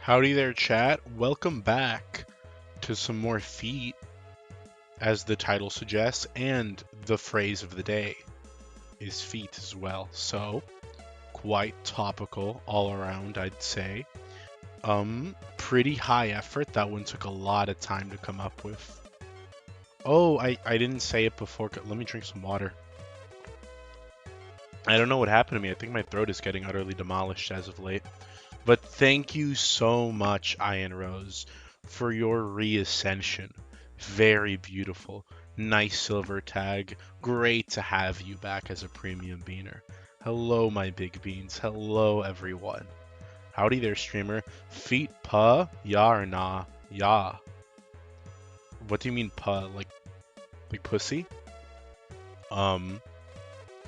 Howdy there, chat. Welcome back to some more feet, as the title suggests, and the phrase of the day is feet as well. So, quite topical all around, I'd say. Pretty high effort. That one took a lot of time to come up with. Oh, I didn't say it before. Let me drink some water. I don't know what happened to me. I think my throat is getting utterly demolished as of late. But thank you so much, Ian Rose, for your reascension. Very beautiful. Nice silver tag. Great to have you back as a premium beaner. Hello, my big beans. Hello, everyone. Howdy there, streamer. Feet pa? Ya or nah? Ya. What do you mean pa? Like pussy? Um,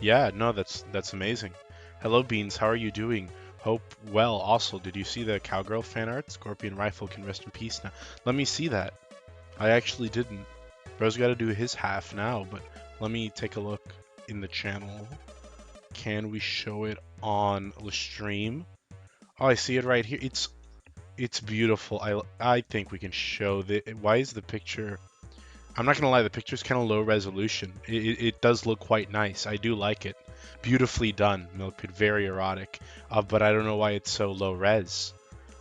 yeah, no, that's amazing. Hello, Beans. How are you doing? Hope well. Also, did you see the Cowgirl fan art? Scorpion Rifle can rest in peace now. Let me see that. I actually didn't. Bro's got to do his half now, but let me take a look in the channel. Can we show it on the stream? Oh, I see it right here. It's beautiful. I think we can show the. Why is the picture? I'm not gonna lie, the picture's kind of low resolution. It does look quite nice. I do like it. Beautifully done, Milkpid. Very erotic. But I don't know why it's so low res.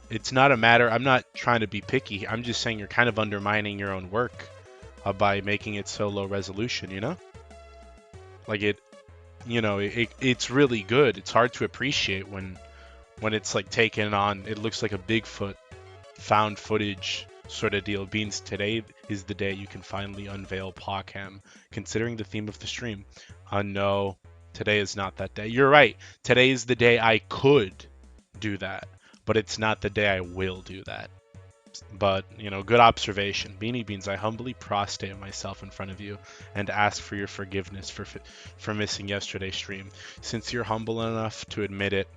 It's not a matter. I'm not trying to be picky. I'm just saying you're kind of undermining your own work by making it so low resolution. You know, like it's really good. It's hard to appreciate when it's like taken on. It looks like a Bigfoot found footage sort of deal. Beans, today is the day you can finally unveil Pawcam, considering the theme of the stream. No, today is not that day. You're right. Today is the day I could do that, but it's not the day I will do that. But, good observation. Beanie Beans, I humbly prostrate myself in front of you and ask for your forgiveness for missing yesterday's stream. Since you're humble enough to admit it,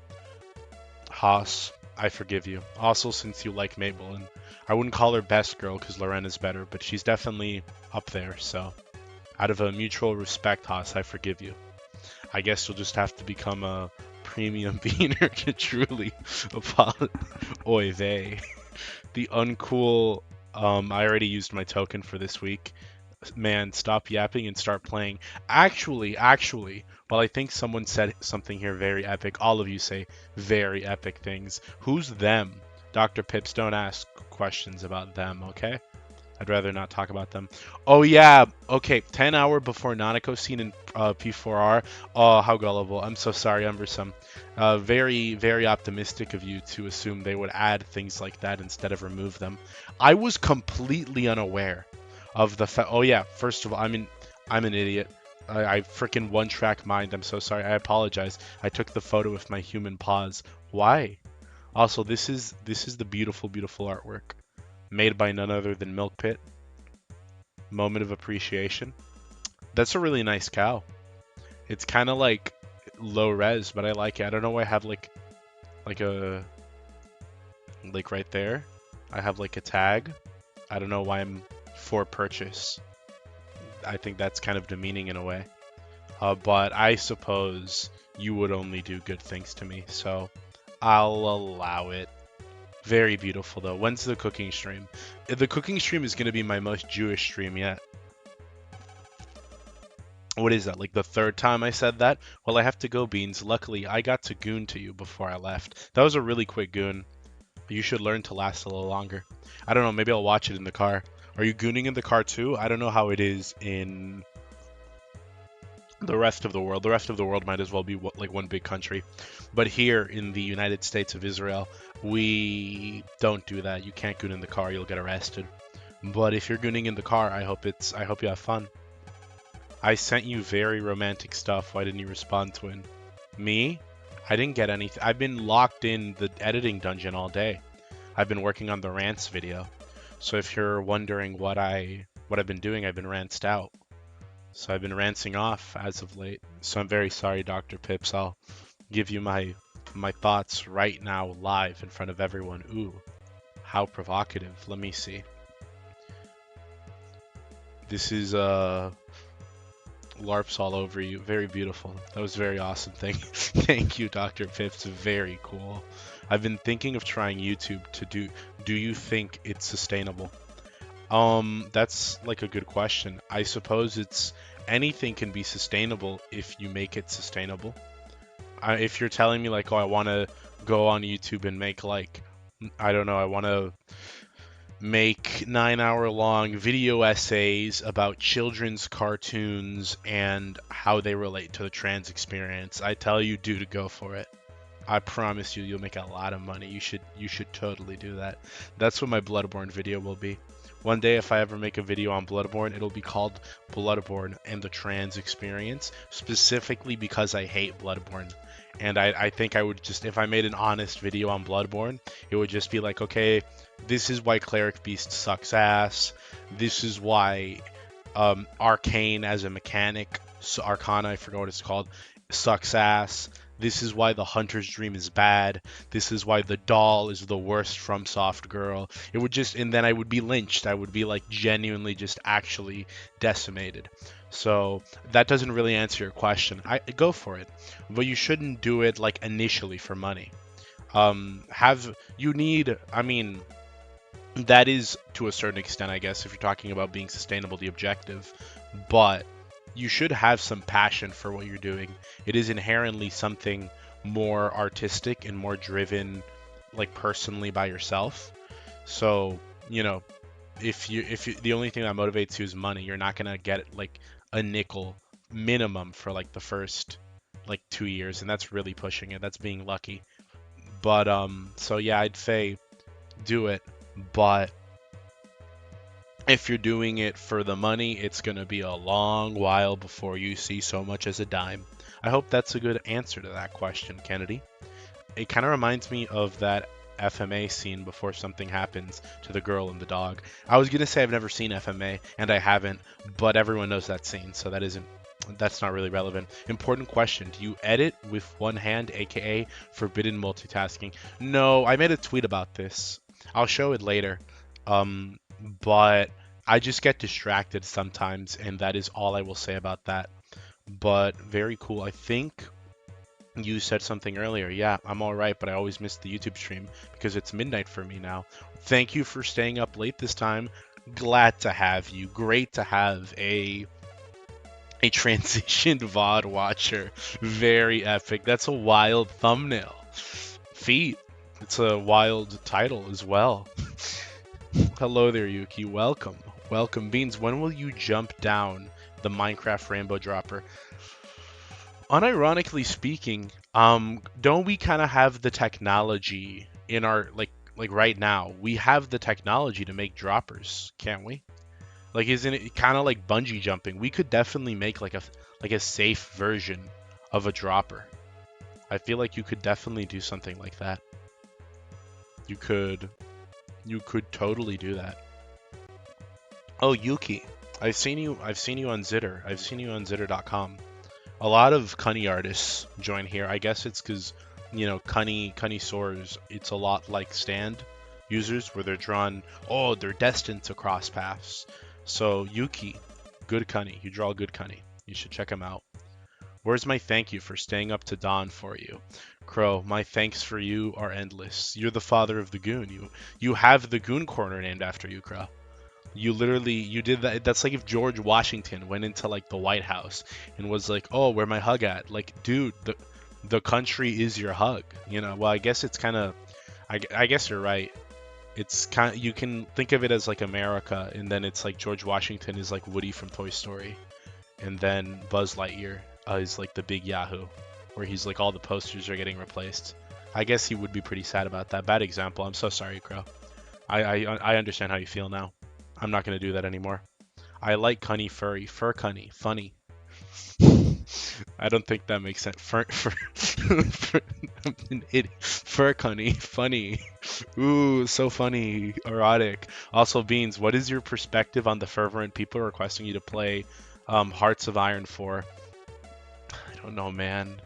Haas, I forgive you. Also, since you like Mabel, and I wouldn't call her best girl because Lorena's better, but she's definitely up there. So, out of a mutual respect, Haas, I forgive you. I guess you'll just have to become a premium beaner to truly apologize. Oy vey. The uncool. I already used my token for this week. Man, stop yapping and start playing. Actually, well, I think someone said something here very epic. All of you say very epic things. Who's them? Dr. Pips, don't ask questions about them, okay? I'd rather not talk about them. Oh, yeah. Okay, 10 hour before Nanako scene in P4R. Oh, how gullible. I'm so sorry, Umbersome. Very, very optimistic of you to assume they would add things like that instead of remove them. I was completely unaware of the fact. Oh, yeah. First of all, I'm an idiot. I freaking one-track mind. I'm so sorry. I apologize. I took the photo with my human paws. Why? Also, this is the beautiful, beautiful artwork made by none other than Milk Pit. Moment of appreciation. That's a really nice cow. It's kind of like low res, but I like it. I don't know why I have like right there. I have like a tag. I don't know why I'm for purchase. I think that's kind of demeaning in a way. But I suppose you would only do good things to me, so I'll allow it. Very beautiful, though. When's the cooking stream? The cooking stream is going to be my most Jewish stream yet. What is that, like the third time I said that? Well, I have to go, Beans. Luckily, I got to goon to you before I left. That was a really quick goon. You should learn to last a little longer. I don't know, maybe I'll watch it in the car. Are you gooning in the car too? I don't know how it is in the rest of the world. The rest of the world might as well be like one big country. But here in the United States of Israel, we don't do that. You can't goon in the car, you'll get arrested. But if you're gooning in the car, I hope you have fun. I sent you very romantic stuff. Why didn't you respond to it? Me? I didn't get anything. I've been locked in the editing dungeon all day. I've been working on the rants video. So if you're wondering what I've been doing, I've been rantsed out. So I've been ranting off as of late. So I'm very sorry, Dr. Pips. I'll give you my thoughts right now live in front of everyone. Ooh, how provocative. Let me see. This is LARPs all over you. Very beautiful. That was very awesome. Thank you, Dr. Pips. Very cool. I've been thinking of trying YouTube to do you think it's sustainable? That's like a good question. I suppose it's anything can be sustainable if you make it sustainable. If you're telling me like, oh, I want to go on YouTube and make like, I don't know, I want to make 9 hour long video essays about children's cartoons and how they relate to the trans experience, I tell you, dude, to go for it. I promise you, you'll make a lot of money. You should totally do that. That's what my Bloodborne video will be. One day, if I ever make a video on Bloodborne, it'll be called Bloodborne and the Trans Experience, specifically because I hate Bloodborne. And I think I would just, if I made an honest video on Bloodborne, it would just be like, okay, this is why Cleric Beast sucks ass. This is why Arcane as a mechanic, so Arcana, I forgot what it's called, sucks ass. This is why the Hunter's Dream is bad. This is why the doll is the worst FromSoft girl. It would just, and then I would be lynched. I would be like genuinely just actually decimated. So that doesn't really answer your question. I go for it, but you shouldn't do it like initially for money. Have you need? I mean, that is to a certain extent, I guess, if you're talking about being sustainable, the objective. But you should have some passion for what you're doing. It is inherently something more artistic and more driven, like personally by yourself. So, you know, if you the only thing that motivates you is money, you're not gonna get like a nickel minimum for like the first like 2 years, and that's really pushing it. That's being lucky. But so yeah, I'd say do it, but if you're doing it for the money, it's going to be a long while before you see so much as a dime. I hope that's a good answer to that question, Kennedy. It kind of reminds me of that FMA scene before something happens to the girl and the dog. I was going to say I've never seen FMA, and I haven't, but everyone knows that scene, so that's not really relevant. Important question. Do you edit with one hand, aka forbidden multitasking? No, I made a tweet about this. I'll show it later. But I just get distracted sometimes, and that is all I will say about that. But very cool. I think you said something earlier. Yeah, I'm all right, but I always miss the YouTube stream because it's midnight for me now. Thank you for staying up late this time. Glad to have you. Great to have a transitioned VOD watcher. Very epic. That's a wild thumbnail. Feet. It's a wild title as well. Hello there, Yuki. Welcome. Welcome. Beans, when will you jump down the Minecraft Rainbow Dropper? Unironically speaking, don't we kind of have the technology in our, like right now, we have the technology to make droppers, can't we? Like, isn't it kind of like bungee jumping? We could definitely make like a safe version of a dropper. I feel like you could definitely do something like that. You could totally do that. Oh, Yuki, I've seen you on Zitter. I've seen you on Zitter.com. A lot of Cunny artists join here. I guess it's because, you know, Cunny soars. It's a lot like stand users where they're drawn. Oh, they're destined to cross paths. So Yuki, good Cunny. You draw good Cunny. You should check him out. Where's my thank you for staying up to dawn for you? Crow, my thanks for you are endless. You're the father of the goon. You have the goon corner named after you, Crow. You did that. That's like if George Washington went into like the White House and was like, "Oh, where my hug at?" Like, dude, the country is your hug. You know. Well, I guess it's kind of. I guess you're right. It's kind. You can think of it as like America, and then it's like George Washington is like Woody from Toy Story, and then Buzz Lightyear is like the big Yahoo, where he's like all the posters are getting replaced. I guess he would be pretty sad about that. Bad example. I'm so sorry, Crow. I understand how you feel now. I'm not going to do that anymore. I like Cunny furry. Fur Cunny. Funny. I don't think that makes sense. I'm an idiot. Fur Cunny. Funny. Ooh, so funny. Erotic. Also, Beans, what is your perspective on the fervent people requesting you to play Hearts of Iron 4? I don't know, man.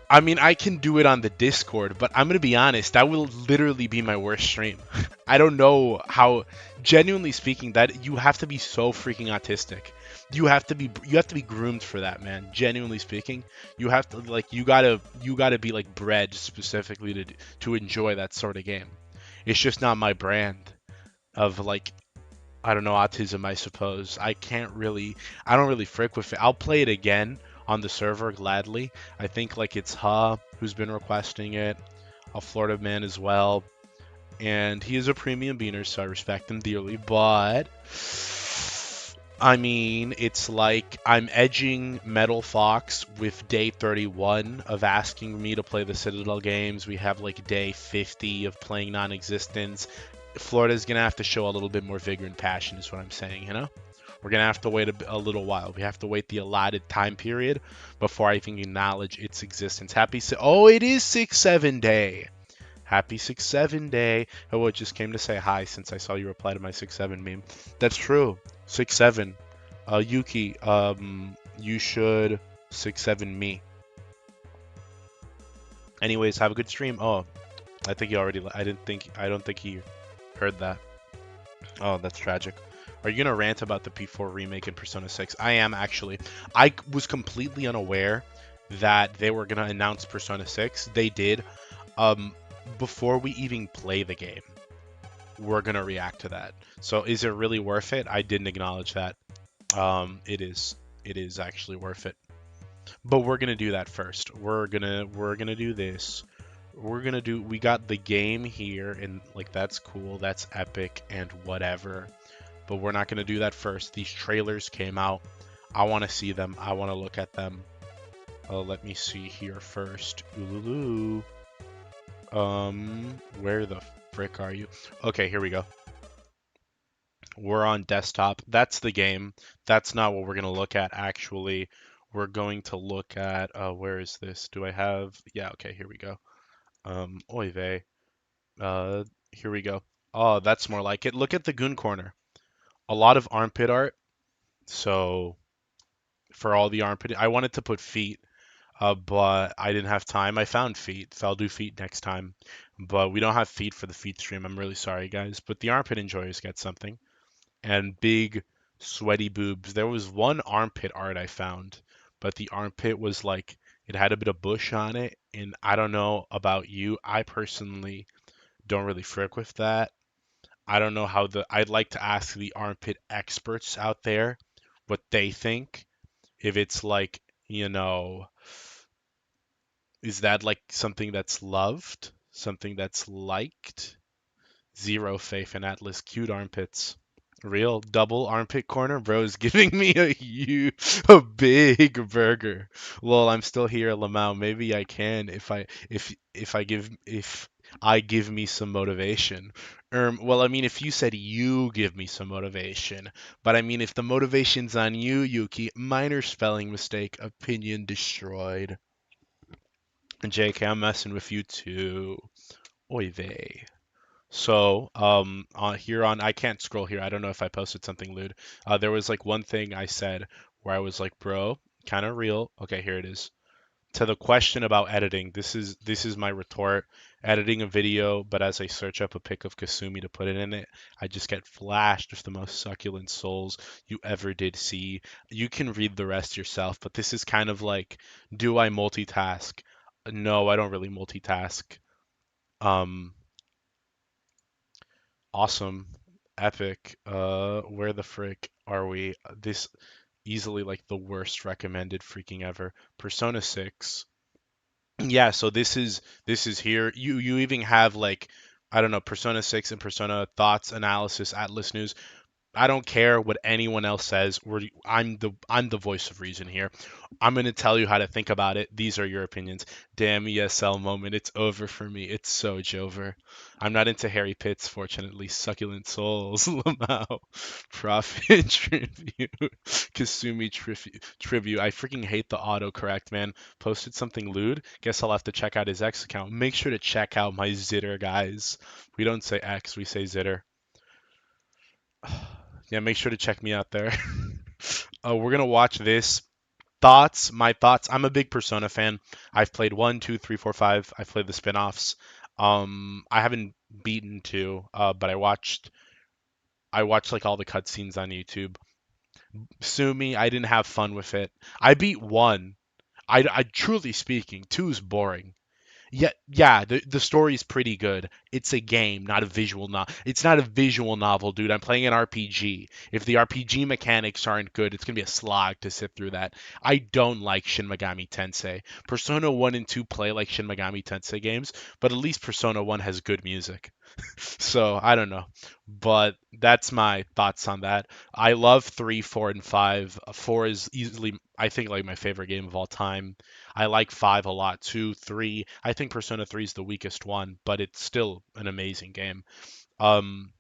I mean, I can do it on the Discord, but I'm going to be honest, that will literally be my worst stream. I don't know how, genuinely speaking, that you have to be so freaking autistic. You have to be groomed for that, man. Genuinely speaking, you have to like you gotta be like bred specifically to enjoy that sort of game. It's just not my brand of like, I don't know, autism, I suppose. I don't really frick with it. I'll play it again on the server gladly. I think like it's who's been requesting it, a Florida man as well, and he is a premium beaner, so I respect him dearly. But I mean, it's like I'm edging Metal Fox with day 31 of asking me to play the Citadel games. We have like day 50 of playing non-existence. Florida's gonna have to show a little bit more vigor and passion, is what I'm saying. We're gonna have to wait a little while. We have to wait the allotted time period before I even acknowledge its existence. Oh, it is 6-7 day. Happy 6-7 day. Oh, it just came to say hi since I saw you reply to my 6-7 meme. That's true. 6-7. Yuki, you should 6-7 me. Anyways, have a good stream. Oh, I think he already. I don't think he heard that. Oh, that's tragic. Are you gonna rant about the P4 remake in Persona 6? I am actually. I was completely unaware that they were gonna announce Persona 6. They did. Um, Before we even play the game, we're gonna react to that. So is it really worth it? I didn't acknowledge that. It is. It is actually worth it. But we're gonna do that first. We're gonna do this. We got the game here, and like that's cool, that's epic and whatever. But we're not gonna do that first. These trailers came out. I wanna see them. I wanna look at them. Let me see here first. Ooh, where the frick are you? Okay, here we go. We're on desktop. That's the game. That's not what we're going to look at, actually. We're going to look at, where is this? Do I have, yeah, okay, here we go. Oy vey. Here we go. Oh, that's more like it. Look at the Goon Corner. A lot of armpit art. So, for all the armpit, I wanted to put feet, but I didn't have time. I found feet, so I'll do feet next time. But we don't have feet for the feet stream. I'm really sorry, guys. But the armpit enjoyers get something. And big sweaty boobs. There was one armpit art I found, but the armpit was like it had a bit of bush on it, and I don't know about you. I personally don't really frick with that. I don't know how the I'd like to ask the armpit experts out there what they think. If it's like, you know, is that like something that's loved? Something that's liked? Zero faith in Atlas cute armpits. Real double armpit corner, bro's giving me a big burger. Lol, I'm still here, Lamau. Maybe I can if I give me some motivation. Well, I mean, if you said you give me some motivation, but I mean, if the motivation's on you, Yuki, minor spelling mistake, opinion destroyed. And JK, I'm messing with you too. Oy vey. So, here on, I can't scroll here. I don't know if I posted something lewd. There was like one thing I said where I was like, bro, kind of real. Okay, here it is. To the question about editing, this is my retort. Editing a video, but as I search up a pic of Kasumi to put it in it, I just get flashed with the most succulent souls you ever did see. You can read the rest yourself, but this is kind of like, do I multitask? No, I don't really multitask. Um, Awesome. Epic. Where the frick are we? This easily like the worst recommended freaking ever. Persona 6. Yeah, so this is here. You even have like, I don't know, Persona 6 and Persona thoughts, analysis, Atlas news. I don't care what anyone else says. I'm the voice of reason here. I'm gonna tell you how to think about it. These are your opinions. Damn ESL moment. It's over for me. It's so over. I'm not into hairy pits, fortunately. Succulent souls. Lamau. Profit tribute. Kasumi tribute. I freaking hate the autocorrect, man. Posted something lewd. Guess I'll have to check out his X account. Make sure to check out my Zitter, guys. We don't say X, we say Zitter. Yeah, make sure to check me out there. We're gonna watch this. My thoughts. I'm a big Persona fan. I've played 1, 2, 3, 4, 5. I've played the spin-offs. I haven't beaten 2, but I watched like all the cutscenes on YouTube. Sue me, I didn't have fun with it. I beat 1. I truly speaking, 2 is boring. Yeah, yeah, the story's pretty good. It's a game, not a visual novel. It's not a visual novel, dude. I'm playing an RPG. If the RPG mechanics aren't good, it's gonna be a slog to sit through that. I don't like Shin Megami Tensei. Persona 1 and 2 play like Shin Megami Tensei games, but at least Persona 1 has good music. So, I don't know. But that's my thoughts on that. I love 3, 4, and 5. 4 is easily, I think, like my favorite game of all time. I like 5 a lot too. 3, I think Persona 3 is the weakest one, but it's still an amazing game.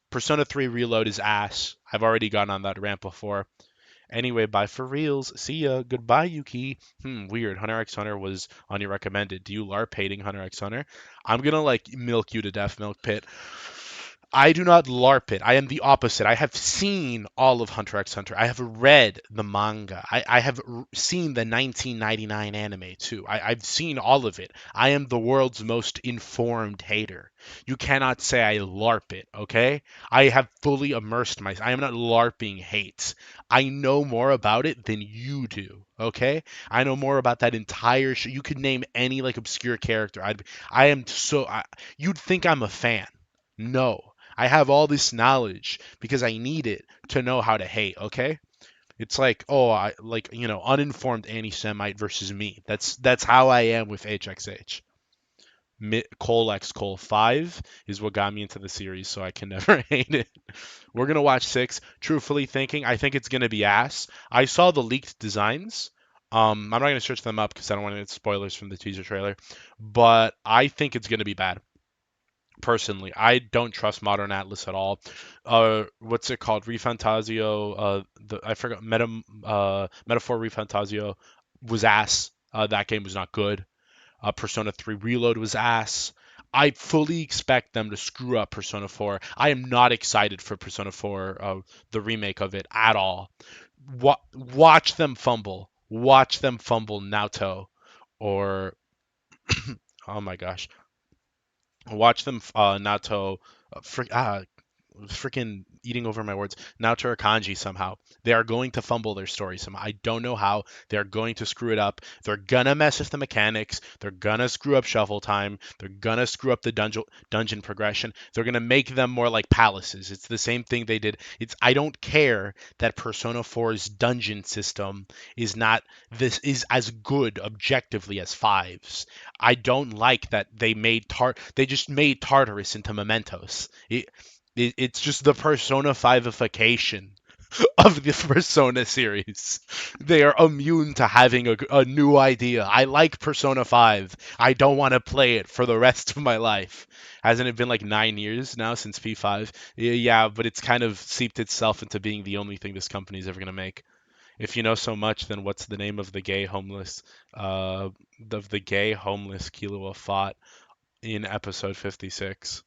Persona 3 Reload is ass. I've already gone on that rant before. Anyway, bye for reals. See ya. Goodbye, Yuki. Weird. Hunter x Hunter was on your recommended. Do you LARP hating Hunter x Hunter? I'm gonna like milk you to death, Milk Pit. I do not LARP it. I am the opposite. I have seen all of Hunter x Hunter. I have read the manga. I have seen the 1999 anime too. I've seen all of it. I am the world's most informed hater. You cannot say I LARP it, okay? I have fully immersed myself. I am not LARPing hate. I know more about it than you do, okay? I know more about that entire show. You could name any like obscure character. I am so. You'd think I'm a fan. No. I have all this knowledge because I need it to know how to hate, okay? It's like, oh, I like, uninformed anti-Semite versus me. That's how I am with HXH. Cole X Cole 5 is what got me into the series, so I can never hate it. We're gonna watch 6. Truthfully thinking, I think it's gonna be ass. I saw the leaked designs. I'm not gonna search them up because I don't want to get spoilers from the teaser trailer, but I think it's gonna be bad personally. I don't trust Modern Atlas at all. What's it called? Refantasio. I forgot. Metaphor Refantasio was ass. That game was not good. Persona 3 Reload was ass. I fully expect them to screw up Persona 4. I am not excited for Persona 4, the remake of it at all. Watch them fumble. Watch them fumble Naoto or oh my gosh, watch them Naoto. Freaking eating over my words. Naoto Kanji somehow. They are going to fumble their story somehow. I don't know how. They're going to screw it up. They're gonna mess with the mechanics. They're gonna screw up shuffle time. They're gonna screw up the dungeon progression. They're gonna make them more like palaces. It's the same thing they did. It's I don't care that Persona 4's dungeon system is as good objectively as five's. I don't like that they just made Tartarus into Mementos. It's just the Persona 5ification of the Persona series. They are immune to having a new idea. I like Persona 5. I don't want to play it for the rest of my life. Hasn't it been like 9 years now since P5? Yeah, but it's kind of seeped itself into being the only thing this company is ever going to make. If you know so much, then what's the name of the gay homeless, Killua fought in episode 56?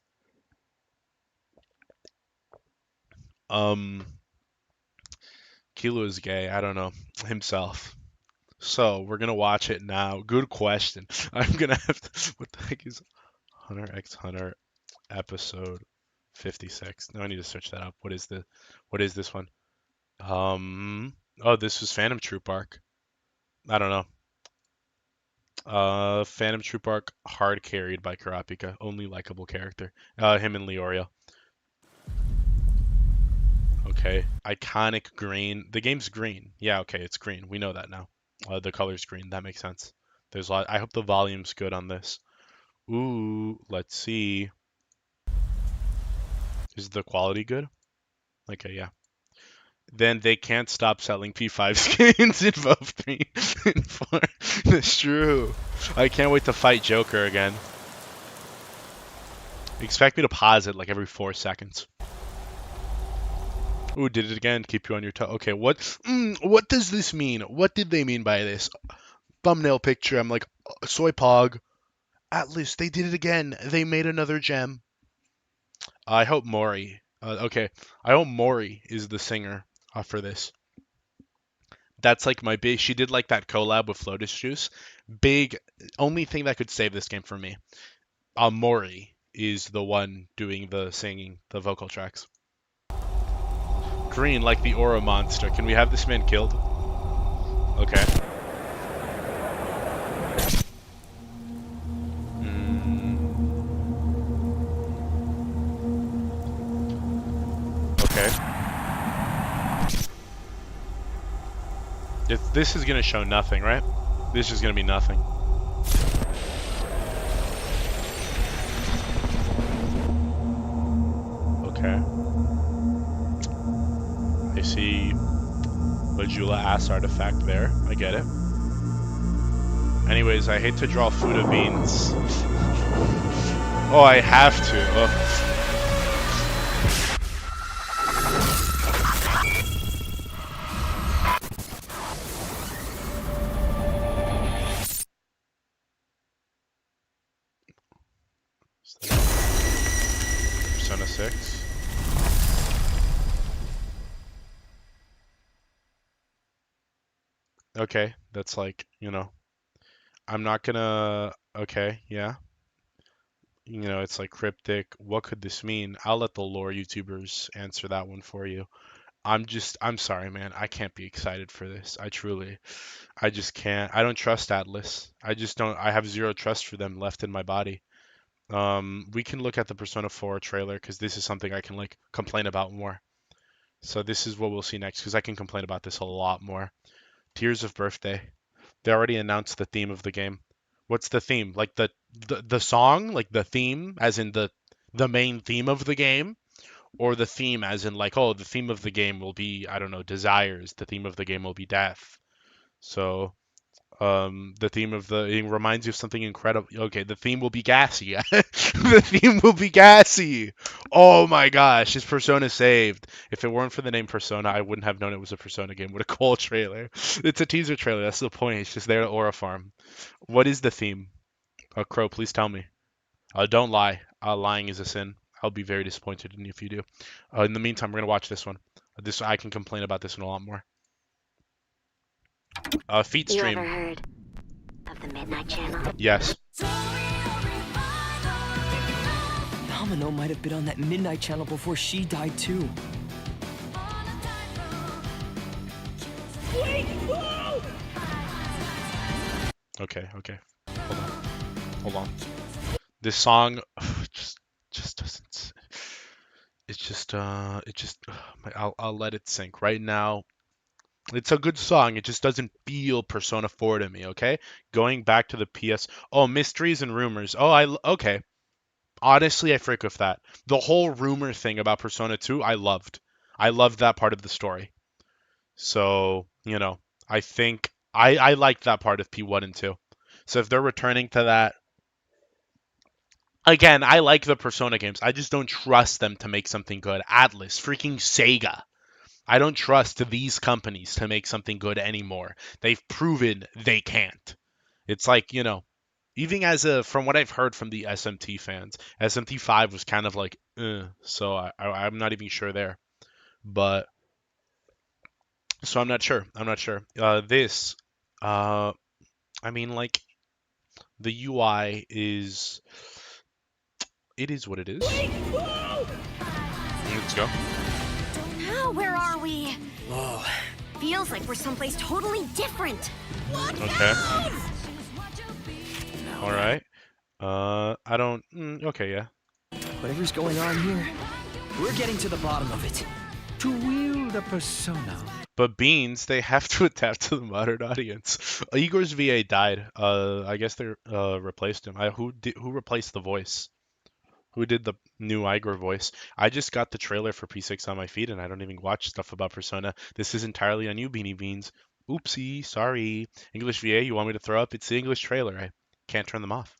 Um, Kilo is gay. I don't know himself. So we're gonna watch it now. Good question. I'm gonna have to. What the heck is Hunter x Hunter episode 56? No, I need to search that up. What is this one? Oh, this was Phantom Troop arc. I don't know. Phantom Troop arc hard carried by Kurapika. Only likable character. Him and Leorio. Okay. Iconic green. The game's green. Yeah, okay, it's green. We know that now. The color's green. That makes sense. There's a lot. I hope the volume's good on this. Ooh, let's see. Is the quality good? Okay, yeah. Then they can't stop selling P5 skins in both 3 and 4. That's true. I can't wait to fight Joker again. Expect me to pause it like every 4 seconds. Ooh, did it again. Keep you on your toe. Okay, what does this mean? What did they mean by this? Thumbnail picture. I'm like, soy pog. Atlas, they did it again. They made another gem. I hope Mori. Okay, I hope Mori is the singer for this. That's like my big. She did like that collab with Lotus Juice. Big. Only thing that could save this game for me. Mori. is the one doing the singing, the vocal tracks. Green, like the aura monster. Can we have this man killed? Okay. Okay. This is gonna show nothing, right? This is gonna be nothing. Okay. I see Bajula ass artifact there. I get it. Anyways, I hate to draw food of beans. Oh, I have to. Oh. Persona 6. Okay, that's like, you know, I'm not gonna. Okay, yeah. You know, it's like cryptic. What could this mean? I'll let the lore YouTubers answer that one for you. I'm sorry, man. I can't be excited for this. I just can't. I don't trust Atlas. I just don't. I have zero trust for them left in my body. We can look at the Persona 4 trailer because this is something I can like complain about more. So this is what we'll see next because I can complain about this a lot more. Tears of Birthday. They already announced the theme of the game. What's the theme? Like the song, like the theme, as in the main theme of the game, or the theme as in like, oh, the theme of the game will be, I don't know, desires. The theme of the game will be death. So the theme of it reminds you of something incredible. Okay, the theme will be gassy. The theme will be gassy. Oh my gosh, is Persona saved? If it weren't for the name Persona, I wouldn't have known it was a Persona game. What a cool trailer. It's a teaser trailer. That's the point. It's just there at Aura Farm. What is the theme? Crow, please tell me. Don't lie. Lying is a sin. I'll be very disappointed in you if you do. In the meantime, we're gonna watch this one. This I can complain about this one a lot more. Feet stream. You ever heard of the Midnight Channel? Yes. Domino might have been on that Midnight Channel before she died too. Okay. Hold on. This song just doesn't. I'll let it sink right now. It's a good song. It just doesn't feel Persona 4 to me, okay? Going back to the PS. Oh, mysteries and rumors. Oh, okay. Honestly, I freak with that. The whole rumor thing about Persona 2, I loved. I loved that part of the story. So, you know, I think I liked that part of P1 and 2. So if they're returning to that, again, I like the Persona games. I just don't trust them to make something good. Atlas, freaking Sega. I don't trust these companies to make something good anymore. They've proven they can't. It's like, you know, even from what I've heard from the SMT fans, SMT5 was kind of like, so I'm not even sure there. But, so I'm not sure. I mean, like, the UI it is what it is. Let's go. Now, where are we? Whoa. Feels like we're someplace totally different. Okay. All right. I don't. Okay, yeah. Whatever's going on here, we're getting to the bottom of it. To wield a persona. But Beans, they have to adapt to the modern audience. Igor's VA died. I guess they replaced him. Who replaced the voice? Who did the new Igor voice? I just got the trailer for P6 on my feed, and I don't even watch stuff about Persona. This is entirely on you, Beanie Beans. Oopsie, sorry. English VA, you want me to throw up? It's the English trailer. I can't turn them off.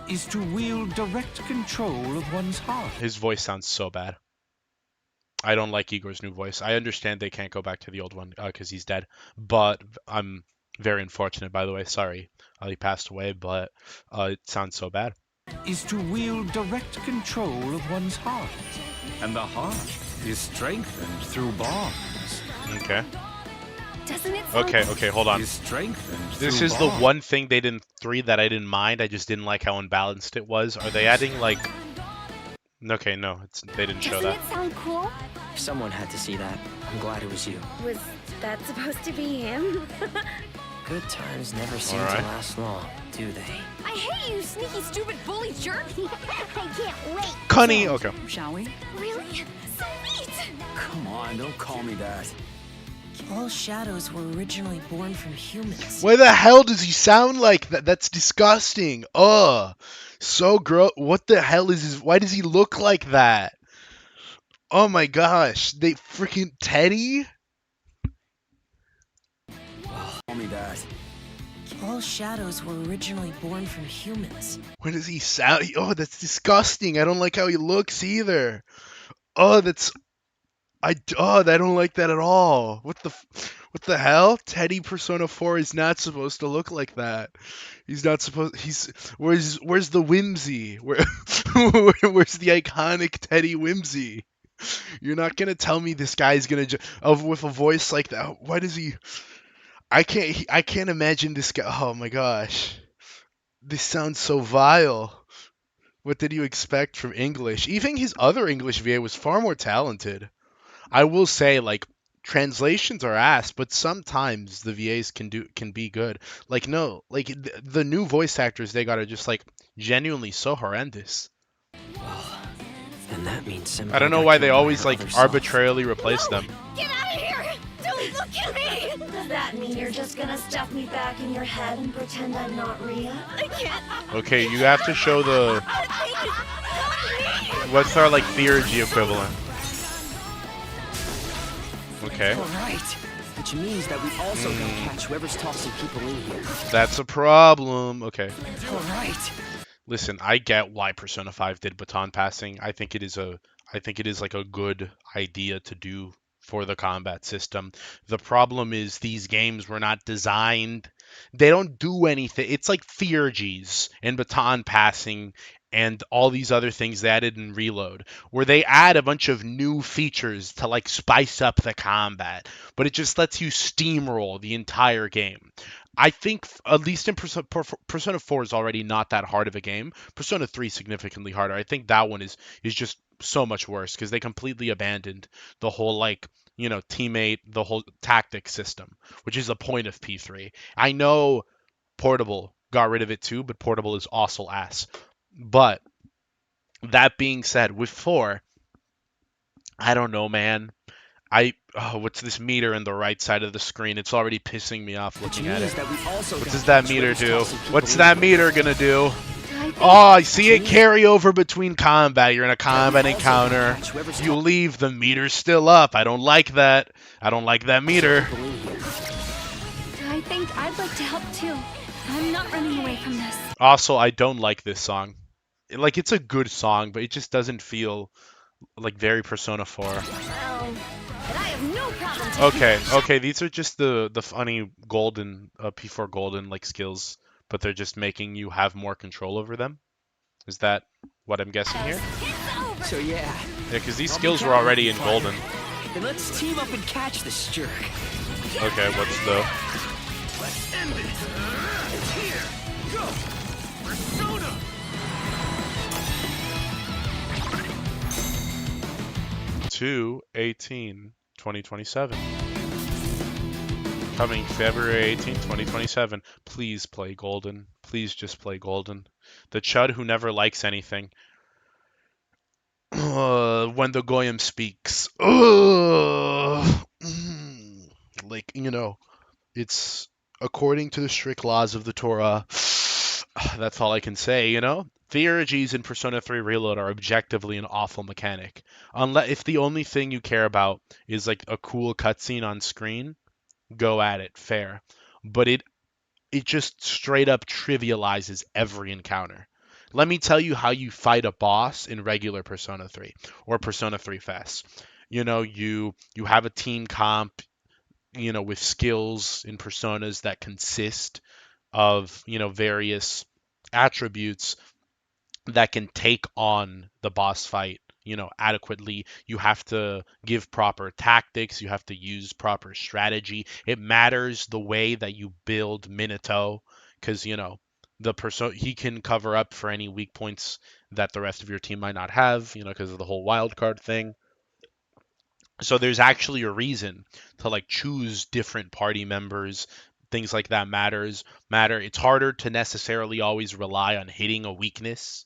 Is to wield direct control of one's heart. His voice sounds so bad. I don't like Igor's new voice. I understand they can't go back to the old one because he's dead. But I'm very unfortunate, by the way. Sorry, he passed away, but it sounds so bad. Is to wield direct control of one's heart. And the heart is strengthened through bonds. Okay. Doesn't it sound Okay, hold on. Is strengthened This through is the bonds. one thing they didn't 3 that I didn't mind. I just didn't like how unbalanced it was. Are they adding like Okay, no, they didn't show Doesn't that. it sound cool? Someone had to see that. I'm glad it was you. Was that supposed to be him? Good times never seem All to right. last long, do they? I hate you, sneaky, stupid bully jerk! I can't wait! Cunny. Okay. Shall we? Really? So neat! Come on, don't call me that. All shadows were originally born from humans. Why the hell does he sound like that? That's disgusting. Ugh. So gross. What the hell is his? Why does he look like that? Oh my gosh. They freaking Teddy? Call me that. All shadows were originally born from humans. Why does he sound? Oh, that's disgusting. I don't like how he looks either. Oh, that's. I don't like that at all. What the hell? Teddy Persona 4 is not supposed to look like that. He's not supposed. Where's the whimsy? Where's the iconic Teddy whimsy? You're not gonna tell me this guy's gonna with a voice like that. Why does he? I can't imagine this guy. Oh my gosh, this sounds so vile. What did you expect from English? Even his other English VA was far more talented. I will say, like, translations are ass, but sometimes the VAs can be good. Like, no, like the new voice actors they got are just like genuinely so horrendous. And that means I don't know why they always like arbitrarily replace them. Get out of here! Don't look at me! Does that mean you're just gonna stuff me back in your head and pretend I'm not Rhea? I can't. Okay, you have to show the what's our like theurgy equivalent. Okay, Alright. Which means that we also gotta catch whoever's tossing people in here. that's a problem. Okay. Alright. Listen, I get why Persona 5 did baton passing. I think it is like a good idea to do for the combat system. The problem is these games were not designed. They don't do anything. It's like theurgies and baton passing and all these other things they added in Reload, where they add a bunch of new features to like spice up the combat, but it just lets you steamroll the entire game. I think at least in Persona 4 is already not that hard of a game. Persona 3 is significantly harder. I think that one is just so much worse because they completely abandoned the whole like teammate, the whole tactic system, which is the point of P3. I know Portable got rid of it too, but Portable is also ass. But that being said, with 4, I don't know, man. What's this meter in the right side of the screen? It's already pissing me off looking at it. What does that meter do? What's that meter gonna do? Oh, I see it carry over between combat. You're in a combat encounter. You leave, the meter's still up. I don't like that. I don't like that meter. I think I'd like to help too. I'm not running away from this. Also, I don't like this song. Like, it's a good song, but it just doesn't feel like very Persona 4. Well, but I have no problem Okay, these are just the funny golden P4 golden like skills, but they're just making you have more control over them. Is that what I'm guessing here? So yeah. Yeah, because these skills were already in golden. Then let's team up and catch this jerk. Okay, what's the? Let's end this. Here, go. Persona. 2/18/2027. Coming February 18th, 2027. Please play Golden. Please just play Golden. The Chud who never likes anything. When the Goyim speaks. Like, it's according to the strict laws of the Torah. That's all I can say, Theurgies in Persona 3 Reload are objectively an awful mechanic. Unless if the only thing you care about is like a cool cutscene on screen, go at it, fair. But it just straight up trivializes every encounter. Let me tell you how you fight a boss in regular Persona 3 or Persona 3 Fest. You have a team comp, with skills in personas that consist of, various attributes that can take on the boss fight, adequately. You have to give proper tactics, you have to use proper strategy. It matters the way that you build Minato, because, He can cover up for any weak points that the rest of your team might not have, because of the whole wild card thing. So there's actually a reason to like choose different party members. Things like that matter. It's harder to necessarily always rely on hitting a weakness,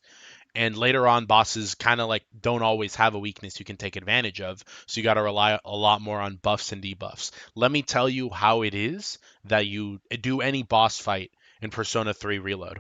and later on bosses kind of like don't always have a weakness you can take advantage of, so you got to rely a lot more on buffs and debuffs. Let me tell you how it is that you do any boss fight in Persona 3 Reload.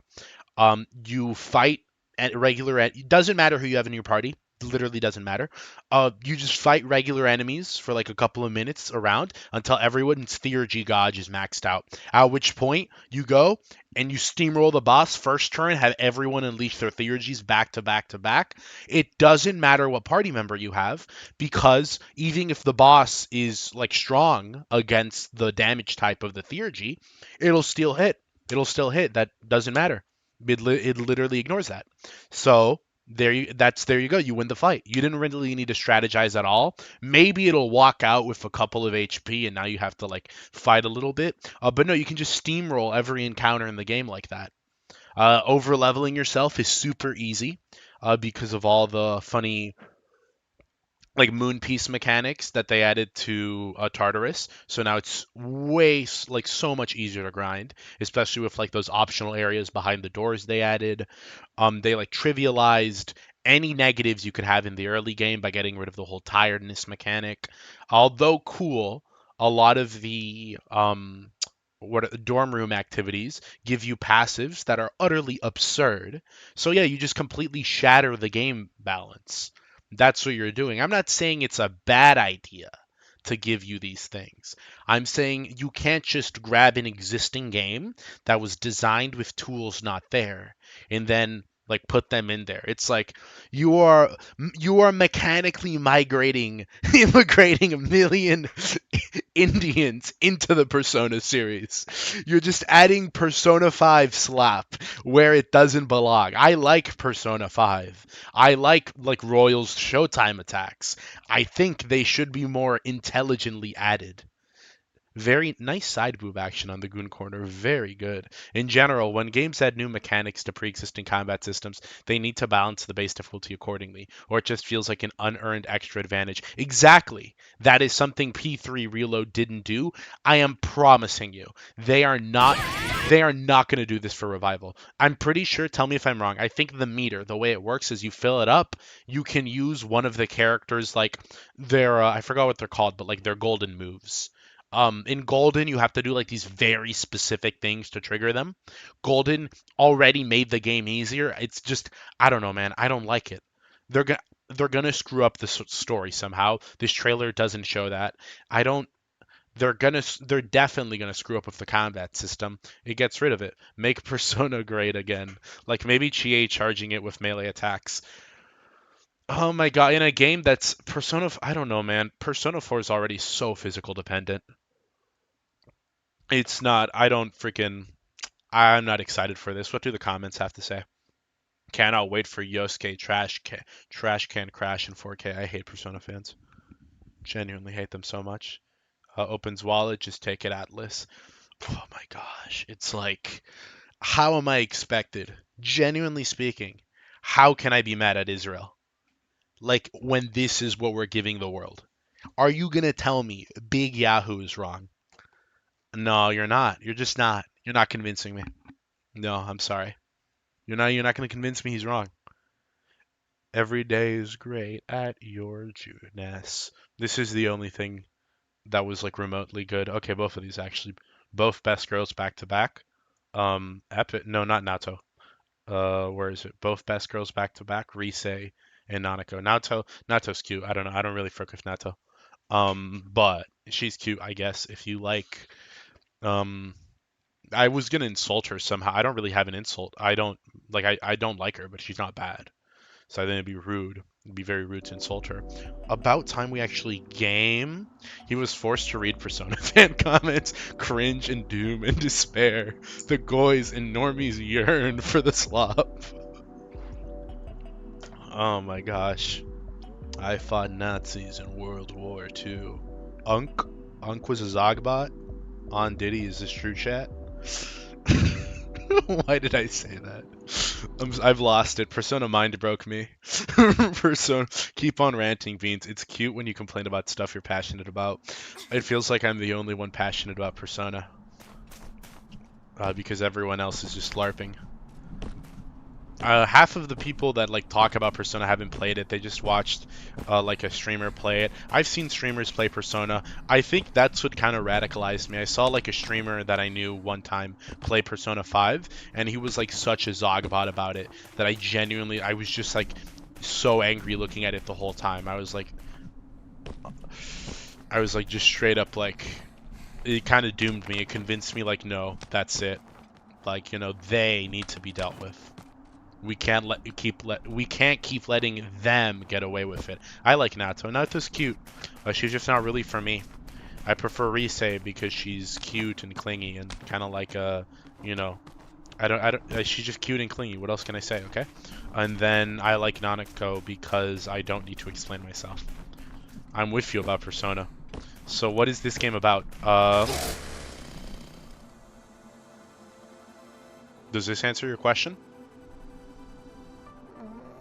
You fight at regular. It doesn't matter who you have in your party. Literally doesn't matter. You just fight regular enemies for like a couple of minutes around until everyone's theurgy gauge is maxed out. At which point you go and you steamroll the boss first turn, have everyone unleash their theurgies back to back to back. It doesn't matter what party member you have, because even if the boss is like strong against the damage type of the theurgy, it'll still hit. It'll still hit. That doesn't matter. It literally ignores that. So there you go. You win the fight. You didn't really need to strategize at all. Maybe it'll walk out with a couple of HP, and now you have to like fight a little bit. But no, you can just steamroll every encounter in the game like that. Over leveling yourself is super easy, because of all the funny like moon piece mechanics that they added to Tartarus. So now it's way like so much easier to grind, especially with like those optional areas behind the doors they added. They like trivialized any negatives you could have in the early game by getting rid of the whole tiredness mechanic. Although cool, a lot of the dorm room activities give you passives that are utterly absurd. So yeah, you just completely shatter the game balance. That's what you're doing. I'm not saying it's a bad idea to give you these things. I'm saying you can't just grab an existing game that was designed with tools not there and then like put them in there. It's like you are mechanically immigrating a million Indians into the Persona series. You're just adding Persona 5 slap where it doesn't belong. I like Persona 5. I like Royal's Showtime attacks. I think they should be more intelligently added. Very nice side boob action on the Goon Corner. Very good. In general, when games add new mechanics to pre-existing combat systems, they need to balance the base difficulty accordingly, or it just feels like an unearned extra advantage. Exactly. That is something P3 Reload didn't do. I am promising you. They are not going to do this for Revival. I'm pretty sure, tell me if I'm wrong, I think the meter, the way it works is you fill it up, you can use one of the characters, like their, I forgot what they're called, but like their golden moves. In Golden, you have to do like these very specific things to trigger them. Golden already made the game easier. It's just, I don't know, man. I don't like it. They're gonna they're gonna screw up the story somehow. This trailer doesn't show that. I don't. They're definitely gonna screw up with the combat system. It gets rid of it. Make Persona great again. Like maybe Chie charging it with melee attacks. Oh my god, in a game that's I don't know, man. Persona 4 is already so physical dependent. It's not. I'm not excited for this. What do the comments have to say? Cannot wait for Yosuke Trash Can Crash in 4K. I hate Persona fans. Genuinely hate them so much. Opens wallet, just take it Atlas. Oh my gosh. It's like, how am I expected? Genuinely speaking, how can I be mad at Israel? Like, when this is what we're giving the world. Are you going to tell me Big Yahoo is wrong? No, you're not. You're just not. You're not convincing me. No, I'm sorry. You're not going to convince me he's wrong. Every day is great at your Judas. This is the only thing that was like remotely good. Okay, both of these actually, both best girls back to back. Epic. No, not Nato. Where is it? Both best girls back to back. Rise and Nanako. Nato's cute. I don't know. I don't really frick with Nato. But she's cute, I guess. If you like, um, I was gonna insult her somehow. I don't really have an insult. I don't like her, but she's not bad. So I think it'd be rude. It'd be very rude to insult her. About time we actually game. He was forced to read Persona fan comments, cringe and doom and despair. The goys and normies yearn for the slop. Oh my gosh. I fought Nazis in World War II. Unk was a Zogbot. On Diddy, is this true chat? Why did I say that? I've lost it. Persona mind broke me. Persona, keep on ranting, Beans. It's cute when you complain about stuff you're passionate about. It feels like I'm the only one passionate about Persona. Because everyone else is just LARPing. Half of the people that like talk about Persona haven't played it. They just watched like a streamer play it. I've seen streamers play Persona. I think that's what kind of radicalized me. I saw like a streamer that I knew one time play Persona 5, and he was like such a Zogbot about it that I was just like so angry looking at it the whole time. I was like just straight up like, it kind of doomed me. It convinced me like, no, that's it. Like, you know, they need to be dealt with. We can't keep letting them get away with it. I like Nato. Nato's cute. She's just not really for me. I prefer Rise because she's cute and clingy and kind of like a, you know, she's just cute and clingy. What else can I say? Okay. And then I like Nanako because I don't need to explain myself. I'm with you about Persona. So what is this game about? Does this answer your question?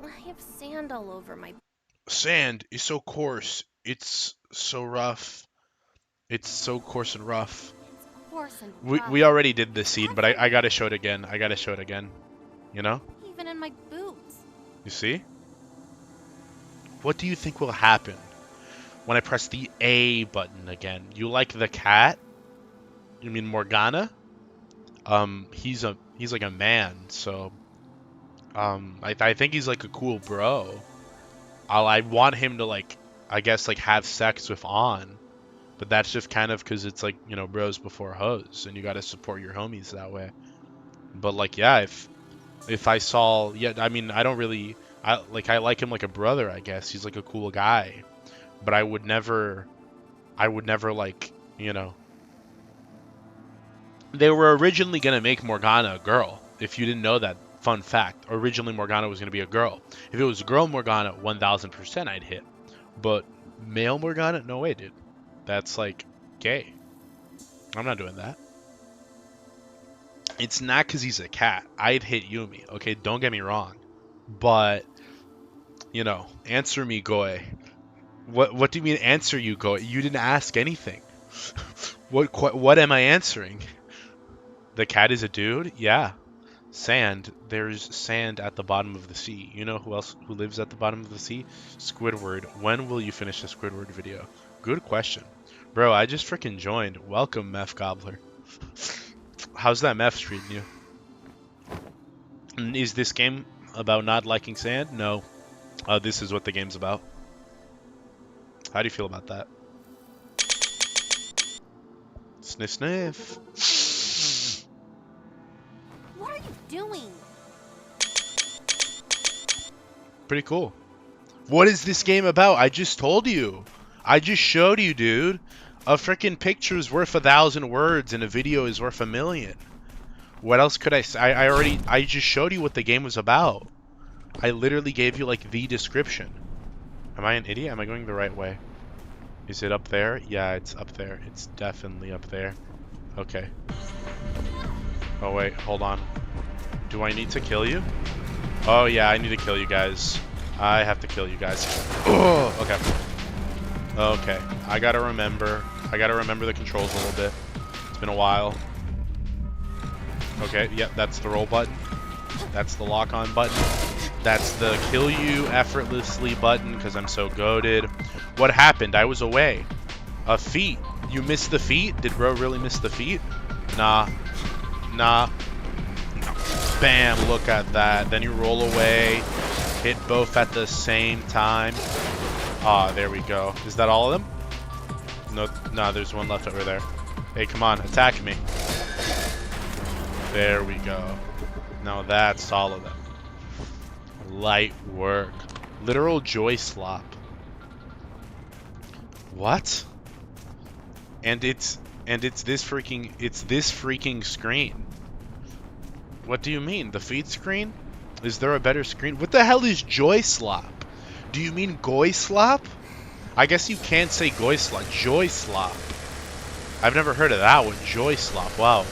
I have sand all over my... Sand is so coarse. It's so rough. It's so coarse and rough. It's coarse and We already did this scene, but I gotta show it again. I gotta show it again. You know? Even in my boots. You see? What do you think will happen when I press the A button again? You like the cat? You mean Morgana? He's like a man, so I think he's like a cool bro. I want him to like, I guess like have sex with An, but that's just kind of because it's like, you know, bros before hoes, and you gotta support your homies that way. But like, yeah, if I saw, yeah, I mean, I like him like a brother, I guess. He's like a cool guy, but I would never like, you know. They were originally gonna make Morgana a girl. If you didn't know that, fun fact, originally Morgana was gonna be a girl. If it was girl Morgana, 1000% I'd hit. But male Morgana, no way, dude. That's like gay. I'm not doing that. It's not because he's a cat. I'd hit Yumi. Okay, don't get me wrong. But, you know, answer me, Goy. What do you mean answer you, Goy? You didn't ask anything. What am I answering? The cat is a dude? Yeah. Sand. There's sand at the bottom of the sea. You know who lives at the bottom of the sea? Squidward. When will you finish the Squidward video? Good question. Bro, I just freaking joined. Welcome, Meth Gobbler. How's that meth treating you? Is this game about not liking sand? No. This is what the game's about. How do you feel about that? Sniff, sniff. What are you doing? Pretty cool. What is this game about? I just told you. I just showed you, dude. A freaking picture is worth 1,000 words and a video is worth 1,000,000. What else could I say? I just showed you what the game was about. I literally gave you like the description. Am I an idiot? Am I going the right way? Is it up there? Yeah, it's up there. It's definitely up there. Okay. Oh wait, hold on. Do I need to kill you? Oh yeah, I need to kill you guys. I have to kill you guys. Oh, okay. Okay, I gotta remember the controls a little bit. It's been a while. Okay, yep, that's the roll button. That's the lock on button. That's the kill you effortlessly button because I'm so goated. What happened? I was away. A feat. You missed the feat? Did bro really miss the feat? Nah. Nah. Bam, look at that. Then you roll away. Hit both at the same time. Ah, there we go. Is that all of them? No, there's one left over there. Hey, come on, attack me. There we go. Now that's all of them. Light work. Literal joy slop. What? And it's this freaking screen. What do you mean? The feed screen? Is there a better screen? What the hell is joy slop? Do you mean goy slop? I guess you can't say goy slop. Joy slop. I've never heard of that one. Joy slop. Wow.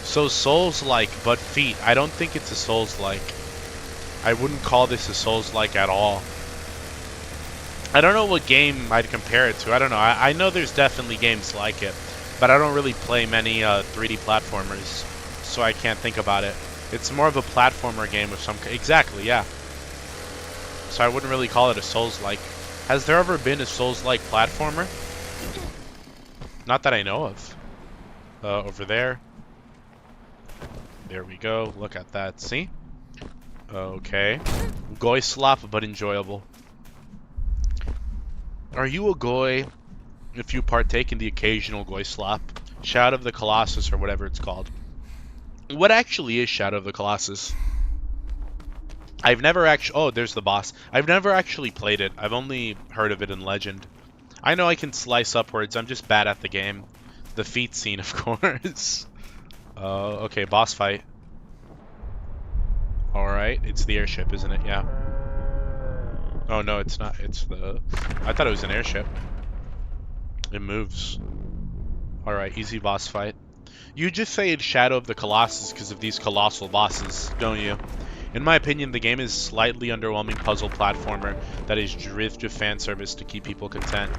So Souls-like, but feet. I don't think it's a Souls-like. I wouldn't call this a Souls-like at all. I don't know what game I'd compare it to. I don't know. I know there's definitely games like it, but I don't really play many 3D platformers, so I can't think about it. It's more of a platformer game of some... Exactly, yeah. So I wouldn't really call it a Souls-like. Has there ever been a Souls-like platformer? Not that I know of. Over there. There we go. Look at that. See? Okay. Goy slop, but enjoyable. Are you a goy if you partake in the occasional goy slop? Shadow of the Colossus or whatever it's called. What actually is Shadow of the Colossus? I've never actually... Oh, there's the boss. I've never actually played it. I've only heard of it in Legend. I know I can slice upwards. I'm just bad at the game. The feet scene, of course. Okay, boss fight. Alright, it's the airship, isn't it? Yeah. Oh, no, it's not. It's the... I thought it was an airship. It moves. Alright, easy boss fight. You just say it's Shadow of the Colossus because of these colossal bosses, don't you? In my opinion, the game is slightly underwhelming puzzle platformer that is drizzled with fan service to keep people content.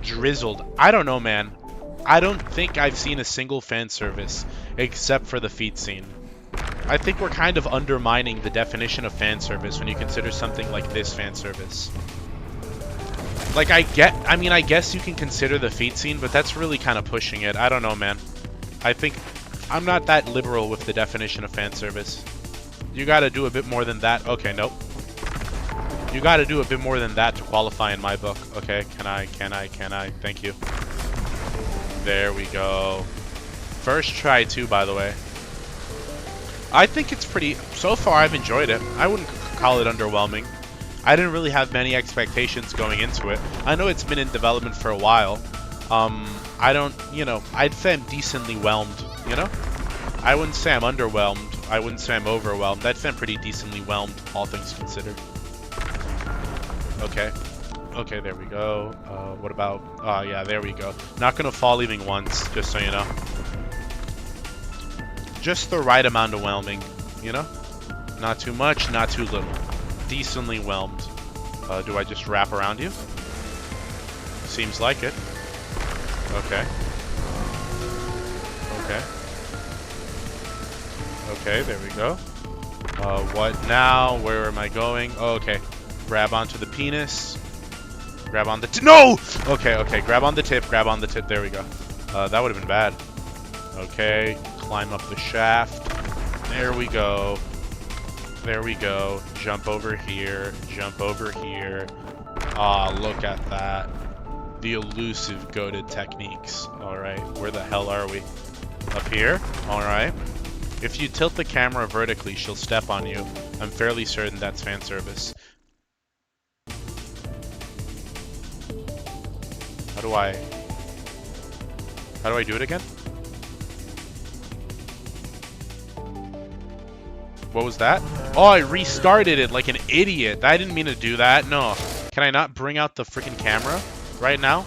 Drizzled. I don't know, man. I don't think I've seen a single fan service except for the feet scene. I think we're kind of undermining the definition of fan service when you consider something like this fan service. Like, I mean, I guess you can consider the feet scene, but that's really kind of pushing it. I don't know, man. I think I'm not that liberal with the definition of fan service. You gotta do a bit more than that. Okay, nope. You gotta do a bit more than that to qualify in my book. Okay, can I? Thank you. There we go. First try too, by the way. I think it's pretty... So far, I've enjoyed it. I wouldn't call it underwhelming. I didn't really have many expectations going into it. I know it's been in development for a while. I don't... You know, I'd say I'm decently whelmed, you know? I wouldn't say I'm underwhelmed. I wouldn't say I'm overwhelmed. I'd say I'm pretty decently whelmed, all things considered. Okay. Okay, there we go. What about... yeah, there we go. Not gonna fall even once, just so you know. Just the right amount of whelming, you know? Not too much, not too little. Decently whelmed. Do I just wrap around you? Seems like it. Okay. Okay. Okay, there we go. What now? Where am I going? Oh, okay. Grab onto the penis. Grab on the no! Okay, okay. Grab on the tip. Grab on the tip. There we go. That would have been bad. Okay. Climb up the shaft. There we go. There we go. Jump over here. Jump over here. Ah, look at that. The elusive goated techniques. Alright. Where the hell are we? Up here? Alright. If you tilt the camera vertically, she'll step on you. I'm fairly certain that's fan service. How do I do it again? What was that? Oh, I restarted it like an idiot. I didn't mean to do that. No. Can I not bring out the freaking camera right now?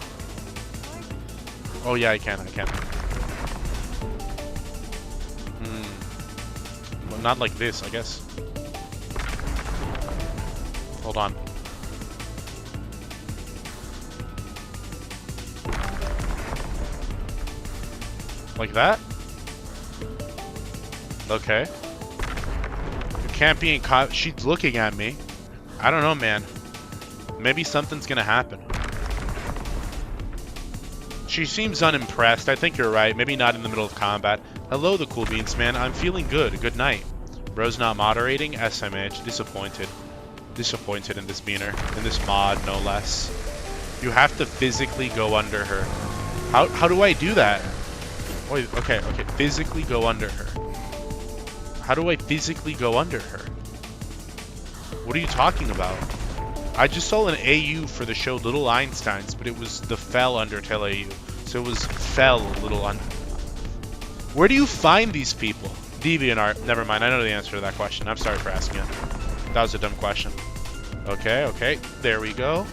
Oh, yeah, I can. I can. Well, not like this, I guess. Hold on. Like that? Okay. Can't be in she's looking at me. I don't know, man. Maybe something's gonna happen. She seems unimpressed. I think you're right. Maybe not in the middle of combat. Hello, the cool beans, man. I'm feeling good. Good night. Bro's not moderating. SMH. Disappointed. Disappointed in this beaner. In this mod, no less. You have to physically go under her. How do I do that? Wait, okay. Physically go under her. How do I physically go under her? What are you talking about? I just saw an AU for the show Little Einsteins, but it was the Fell Undertale AU. So it was Fell Little Un... Where do you find these people? DeviantArt. Never mind, I know the answer to that question. I'm sorry for asking it. That was a dumb question. Okay, okay. There we go.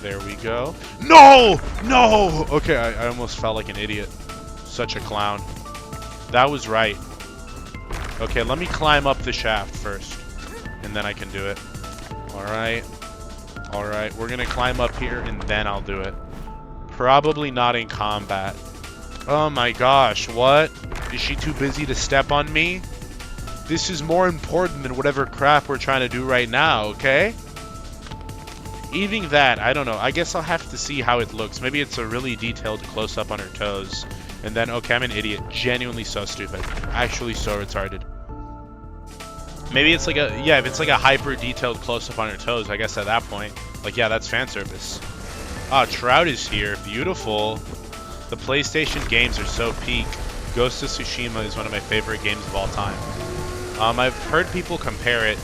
There we go. No! No! Okay, I almost felt like an idiot. Such a clown. That was right. Okay, let me climb up the shaft first, and then I can do it. Alright. Alright, we're gonna climb up here, and then I'll do it. Probably not in combat. Oh my gosh, what? Is she too busy to step on me? This is more important than whatever crap we're trying to do right now, okay? Even that, I don't know. I guess I'll have to see how it looks. Maybe it's a really detailed close-up on her toes. And then, okay, I'm an idiot. Genuinely so stupid. Actually so retarded. Maybe it's like a, yeah, if it's like a hyper-detailed close-up on her toes, I guess at that point, like, yeah, that's fan service. Ah, Trout is here. Beautiful. The PlayStation games are so peak. Ghost of Tsushima is one of my favorite games of all time. I've heard people compare it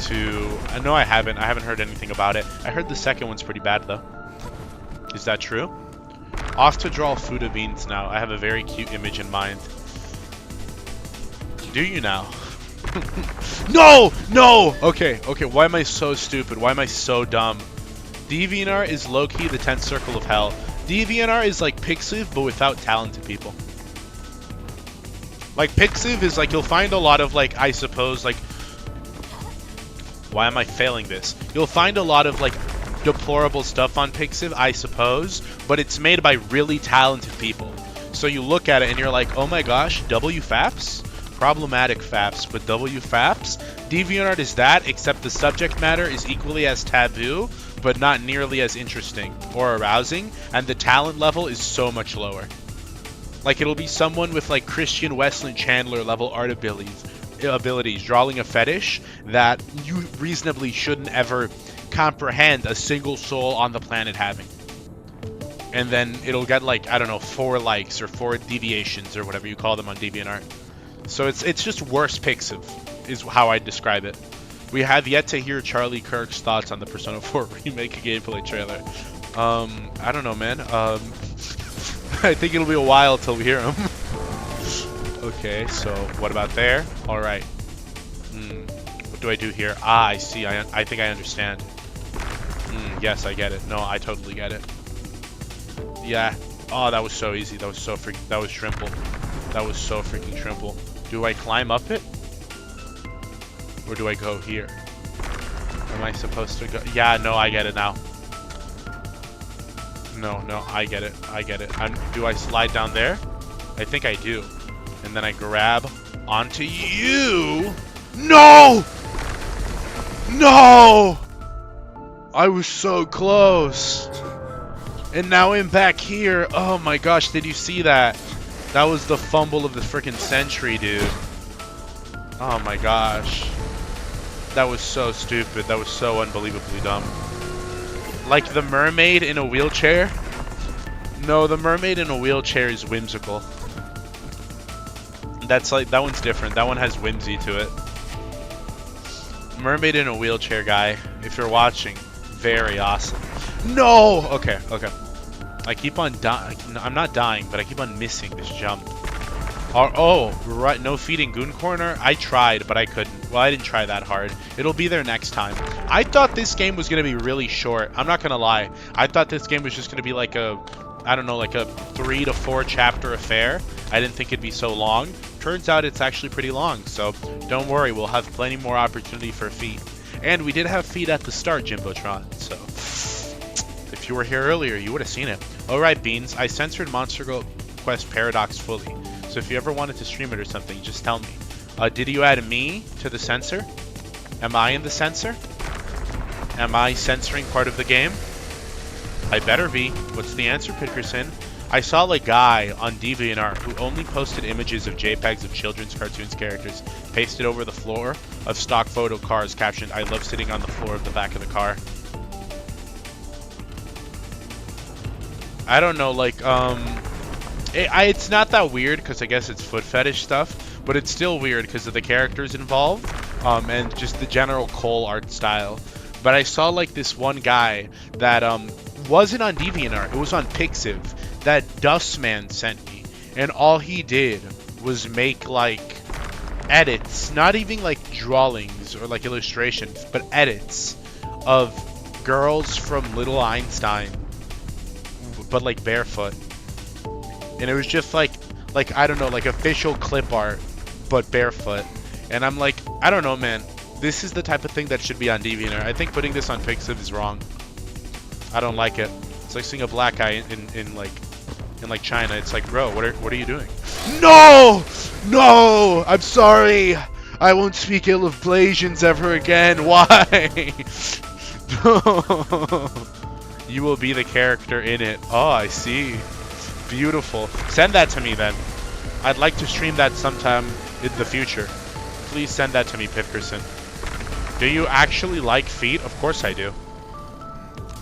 to... No, I haven't. I haven't heard anything about it. I heard the second one's pretty bad, though. Is that true? Off to draw Fuda beans now. I have a very cute image in mind. Do you now? No! No! Okay, okay. Why am I so stupid? Why am I so dumb? DeviantArt is low-key the 10th circle of hell. DeviantArt is like Pixiv, but without talented people. Like, Pixiv is like, you'll find a lot of, like, I suppose, like... Why am I failing this? You'll find a lot of, like, deplorable stuff on Pixiv, I suppose, but it's made by really talented people. So you look at it and you're like, oh my gosh, WFAPs? Problematic FAPs, but WFAPs? DeviantArt is that, except the subject matter is equally as taboo, but not nearly as interesting or arousing, and the talent level is so much lower. Like, it'll be someone with, like, Christian Westlin Chandler level art abilities drawing a fetish that you reasonably shouldn't ever comprehend a single soul on the planet having. And then it'll get, like, I don't know, 4 likes or 4 deviations or whatever you call them on DeviantArt. So it's just worse Pixiv, is how I describe it. We have yet to hear Charlie Kirk's thoughts on the Persona 4 Remake gameplay trailer. I don't know, man. I think it'll be a while till we hear him. Okay, so what about there? Alright. What do I do here? Ah, I see. I think I understand. Yes, I get it. No, I totally get it. Yeah. Oh, that was so easy. That was so freaking... That was shrimple. That was so freaking shrimple. Do I climb up it? Or do I go here? Am I supposed to go? Yeah, no, I get it now. No, I get it. I get it. Do I slide down there? I think I do. And then I grab onto you. No! No! I was so close. And now I'm back here. Oh my gosh, did you see that? That was the fumble of the freaking century, dude. Oh my gosh. That was so stupid. That was so unbelievably dumb. Like the mermaid in a wheelchair? No, the mermaid in a wheelchair is whimsical. That's like, that one's different. That one has whimsy to it. Mermaid in a wheelchair guy, if you're watching, very awesome. No! Okay, okay. I keep on dying. I'm not dying, but I keep on missing this jump. Oh, right. No feeding Goon Corner? I tried, but I couldn't. Well, I didn't try that hard. It'll be there next time. I thought this game was going to be really short. I'm not going to lie. I thought this game was just going to be like a, I don't know, like a 3 to 4 chapter affair. I didn't think it'd be so long. Turns out it's actually pretty long, so don't worry. We'll have plenty more opportunity for feed. And we did have feed at the start, Jimbotron, so if you were here earlier, you would have seen it. Alright, Beans, I censored Monster Quest Paradox fully, so if you ever wanted to stream it or something, just tell me. Did you add me to the censor? Am I in the censor? Am I censoring part of the game? I better be. What's the answer, Pickerson? I saw a guy on DeviantArt who only posted images of JPEGs of children's cartoons characters pasted over the floor of stock photo cars captioned, I love sitting on the floor of the back of the car. I don't know, it's not that weird because I guess it's foot fetish stuff, but it's still weird because of the characters involved, and just the general Cole art style. But I saw this one guy that wasn't on DeviantArt, it was on Pixiv, that Dustman sent me, and all he did was make edits, not even drawings or illustrations, but edits of girls from Little Einstein, but barefoot. And it was just like, I don't know, like official clip art, but barefoot. And I'm like, I don't know, man. This is the type of thing that should be on DeviantArt. I think putting this on Pixiv is wrong. I don't like it. It's like seeing a black guy in like China. It's like, bro, what are you doing? No! No! I'm sorry. I won't speak ill of Blasians ever again. Why? You will be the character in it. Oh, I see. Beautiful. Send that to me then. I'd like to stream that sometime in the future. Please send that to me, Pitkerson. Do you actually like feet? Of course I do.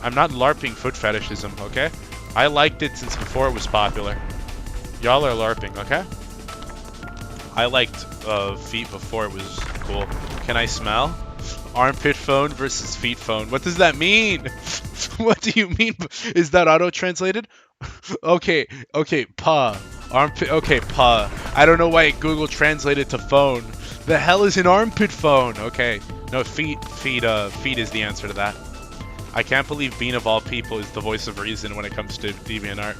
I'm not LARPing foot fetishism, okay? I liked it since before it was popular. Y'all are LARPing, okay? I liked feet before it was cool. Can I smell? Armpit phone versus feet phone. What does that mean? What do you mean? Is that auto-translated? Okay, pa. Armpit, okay, pa. I don't know why Google translated to phone. The hell is an armpit phone? Okay. No, feet is the answer to that. I can't believe Bean of all people is the voice of reason when it comes to DeviantArt.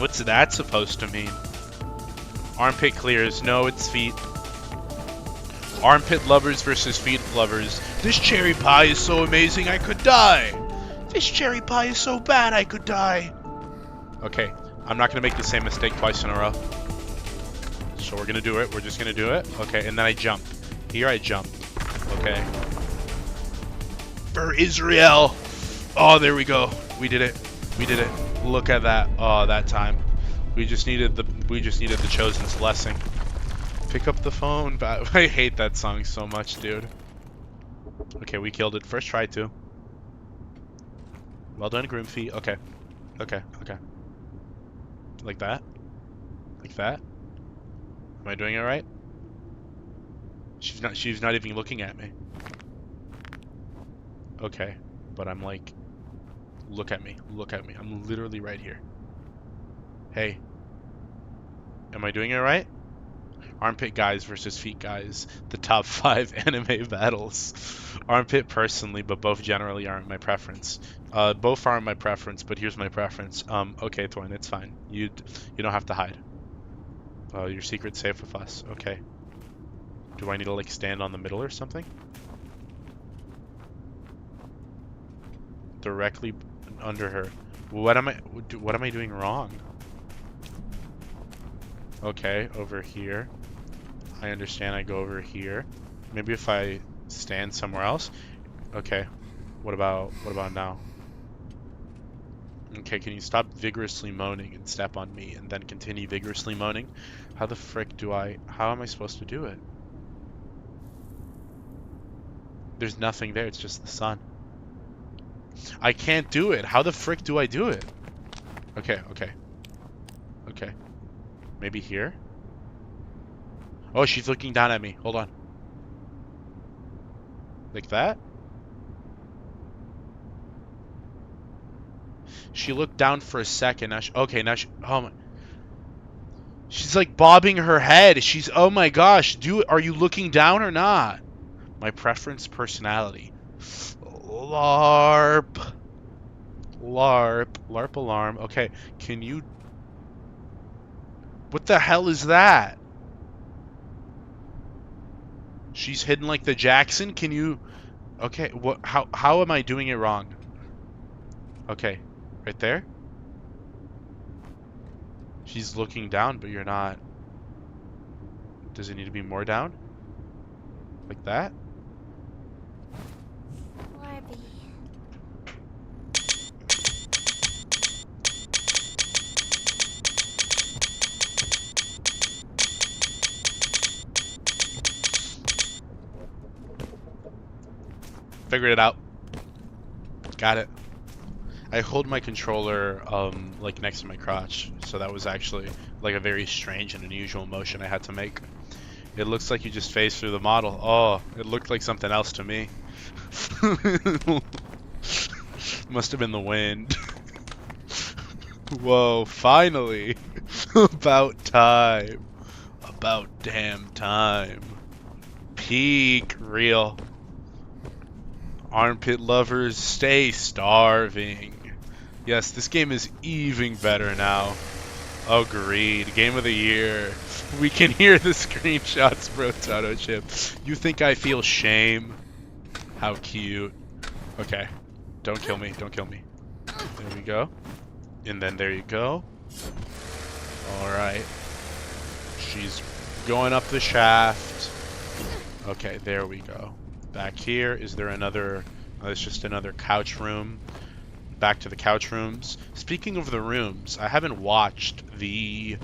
What's that supposed to mean? Armpit clears. No, it's feet. Armpit lovers versus feet lovers. This cherry pie is so amazing I could die. This cherry pie is so bad I could die. Okay, I'm not gonna make the same mistake twice in a row. So we're gonna do it. We're just gonna do it. Okay, and then I jump. Here I jump. Okay. For Israel. Oh, there we go. We did it. We did it. Look at that. Oh, that time. We just needed the Chosen's blessing. Pick up the phone. I hate that song so much, dude. Okay, we killed it. First try too. Well done, Grimfee. Okay. Okay. Like that? Like that? Am I doing it right? She's not even looking at me. Okay. But I'm like, look at me. Look at me. I'm literally right here. Hey. Am I doing it right? Armpit guys versus feet guys. The top 5 anime battles. Armpit personally, but both generally aren't my preference. Both aren't my preference, but here's my preference. Okay, Thorn, it's fine. You don't have to hide. Your secret's safe with us. Okay. Do I need to like stand on the middle or something? Directly under her. What am I doing wrong? Okay, over here. I understand. I go over here. Maybe if I stand somewhere else. Okay. What about now? Okay, can you stop vigorously moaning and step on me and then continue vigorously moaning? How the frick how am I supposed to do it? There's nothing there, it's just the sun. I can't do it. How the frick do I do it? Okay. Maybe here? Oh, she's looking down at me. Hold on. Like that? She looked down for a second. Now oh my. She's like bobbing her head. Oh my gosh. Are you looking down or not? My preference, personality. LARP alarm. Okay, can you... What the hell is that? She's hidden like the Jackson? Can you... Okay, how am I doing it wrong? Okay, right there? She's looking down, but you're not. Does it need to be more down? Like that? Barbie. Figured it out. Got it. I hold my controller like next to my crotch, so that was actually like a very strange and unusual motion I had to make. It looks like you just phased through the model. Oh, it looked like something else to me. Must have been the wind. Whoa, finally. About time. About damn time. Peak real. Armpit lovers, stay starving. Yes, this game is even better now. Agreed. Game of the year. We can hear the screenshots, bro. Toto Chip. You think I feel shame? How cute. Okay. Don't kill me. Don't kill me. There we go. And then there you go. Alright. She's going up the shaft. Okay, there we go. Back here, is there another... Oh, it's just another couch room. Back to the couch rooms. Speaking of the rooms, I haven't watched the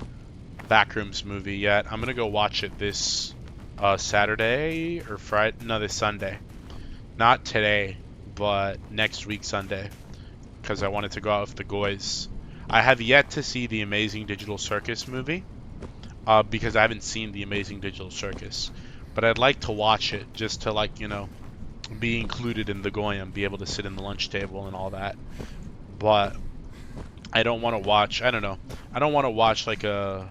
Backrooms movie yet. I'm gonna go watch it this Saturday or Friday. No, this Sunday. Not today, but next week Sunday. Because I wanted to go out with the goys. I have yet to see the Amazing Digital Circus movie. Because I haven't seen the Amazing Digital Circus. But I'd like to watch it just to, like, you know, be included in the goyim, be able to sit in the lunch table and all that. But I don't want to watch, I don't know. I don't want to watch like a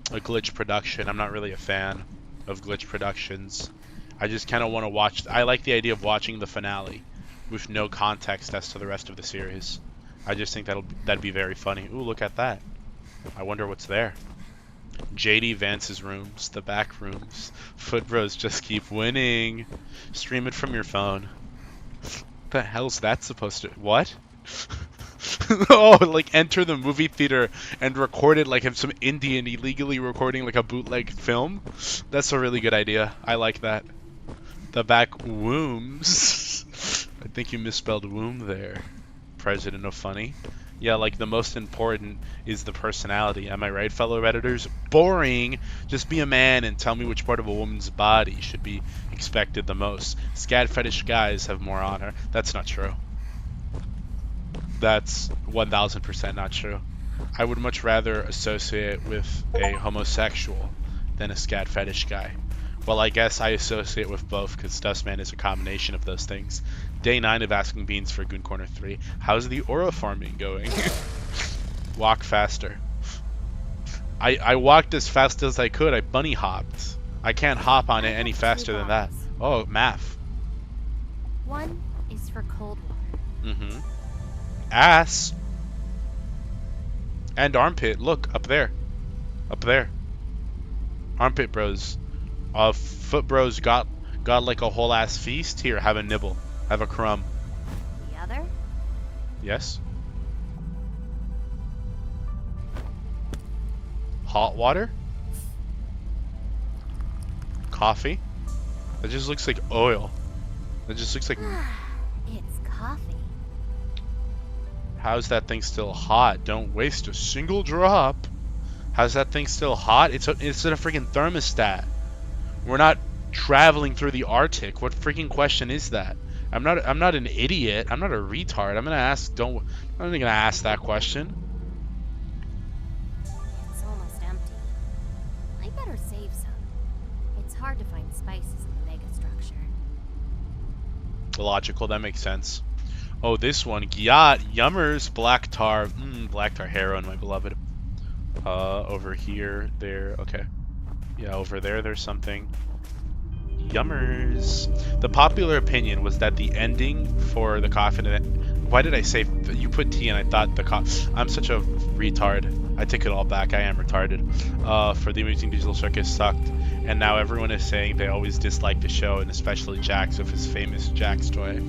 glitch production. I'm not really a fan of glitch productions. I just kind of want to watch, I like the idea of watching the finale with no context as to the rest of the series. I just think that'd be very funny. Ooh, look at that. I wonder what's there. JD Vance's rooms, the back rooms. Foot Bros just keep winning. Stream it from your phone. What the hell's that supposed to... What? Oh, like enter the movie theater and record it like if some Indian illegally recording like a bootleg film? That's a really good idea. I like that. The back wombs. I think you misspelled womb there. President of Funny. Yeah, like the most important is the personality. Am I right, fellow Redditors? Boring! Just be a man and tell me which part of a woman's body should be expected the most. Scat fetish guys have more honor. That's not true. That's 1000% not true. I would much rather associate with a homosexual than a scat fetish guy. Well, I guess I associate with both because Dustman is a combination of those things. Day 9 of Asking Beans for Goon Corner 3. How's the aura farming going? Walk faster. I walked as fast as I could. I bunny hopped. I can't hop on it any faster than that. Oh, math. One is for cold water. Mm-hmm. Ass. And armpit. Look, up there. Up there. Armpit bros. Foot bros got like a whole ass feast. Here, have a nibble. Have a crumb. The other? Yes. Hot water? Coffee? That just looks like oil. That just looks like... It's coffee. How's that thing still hot? Don't waste a single drop. How's that thing still hot? It's in a freaking thermostat. We're not traveling through the Arctic. What freaking question is that? I'm not an idiot. I'm not a retard. I'm gonna ask. I'm not gonna ask that question. It's almost empty. I better save some. It's hard to find spices in the megastructure. Logical. That makes sense. Oh, this one. Gyat. Yummers. Black tar. Black tar heroin, my beloved. Over here. There. Okay. Yeah, over there. There's something. Yummers. The popular opinion was that the ending for the coffin... Why did I say... You put T and I thought the coffin... I'm such a retard. I take it all back. I am retarded. For the Amazing Digital Circus sucked. And now everyone is saying they always dislike the show, and especially Jax with his famous Jax toy.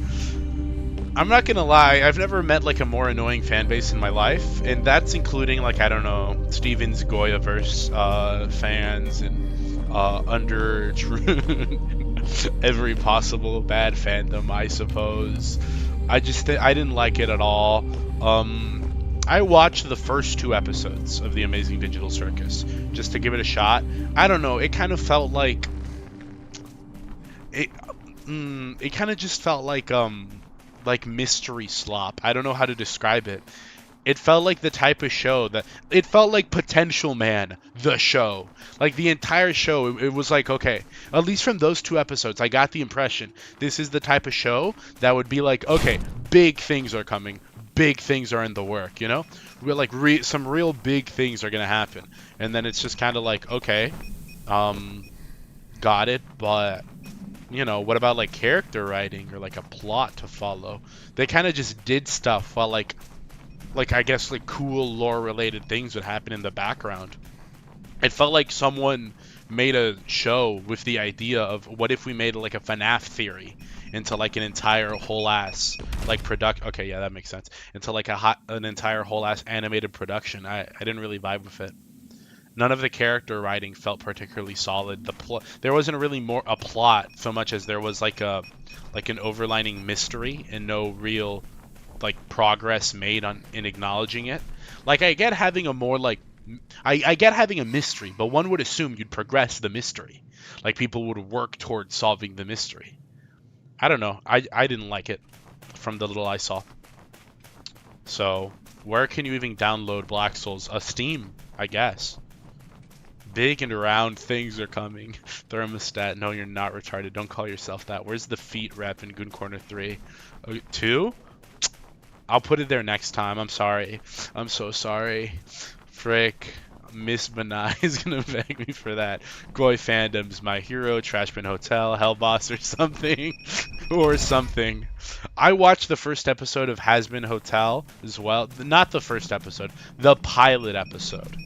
I'm not gonna lie, I've never met like a more annoying fan base in my life, and that's including like, I don't know, Steven's Goyaverse fans and under every possible bad fandom, I suppose. I didn't like it at all. I watched the first 2 episodes of the Amazing Digital Circus just to give it a shot. I don't know, it kind of felt like it kind of just felt like mystery slop. I don't know how to describe it. It felt like the type of show that... It felt like Potential Man, the show. Like, the entire show, it was like, okay, at least from those 2 episodes, I got the impression this is the type of show that would be like, okay, big things are coming. Big things are in the work, you know? We're like, some real big things are going to happen. And then it's just kind of like, okay, got it, but... You know, what about like character writing or like a plot to follow? They kind of just did stuff while like like, I guess, like, cool lore-related things would happen in the background. It felt like someone made a show with the idea of what if we made like a FNAF theory into like an entire whole ass like product. Okay, yeah, that makes sense. Into like an entire whole ass animated production. I didn't really vibe with it. None of the character writing felt particularly solid. There wasn't really more a plot so much as there was like an overlining mystery and no real like progress made on in acknowledging it. Like I get having a more like I get having a mystery, but one would assume you'd progress the mystery. Like people would work towards solving the mystery. I don't know. I didn't like it from the little I saw. So where can you even download Black Souls? Steam, I guess. Big and round things are coming. Thermostat. No, you're not retarded. Don't call yourself that. Where's the feet rep in Goon Corner 3? 2? I'll put it there next time. I'm sorry. I'm so sorry. Frick. Miss Benai is gonna beg me for that. Goy fandom's my hero, Trashman Hotel, Hellboss or something. Or something. I watched the first episode of Hasbin Hotel as well. Not the first episode, the pilot episode.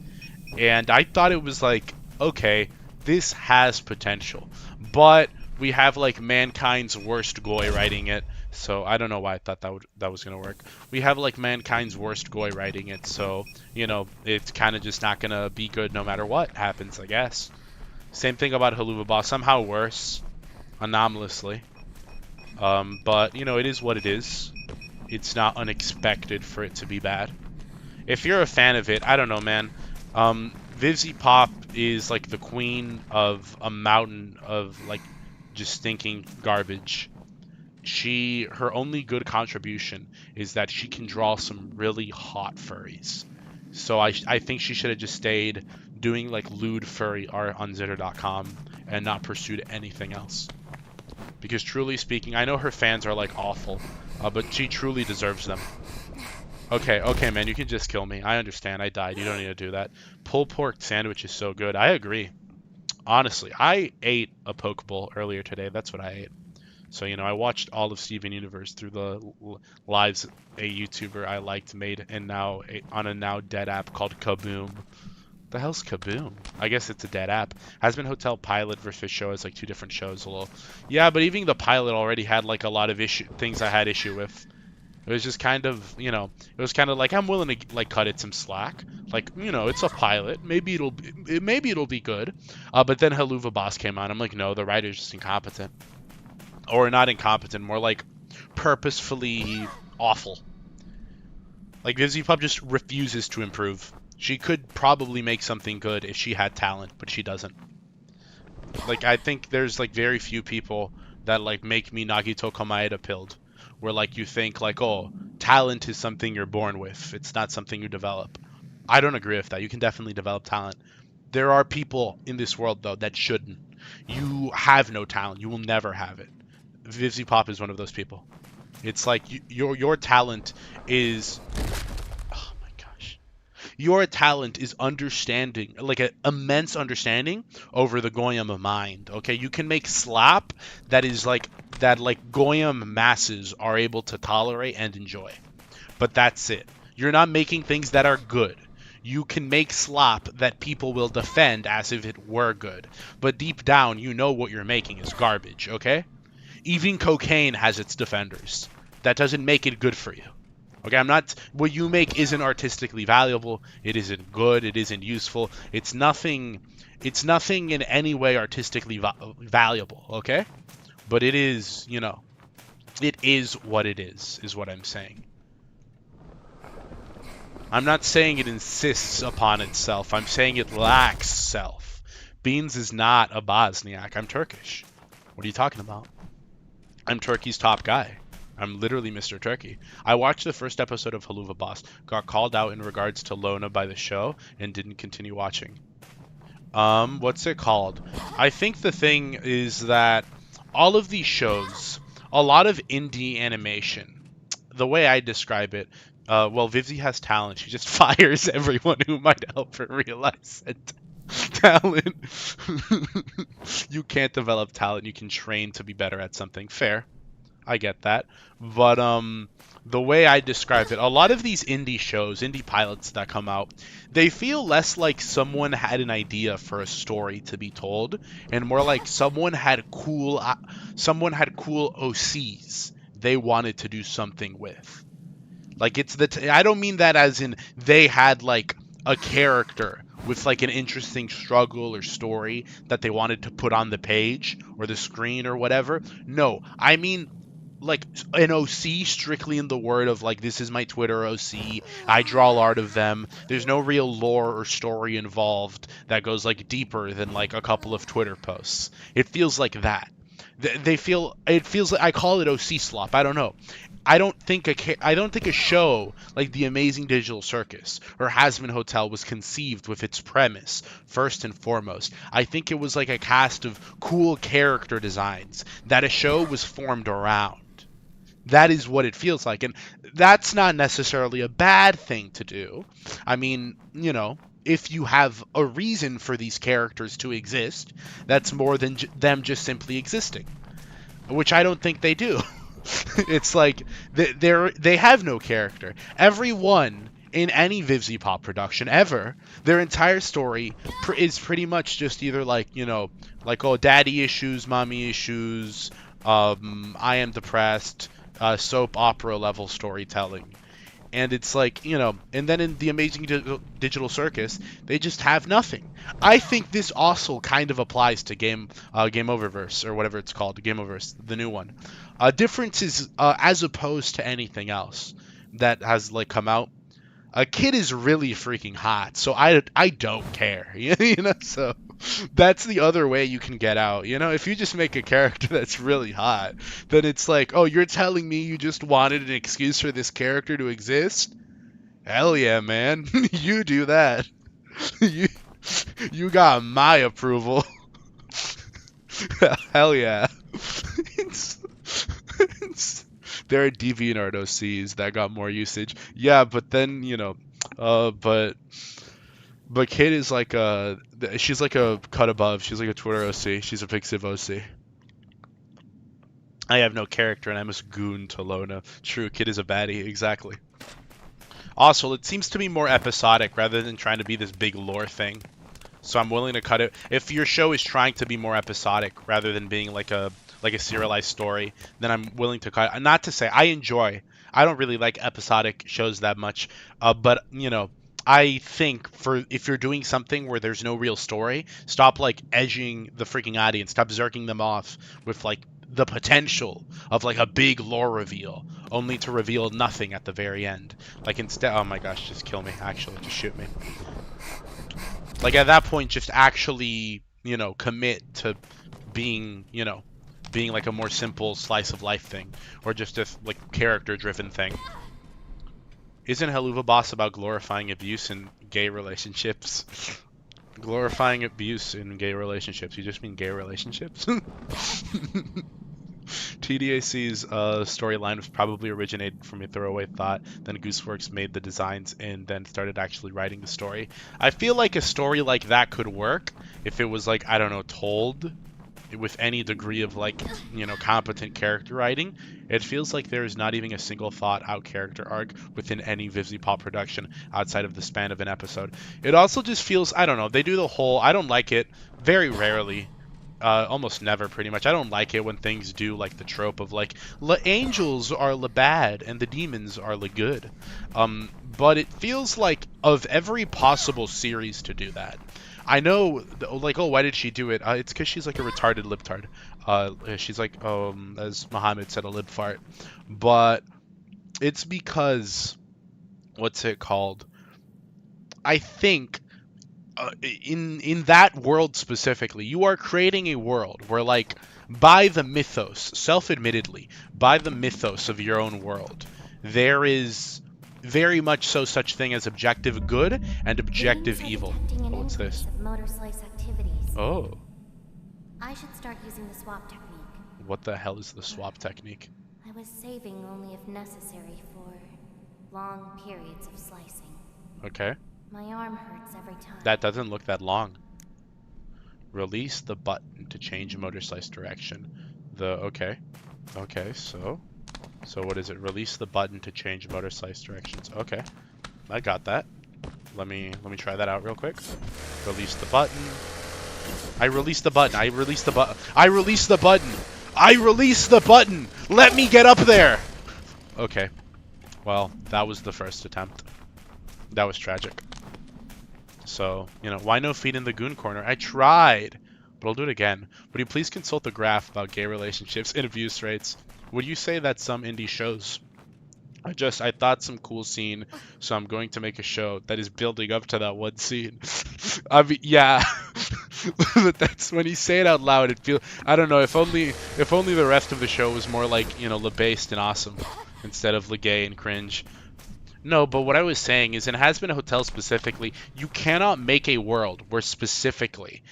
And I thought it was like, okay, this has potential. But we have like Mankind's Worst Goy writing it. So I don't know why I thought that was gonna work. We have like Mankind's Worst Goy writing it, so you know it's kind of just not gonna be good no matter what happens, I guess. Same thing about Haluva Boss, somehow worse, anomalously. But you know it is what it is. It's not unexpected for it to be bad. If you're a fan of it, I don't know, man. Vivzy Pop is like the queen of a mountain of like just stinking garbage. Her only good contribution is that she can draw some really hot furries. So I think she should have just stayed doing like lewd furry art on Zitter.com and not pursued anything else. Because truly speaking, I know her fans are like awful, but she truly deserves them. Okay, man, you can just kill me. I understand. I died. You don't need to do that. Pulled pork sandwich is so good. I agree. Honestly, I ate a poke bowl earlier today. That's what I ate. So, you know, I watched all of Steven Universe through the lives a YouTuber I liked made, and now on a now dead app called Kaboom. The hell's Kaboom? I guess it's a dead app. Hasbin Hotel pilot versus show is like two different shows. A little, yeah, but even the pilot already had like a lot of things I had issue with. It was just kind of, you know, it was kind of like I'm willing to like cut it some slack. Like, you know, it's a pilot. Maybe it'll be good. But then Haluva Boss came on. I'm like, no, the writer's just incompetent. Or not incompetent, more like purposefully awful. Like Vivzy Pub just refuses to improve. She could probably make something good if she had talent, but she doesn't. Like I think there's like very few people that like make me Nagito Komaeda pilled. Where like you think like, oh, talent is something you're born with. It's not something you develop. I don't agree with that. You can definitely develop talent. There are people in this world though that shouldn't. You have no talent. You will never have it. Vivzy Pop is one of those people. It's like your talent is, oh my gosh, your talent is understanding, like an immense understanding over the Goyam mind. Okay, you can make slap that is like Goyam masses are able to tolerate and enjoy, but that's it. You're not making things that are good. You can make slop that people will defend as if it were good, but deep down you know what you're making is garbage. Okay. Even cocaine has its defenders. That doesn't make it good for you. Okay, what you make isn't artistically valuable. It isn't good. It isn't useful. It's nothing in any way artistically valuable, okay? But it is, you know, it is what it is what I'm saying. I'm not saying it insists upon itself. I'm saying it lacks self. Beans is not a Bosniak. I'm Turkish. What are you talking about? I'm Turkey's top guy. I'm literally Mr. Turkey. I watched the first episode of Haluva Boss, got called out in regards to Lona by the show, and didn't continue watching. What's it called? I think the thing is that all of these shows, a lot of indie animation, the way I describe it, well, Vivzy has talent. She just fires everyone who might help her realize it. Talent. You can't develop talent. You can train to be better at something. Fair. I get that. But the way I describe it, a lot of these indie shows, indie pilots that come out, they feel less like someone had an idea for a story to be told, and more like someone had cool OCs they wanted to do something with. Like I don't mean that as in they had like a character with like an interesting struggle or story that they wanted to put on the page or the screen or whatever. No, I mean like an OC strictly in the word of like this is my Twitter OC. I draw art of them. There's no real lore or story involved that goes like deeper than like a couple of Twitter posts. It feels like that. They feel it feels like I call it OC slop. I don't know. I don't think a show like The Amazing Digital Circus or Hazbin Hotel was conceived with its premise first and foremost. I think it was like a cast of cool character designs that a show was formed around. That is what it feels like, and that's not necessarily a bad thing to do. I mean, if you have a reason for these characters to exist, that's more than them just simply existing, which I don't think they do. It's like they have no character. Everyone in any Vivziepop production ever, their entire story is pretty much just either like like oh daddy issues, mommy issues, I am depressed, soap opera level storytelling. And it's like, and then in The Amazing Digital Circus, they just have nothing. I think this also kind of applies to Game Oververse, or whatever it's called, Game Oververse, the new one. Difference is, as opposed to anything else that has, like, come out, a kid is really freaking hot, so I don't care, so that's the other way you can get out, if you just make a character that's really hot, then it's like, oh, you're telling me you just wanted an excuse for this character to exist? Hell yeah, man. You do that. you, you got my approval. Hell yeah. It's- there are DeviantArt OCs that got more usage. Yeah, but then, but Kate is like she's like a cut above. She's like a Twitter OC. She's a Pixiv OC. I have no character and I'm a goon to Lona. True, Kid is a baddie, exactly. Also, it seems to be more episodic rather than trying to be this big lore thing. So I'm willing to cut it. If your show is trying to be more episodic rather than being like a serialized story, then I'm willing to cut. Not to say I don't really like episodic shows that much, but I think if you're doing something where there's no real story, stop like edging the freaking audience, stop zerking them off with like the potential of like a big lore reveal, only to reveal nothing at the very end. Like instead, oh my gosh, just kill me. Actually, just shoot me. Like at that point, just actually, commit to being, being like a more simple slice of life thing, or just a like character-driven thing. Isn't Helluva Boss about glorifying abuse in gay relationships? Glorifying abuse in gay relationships. You just mean gay relationships? TDAC's storyline was probably originated from a throwaway thought. Then Gooseworks made the designs and then started actually writing the story. I feel like a story like that could work if it was like, I don't know, told with any degree of like, competent character writing. It feels like there is not even a single thought out character arc within any Vivziepop production outside of the span of an episode. It also just feels, I don't know, they do the whole, I don't like it, very rarely, almost never pretty much. I don't like it when things do like the trope of like, the angels are the bad and the demons are the good. But it feels like of every possible series to do that, I know, like, oh, why did she do it? It's because she's like a retarded libtard. She's like, as Muhammad said, a libfart. But it's because, what's it called? I think in that world specifically, you are creating a world where, like, by the mythos, self-admittedly, by the mythos of your own world, there is very much so such thing as objective good and objective evil. Oh, what's this? Motorslice activities. Oh, I should start using the swap technique. what the hell is the swap technique? I was saving only if necessary for long periods of slicing. Okay, My arm hurts every time. that doesn't look that long. Release the button to change motor slice direction. Okay. Okay, so what is it? Release the button to change Motorslice directions. Okay, I got that. Let me try that out real quick. Release the button. I released the button. I released the button. I released the button. I released the button. Let me get up there. Okay. Well, that was the first attempt. That was tragic. So, you know, why no feet in the goon corner? I tried, but I'll do it again. Would you please consult the graph about gay relationships and abuse rates? Would you say that some indie shows? I thought some cool scene, so I'm going to make a show that is building up to that one scene. I mean, yeah. But that's when you say it out loud, it feels, I don't know, if only the rest of the show was more like, you know, le-based and awesome instead of le-gay and cringe. No, but what I was saying is in Has Been a Hotel specifically, you cannot make a world where specifically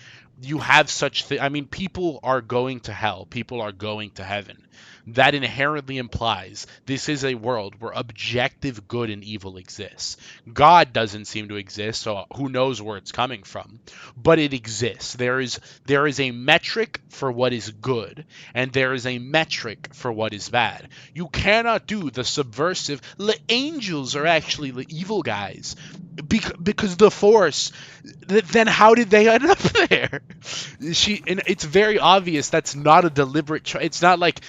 you have such I mean, people are going to hell, people are going to heaven. That inherently implies this is a world where objective good and evil exists. God doesn't seem to exist, so who knows where it's coming from, but it exists. There is a metric for what is good, and there is a metric for what is bad. You cannot do the subversive. The angels are actually the evil guys because the Force. Then how did they end up there? And it's very obvious that's not a deliberate choice. It's not like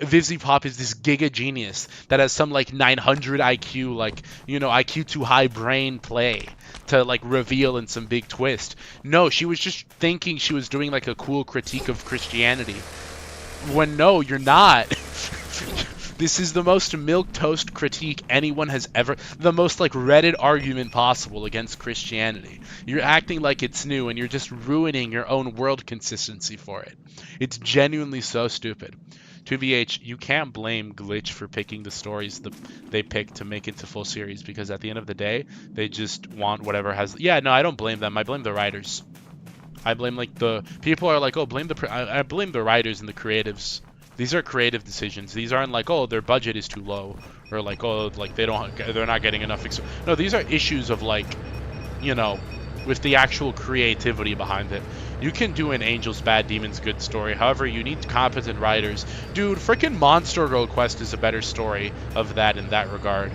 Vivzy Pop is this giga genius that has some like 900 IQ, like, you know, IQ too high brain play to like reveal in some big twist. No, she was just thinking she was doing like a cool critique of Christianity. When no, you're not. This is the most milquetoast critique anyone has ever, the most like Reddit argument possible against Christianity. You're acting like it's new and you're just ruining your own world consistency for it. It's genuinely so stupid. 2VH, you can't blame Glitch for picking the stories they pick to make into full series, because at the end of the day, they just want whatever has... Yeah, no, I don't blame them. I blame the writers. I blame, like, the... People are like, oh, blame the... I blame the writers and the creatives. These are creative decisions. These aren't like, oh, their budget is too low. Or like, oh, like, they're not getting enough... No, these are issues of, like, you know, with the actual creativity behind it. You can do an Angels Bad Demons Good story. However, you need competent writers. Dude, freaking Monster Girl Quest is a better story of that in that regard.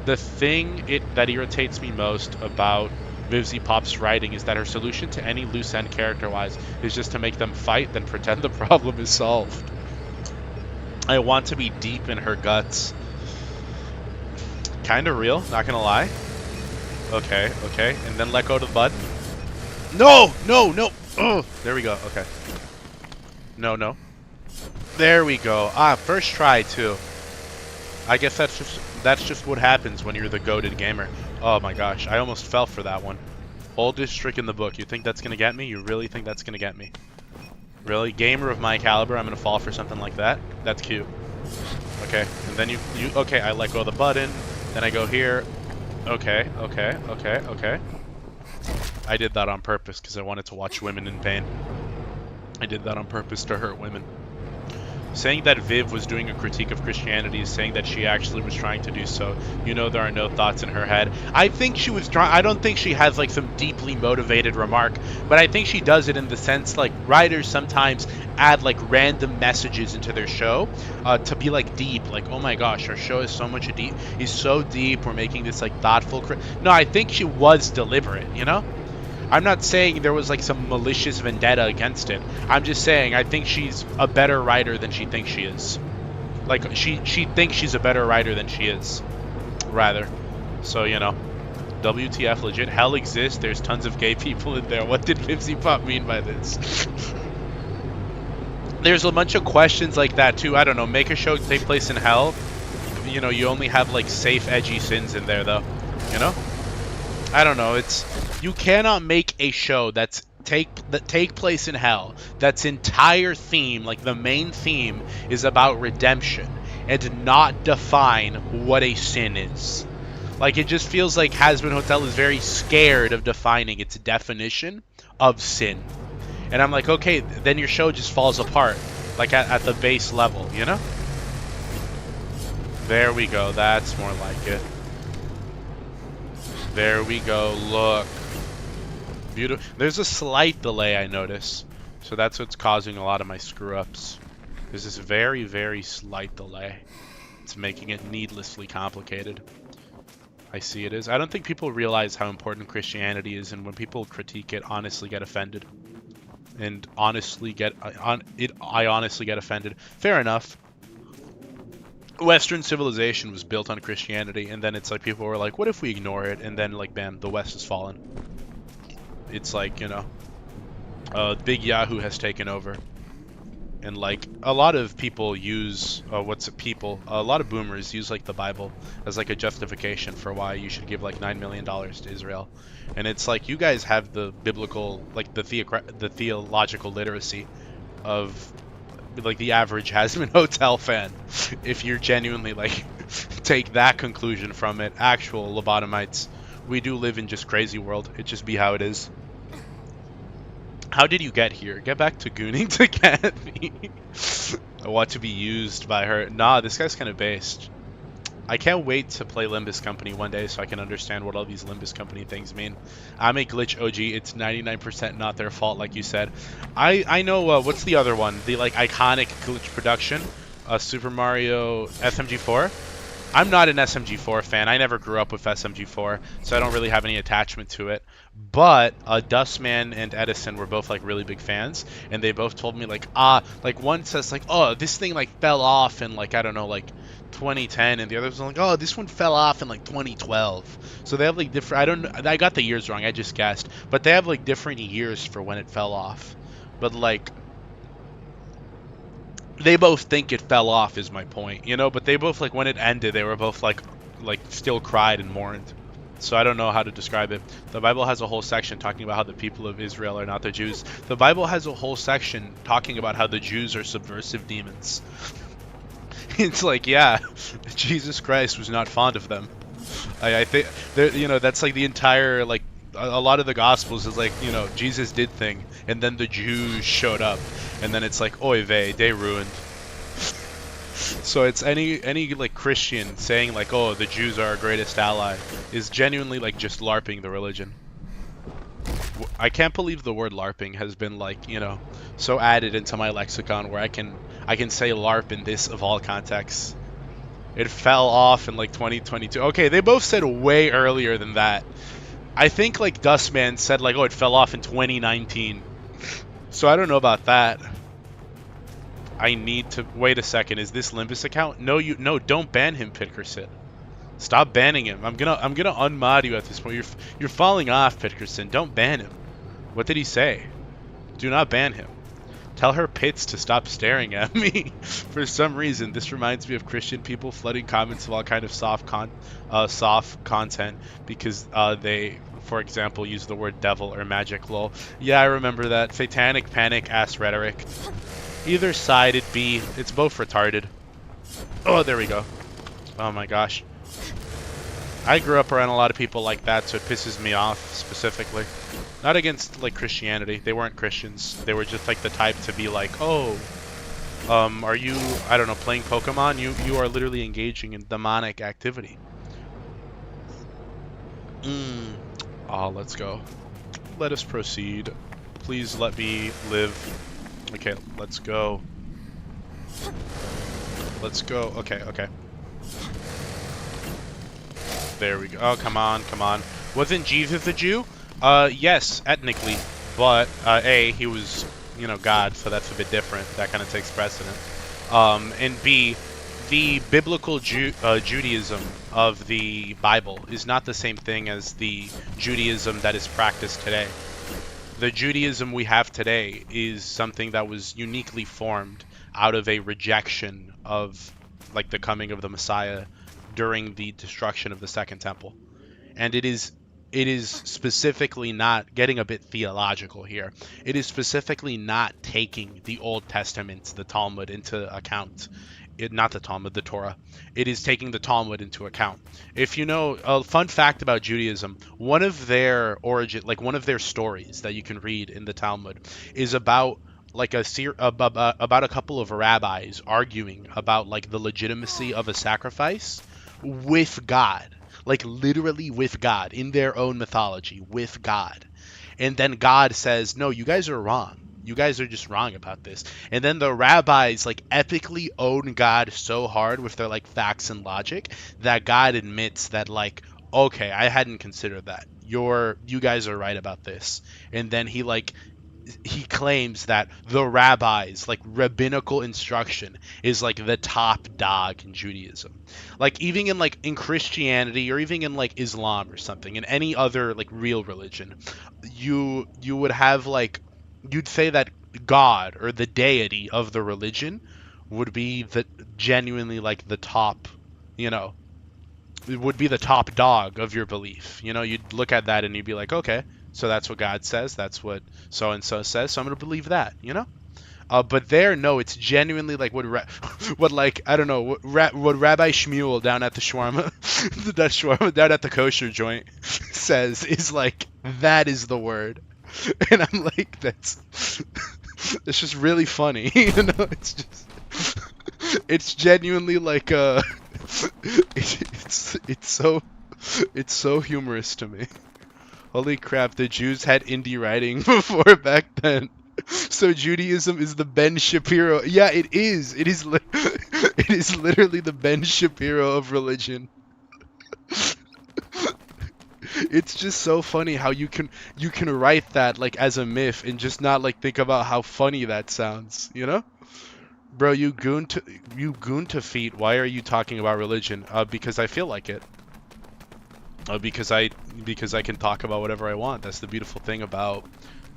The thing that irritates me most about Vivzy Pop's writing is that her solution to any loose end character-wise is just to make them fight, then pretend the problem is solved. I want to be deep in her guts. Kinda real, not gonna lie. Okay, and then let go to the button. No! Oh, there we go. Okay. No. There we go. Ah, first try too. I guess that's just what happens when you're the goated gamer. Oh my gosh, I almost fell for that one. Oldest trick in the book. You think that's gonna get me? You really think that's gonna get me? Really? Gamer of my caliber, I'm gonna fall for something like that? That's cute. Okay, and then you okay, I let go of the button, then I go here. Okay. I did that on purpose because I wanted to watch women in pain. I did that on purpose to hurt women. Saying that Viv was doing a critique of Christianity is saying that she actually was trying to do so. You know, there are no thoughts in her head. I think she was trying. I don't think she has like some deeply motivated remark, but I think she does it in the sense like writers sometimes add like random messages into their show to be like deep. Like, oh my gosh, our show is so deep. We're making this like thoughtful. No, I think she was deliberate. You know. I'm not saying there was like some malicious vendetta against it. I'm just saying I think she's a better writer than she thinks she is. Like she thinks she's a better writer than she is, rather. So, you know, WTF legit. Hell exists. There's tons of gay people in there. What did Vivzy Pop mean by this? There's a bunch of questions like that too. I don't know. Make a show take place in hell. You know, you only have like safe edgy sins in there though. You know? I don't know. You cannot make a show that take place in hell. That's entire theme, like the main theme, is about redemption, and not define what a sin is. Like it just feels like Has Been Hotel is very scared of defining its definition of sin. And I'm like, okay, then your show just falls apart, like at the base level, you know? There we go. That's more like it. There we go. Look. Beautiful. There's a slight delay I notice. So that's what's causing a lot of my screw-ups. There's this very, very slight delay. It's making it needlessly complicated. I see it is. I don't think people realize how important Christianity is, and when people critique it, honestly get offended. And honestly get I honestly get offended. Fair enough. Western civilization was built on Christianity, and then it's like people were like, what if we ignore it? And then like, bam, the West has fallen. It's like, you know, Big Yahoo has taken over. And like a lot of people use a lot of boomers use like the Bible as like a justification for why you should give like $9 million to Israel. And it's like, you guys have the biblical, like the theological literacy of like the average Hasman Hotel fan. If you're genuinely like take that conclusion from it, actual lobotomites, we do live in just crazy world. It just be how it is. How did you get here? Get back to gooning to Kathy. I want to be used by her. Nah, this guy's kind of based. I can't wait to play Limbus Company one day so I can understand what all these Limbus Company things mean. I'm a glitch OG. It's 99% not their fault, like you said. I know, what's the other one? The, like, iconic glitch production? Super Mario SMG4? I'm not an SMG4 fan. I never grew up with SMG4, so I don't really have any attachment to it. But Dustman and Edison were both like really big fans, and they both told me like one says like, oh, this thing like fell off in like, I don't know, like 2010, and the other was like, oh, this one fell off in like 2012. So they have like different, I got the years wrong, I just guessed, but they have like different years for when it fell off. But like, they both think it fell off is my point, you know, but they both, like, when it ended, they were both like still cried and mourned. So I don't know how to describe it. The Bible has a whole section talking about how the people of Israel are not the Jews. The Bible has a whole section talking about how the Jews are subversive demons. It's like, yeah, Jesus Christ was not fond of them. I think, you know, that's like the entire, like, a lot of the Gospels is like, you know, Jesus did thing, and then the Jews showed up, and then it's like, oy vey, they ruined. So it's any like Christian saying like, oh, the Jews are our greatest ally is genuinely like just LARPing the religion. I can't believe the word LARPing has been like, you know, so added into my lexicon where I can say LARP in this of all contexts. It fell off in like 2022. Okay, they both said way earlier than that. I think like Dustman said like, oh, it fell off in 2019. So I don't know about that. I need to wait a second. Is this Limbus account? No, don't ban him, Pitkerson. Stop banning him. I'm gonna unmod you at this point. You're falling off, Pitkerson. Don't ban him. What did he say? Do not ban him. Tell her pits to stop staring at me. For some reason, this reminds me of Christian people flooding comments of all kind of soft content because they, for example, use the word devil or magic. Lol. Yeah, I remember that. Satanic panic ass rhetoric. Either side, it's both retarded. Oh, there we go. Oh my gosh. I grew up around a lot of people like that, so it pisses me off specifically. Not against like Christianity. They weren't Christians. They were just like the type to be like, oh, are you, I don't know, playing Pokemon? You are literally engaging in demonic activity. Oh, let's go. Let us proceed. Please let me live. Okay, let's go. Let's go. Okay, okay. There we go. Oh, come on, come on. Wasn't Jesus a Jew? Yes, ethnically. But, A, he was, you know, God, so that's a bit different. That kind of takes precedent. And B, the biblical Judaism of the Bible is not the same thing as the Judaism that is practiced today. The Judaism we have today is something that was uniquely formed out of a rejection of, like, the coming of the Messiah during the destruction of the Second Temple. And it is specifically not, getting a bit theological here, it is specifically not taking the Old Testament, the Talmud, into account. Not the Talmud, the Torah. It is taking the Talmud into account. If you know, a fun fact about Judaism, one of their one of their stories that you can read in the Talmud is about like about a couple of rabbis arguing about like the legitimacy of a sacrifice with God, like literally with God, in their own mythology, with God. And then God says, no, you guys are wrong. You guys are just wrong about this. And then the rabbis like epically own God so hard with their like facts and logic that God admits that like, okay, I hadn't considered that. You guys are right about this. And then he claims that the rabbis, like rabbinical instruction, is like the top dog in Judaism. Like even in Christianity or even in like Islam or something, in any other like real religion, you would have like you'd say that God or the deity of the religion would be the genuinely like the top, you know, it would be the top dog of your belief. You know, you'd look at that and you'd be like, okay, so that's what God says, that's what so and so says, so I'm gonna believe that. You know. But there, no, it's genuinely like what like I don't know what Rabbi Shmuel down at the shawarma, that shawarma down at the kosher joint says is like that is the word, and I'm like it's just really funny, you know. It's genuinely like it's so humorous to me. Holy crap, the Jews had indie writing before back then. So Judaism is the Ben Shapiro. Yeah, it is. It is literally the Ben Shapiro of religion. It's just so funny how you can write that like as a myth and just not like think about how funny that sounds, you know? Bro, you goon to feet. Why are you talking about religion? Because I feel like it. Because I can talk about whatever I want. That's the beautiful thing about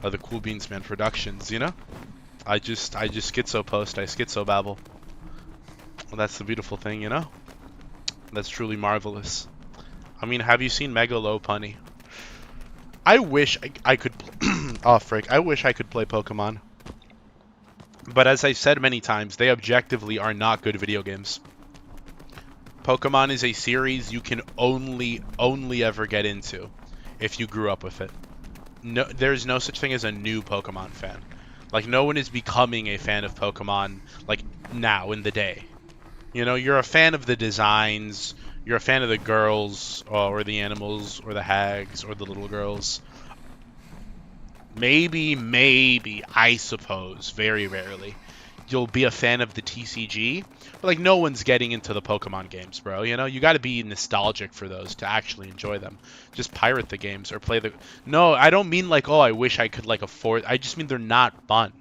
the Cool Beans Man Productions, you know? I just schizo post, I schizo babble. Well, that's the beautiful thing, you know? That's truly marvelous. I mean, have you seen Mega Low Punny? I wish I could oh frick, I wish I could play Pokemon. But as I've said many times, they objectively are not good video games. Pokemon is a series you can only ever get into if you grew up with it. No, there's no such thing as a new Pokemon fan. Like, no one is becoming a fan of Pokemon, like, now in the day. You know, you're a fan of the designs, you're a fan of the girls, or the animals, or the hags, or the little girls. Maybe, I suppose, very rarely, you'll be a fan of the TCG, but like no one's getting into the Pokemon games, bro. You know, you got to be nostalgic for those to actually enjoy them. Just pirate the games or play the. No, I don't mean like, oh, I wish I could like afford. I just mean they're not fun.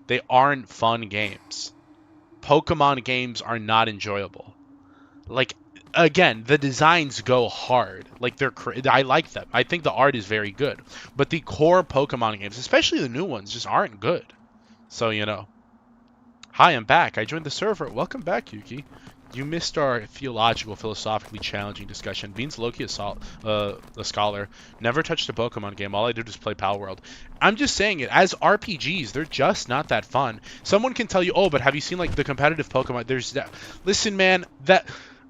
They aren't fun games. Pokemon games are not enjoyable. Like, again, the designs go hard. Like I like them. I think the art is very good, but the core Pokemon games, especially the new ones, just aren't good. So you know. Hi, I'm back. I joined the server. Welcome back, Yuki. You missed our theological, philosophically challenging discussion. Beans Loki, a scholar, never touched a Pokemon game. All I did was play Pal World. I'm just saying it. As RPGs, they're just not that fun. Someone can tell you, oh, but have you seen like the competitive Pokemon? There's that. Listen, man,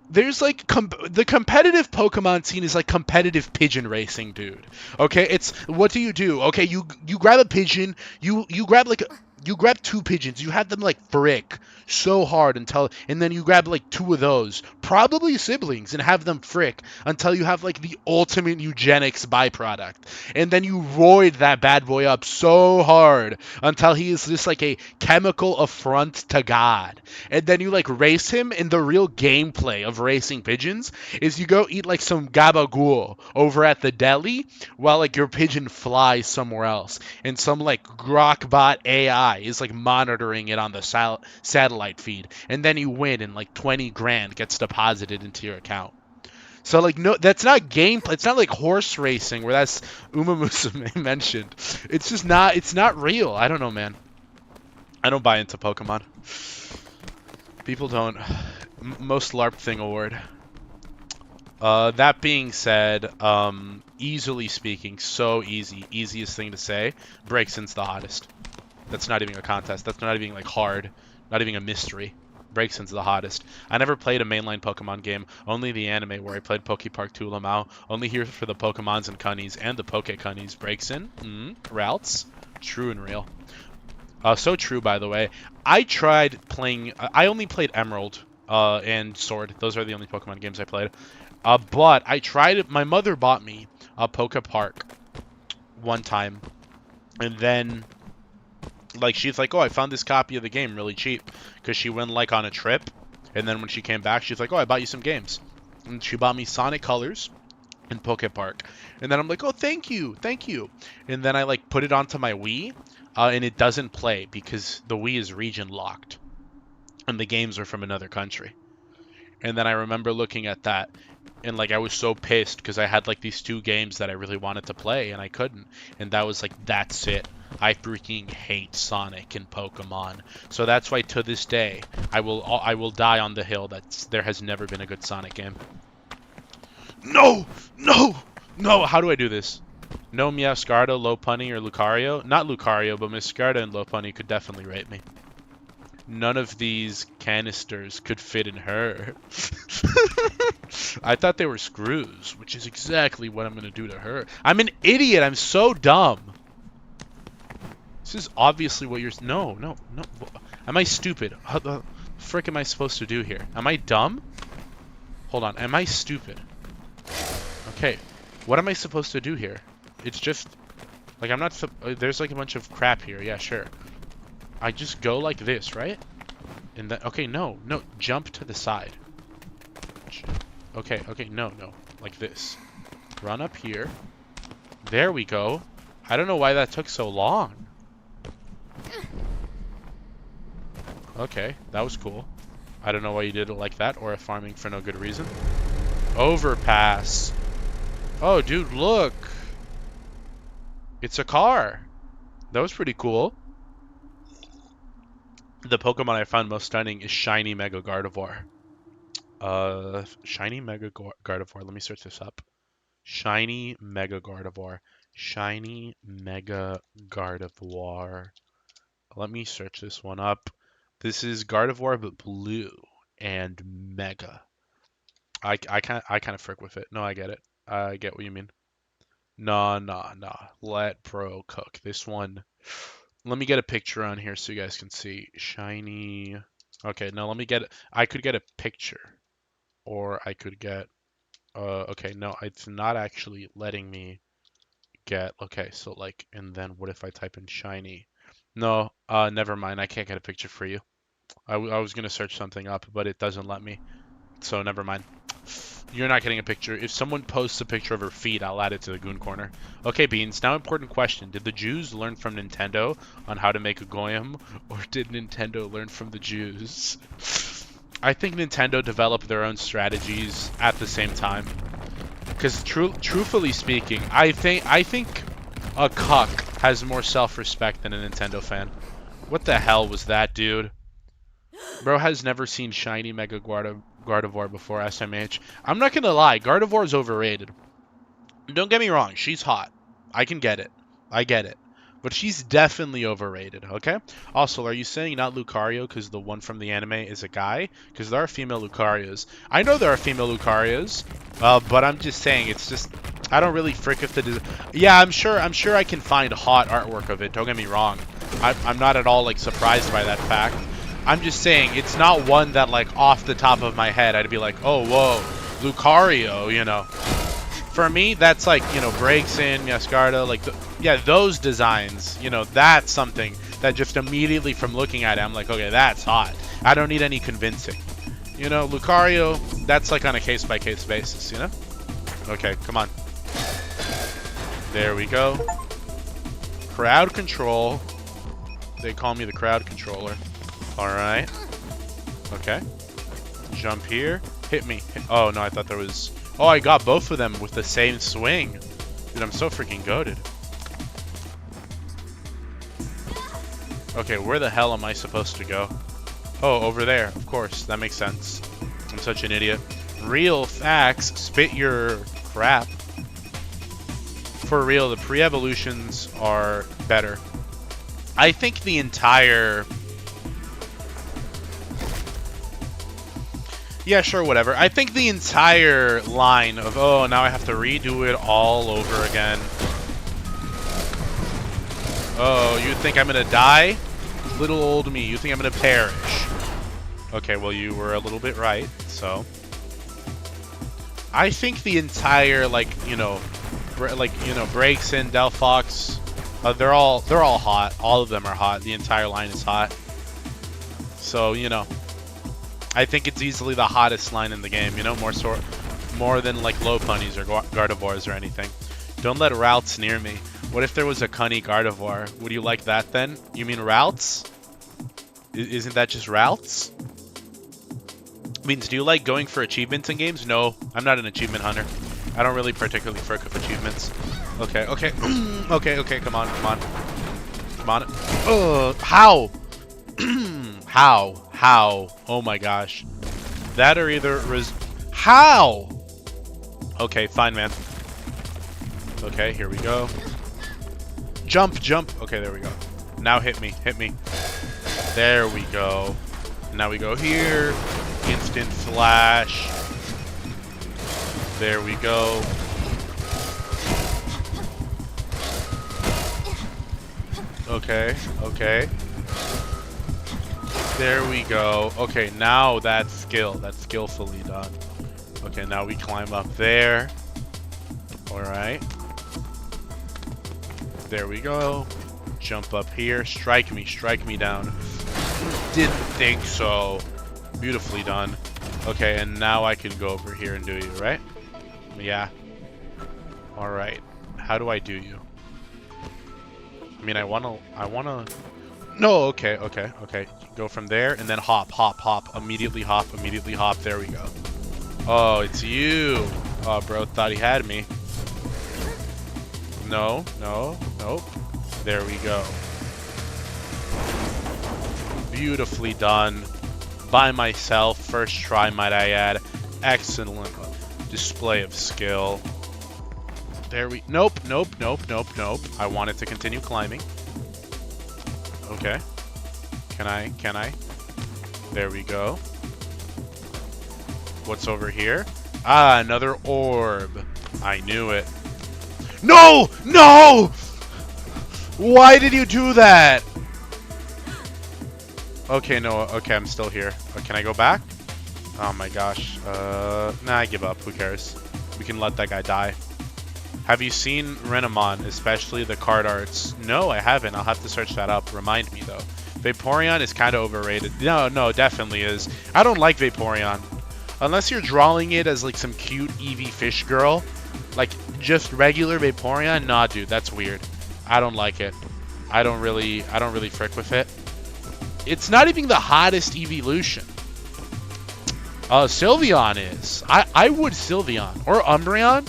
there's like the competitive Pokemon scene is like competitive pigeon racing, dude. Okay, it's what do? Okay, you grab a pigeon, you grab like you grab two pigeons, you have them like frick so hard and then you grab like two of those, probably siblings, and have them frick until you have like the ultimate eugenics byproduct. And then you roid that bad boy up so hard until he is just like a chemical affront to God. And then you like race him, and the real gameplay of racing pigeons is you go eat like some gabagool over at the deli while like your pigeon flies somewhere else. And some like Grokbot AI is like monitoring it on the satellite feed, and then you win, and like 20 grand gets deposited into your account. So like no, that's not gameplay. It's not like horse racing where that's Uma Musume mentioned. It's just not. It's not real. I don't know, man. I don't buy into Pokemon. People don't. Most LARP thing award. That being said, easily speaking, so easiest thing to say. Braixen's the hottest. That's not even a contest. That's not even like hard. Not even a mystery. Braixen's the hottest. I never played a mainline Pokemon game. Only the anime where I played Pokepark 2 Lamau. Only here for the Pokemons and Cunnies and the Poke-Cunnies. Braixen, routes, true and real. So true, by the way. I tried playing. I only played Emerald and Sword. Those are the only Pokemon games I played. But I tried it. My mother bought me a Pokepark one time, and then Like, she's like, oh, I found this copy of the game really cheap. Because she went, like, on a trip. And then when she came back, she's like, oh, I bought you some games. And she bought me Sonic Colors and Poke Park. And then I'm like, oh, thank you. And then I, like, put it onto my Wii. And it doesn't play because the Wii is region locked. And the games are from another country. And then I remember looking at that. And, like, I was so pissed because I had, like, these 2 games that I really wanted to play. And I couldn't. And that was like, that's it. I freaking hate Sonic and Pokemon. So that's why to this day, I will die on the hill that there has never been a good Sonic game. No! How do I do this? No Meowscarada, Lopunny, or Lucario? Not Lucario, but Meowscarada and Lopunny could definitely rate me. None of these canisters could fit in her. I thought they were screws, which is exactly what I'm going to do to her. I'm an idiot. I'm so dumb. This is obviously what you're... No. Am I stupid? What the frick am I supposed to do here? Am I dumb? Hold on. Am I stupid? Okay. What am I supposed to do here? It's just... Like, I'm not... There's, like, a bunch of crap here. Yeah, sure. I just go like this, right? And then... Okay, no. Jump to the side. Okay, no. Like this. Run up here. There we go. I don't know why that took so long. Okay, that was cool. I don't know why you did it like that, or farming for no good reason. Overpass. Oh, dude, look. It's a car. That was pretty cool. The Pokemon I found most stunning is Shiny Mega Gardevoir. Shiny Mega Gardevoir. Let me search this up. Shiny Mega Gardevoir. Shiny Mega Gardevoir. Let me search this one up. This is Gardevoir, but blue and Mega. I kind of frick with it. No, I get it. I get what you mean. No. Let bro cook. This one. Let me get a picture on here so you guys can see. Shiny. Okay, no, let me get it. I could get a picture. Or I could get... okay, no, it's not actually letting me get... Okay, so like, and then what if I type in shiny? No, never mind. I can't get a picture for you. I was going to search something up, but it doesn't let me. So never mind. You're not getting a picture. If someone posts a picture of her feet, I'll add it to the Goon Corner. Okay, Beans, now important question. Did the Jews learn from Nintendo on how to make a Goyim? Or did Nintendo learn from the Jews? I think Nintendo developed their own strategies at the same time. Because truthfully speaking, I think a cuck has more self-respect than a Nintendo fan. What the hell was that, dude? Bro has never seen Shiny Mega Gardevoir before, SMH. I'm not gonna lie, Gardevoir is overrated. Don't get me wrong, she's hot. I can get it. I get it. But she's definitely overrated, okay? Also, are you saying not Lucario because the one from the anime is a guy? Because there are female Lucarios. I know there are female Lucarios, but I'm just saying, it's just... I don't really frick with the... Yeah, I'm sure I can find hot artwork of it, don't get me wrong. I'm not at all, like, surprised by that fact. I'm just saying, it's not one that, like, off the top of my head, I'd be like, oh, whoa, Lucario, you know. For me, that's like, you know, Braixen, Meowscarada, like, yeah, those designs, you know, that's something that just immediately from looking at it, I'm like, okay, that's hot. I don't need any convincing. You know, Lucario, that's like on a case-by-case basis, you know? Okay, come on. There we go. Crowd control. They call me the crowd controller. Alright. Okay. Jump here. Hit me. Oh, no, I thought there was... Oh, I got both of them with the same swing. Dude, I'm so freaking goated. Okay, where the hell am I supposed to go? Oh, over there. Of course. That makes sense. I'm such an idiot. Real facts. Spit your crap. For real, the pre-evolutions are better. I think the entire... Yeah, sure, whatever. I think the entire line of, oh, now I have to redo it all over again. Oh, you think I'm gonna die? Little old me, you think I'm gonna perish. Okay, well, you were a little bit right, so. I think the entire, like, you know, Braixen, Delphox, They're all hot. All of them are hot. The entire line is hot. So, you know, I think it's easily the hottest line in the game, you know, more than like low punnies or Gardevoirs or anything. Don't let routes near me. What if there was a cunny Gardevoir? Would you like that then? You mean routes? Isn't that just routes? Means, do you like going for achievements in games? No, I'm not an achievement hunter. I don't really particularly frick with achievements. Okay, okay. okay, come on. Come on. How? How? Oh my gosh. That or either how? Okay, fine, man. Okay, here we go. Jump. Okay, there we go. Now hit me. There we go. Now we go here. Instant flash. There we go. Okay. There we go. Okay, now that's skill. That's skillfully done. Okay, now we climb up there. Alright. There we go. Jump up here. Strike me down. Didn't think so. Beautifully done. Okay, and now I can go over here and do you, right? Yeah. Alright. How do I do you? I mean, I wanna... No, okay. Go from there, and then hop. Immediately hop. There we go. Oh, it's you. Oh, bro, thought he had me. No. Nope. There we go. Beautifully done. By myself. First try, might I add. Excellent display of skill. There we... Nope. I wanted to continue climbing. Okay. Can I? There we go. What's over here? Ah, another orb. I knew it. No! Why did you do that? Okay, no. Okay, I'm still here. Can I go back? Oh my gosh. Nah, I give up. Who cares? We can let that guy die. Have you seen Renamon, especially the card arts? No, I haven't. I'll have to search that up. Remind me, though. Vaporeon is kind of overrated. No, definitely is. I don't like Vaporeon. Unless you're drawing it as, like, some cute Eevee fish girl. Like, just regular Vaporeon? Nah, dude, that's weird. I don't like it. I don't really frick with it. It's not even the hottest evolution. Sylveon is. I would Sylveon. Or Umbreon.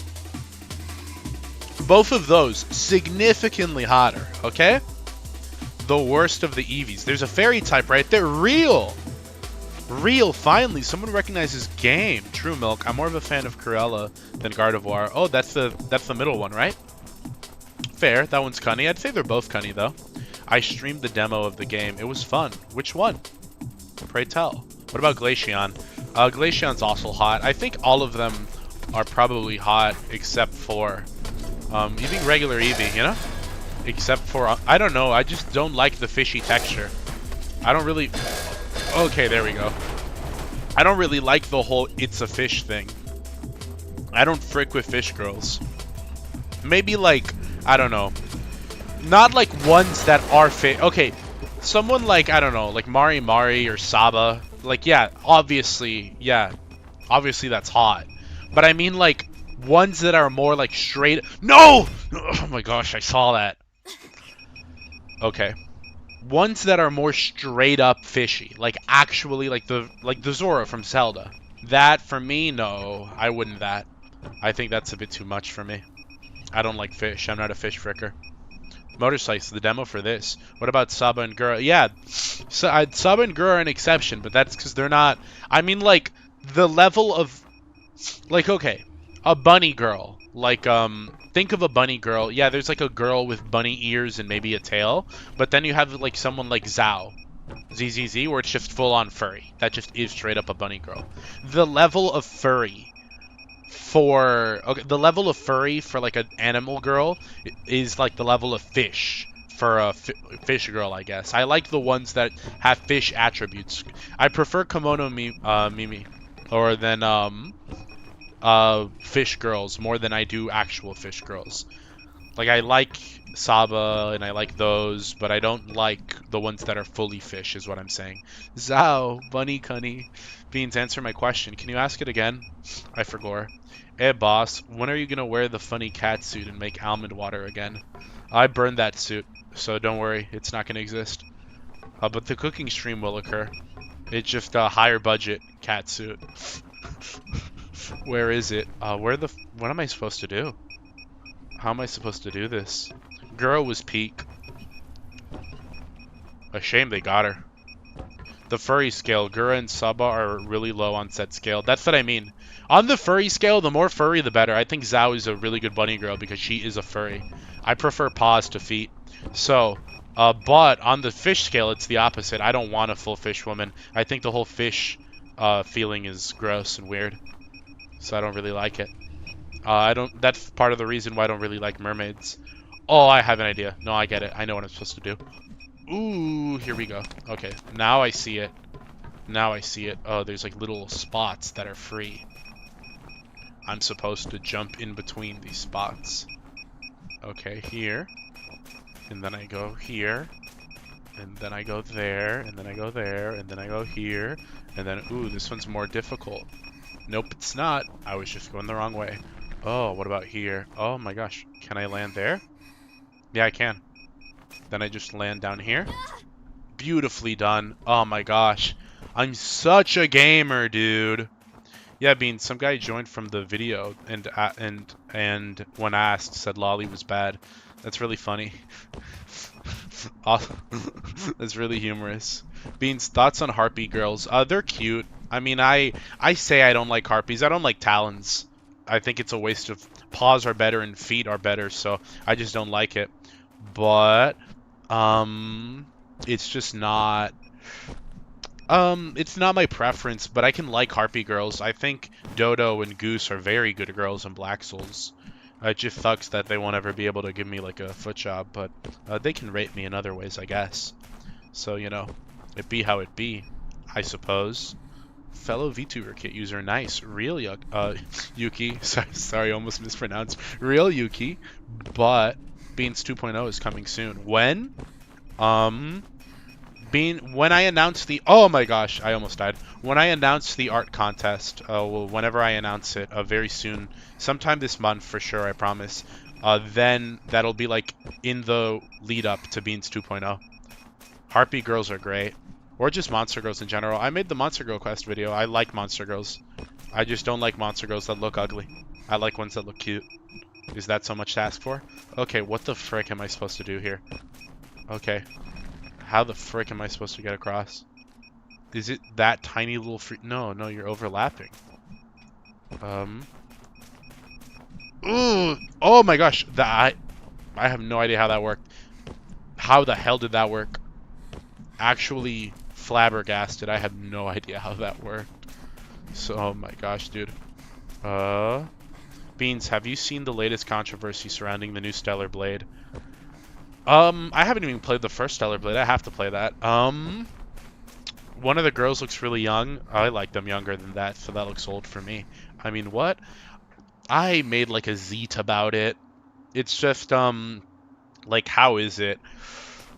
Both of those significantly hotter, okay? The worst of the Eevees. There's a fairy type right there. Real, finally. Someone recognizes game. True Milk. I'm more of a fan of Cruella than Gardevoir. Oh, that's the middle one, right? Fair. That one's cunny. I'd say they're both cunny, though. I streamed the demo of the game. It was fun. Which one? Pray tell. What about Glaceon? Glaceon's also hot. I think all of them are probably hot except for... even regular Eevee, you know? Except for... I don't know. I just don't like the fishy texture. I don't really... Okay, there we go. I don't really like the whole it's a fish thing. I don't frick with fish girls. Maybe like... I don't know. Not like ones that are fish... Okay, someone like, I don't know, like Mari or Saba. Like, yeah, obviously that's hot. But I mean like... Ones that are more like straight... No! Oh my gosh, I saw that. Okay. Ones that are more straight up fishy. Like actually like the Zora from Zelda. That for me, no. I wouldn't that. I think that's a bit too much for me. I don't like fish. I'm not a fish fricker. Motorslice, the demo for this. What about Saba and Gura? Yeah, Saba and Gura are an exception, but that's because they're not... I mean like the level of... Like, okay. A bunny girl. Like, think of a bunny girl. Yeah, there's like a girl with bunny ears and maybe a tail. But then you have like someone like Zao. ZZZ, where it's just full on furry. That just is straight up a bunny girl. The level of furry for... Okay, the level of furry for like an animal girl is like the level of fish for a fish girl, I guess. I like the ones that have fish attributes. I prefer Kimono Mimi. Or than, fish girls more than I do actual fish girls. Like, I like Saba and I like those, but I don't like the ones that are fully fish, is what I'm saying. Zao, Bunny Cunny. Beans, answer my question. Can you ask it again? I forgot. Hey, boss, when are you gonna wear the funny cat suit and make almond water again? I burned that suit, so don't worry, it's not gonna exist. But the cooking stream will occur. It's just a higher budget cat suit. Where is it? What am I supposed to do? How am I supposed to do this? Girl was peak. A shame they got her. The furry scale, Gura and Saba are really low on set scale. That's what I mean. On the furry scale, the more furry, the better. I think Zhao is a really good bunny girl because she is a furry. I prefer paws to feet. So, but on the fish scale, it's the opposite. I don't want a full fish woman. I think the whole fish feeling is gross and weird. So I don't really like it. That's part of the reason why I don't really like mermaids. Oh, I have an idea. No, I get it. I know what I'm supposed to do. Ooh, here we go. Okay, now I see it. Now I see it. Oh, there's like little spots that are free. I'm supposed to jump in between these spots. Okay, here. And then I go here. And then I go there. And then I go there. And then I go here. And then, ooh, this one's more difficult. Nope, it's not. I was just going the wrong way. Oh, what about here? Oh my gosh. Can I land there? Yeah, I can. Then I just land down here. Beautifully done. Oh my gosh. I'm such a gamer, dude. Yeah, Bean, some guy joined from the video and when asked said Lolly was bad. That's really funny. That's really humorous. Bean's thoughts on harpy girls. They're cute. I mean, I say I don't like harpies. I don't like talons. I think it's a waste of paws are better and feet are better, so I just don't like it. But it's just not it's not my preference, but I can like harpy girls. I think Dodo and Goose are very good girls in Black Souls. It just sucks that they won't ever be able to give me like a foot job, but they can rate me in other ways, I guess. So, you know, it be how it be, I suppose. Fellow VTuber kit user, nice. Real Yuki, sorry, almost mispronounced. Real Yuki, but Beans 2.0 is coming soon. When? When I announce the, oh my gosh, I almost died. When I announce the art contest, well, whenever I announce it, very soon, sometime this month for sure, I promise. Then that'll be like in the lead up to Beans 2.0. Harpy girls are great, or just monster girls in general. I made the Monster Girl Quest video. I like monster girls. I just don't like monster girls that look ugly. I like ones that look cute. Is that so much to ask for? Okay, what the frick am I supposed to do here? Okay. How the frick am I supposed to get across? Is it that tiny little No, you're overlapping. Ooh! Oh my gosh! I have no idea how that worked. How the hell did that work? Actually flabbergasted. I have no idea how that worked. So, oh my gosh, dude. Beans, have you seen the latest controversy surrounding the new Stellar Blade? I haven't even played the first Stellar Blade. I have to play that. One of the girls looks really young. I like them younger than that, so that looks old for me. I mean, what? I made like a zeet about it. It's just, like, how is it?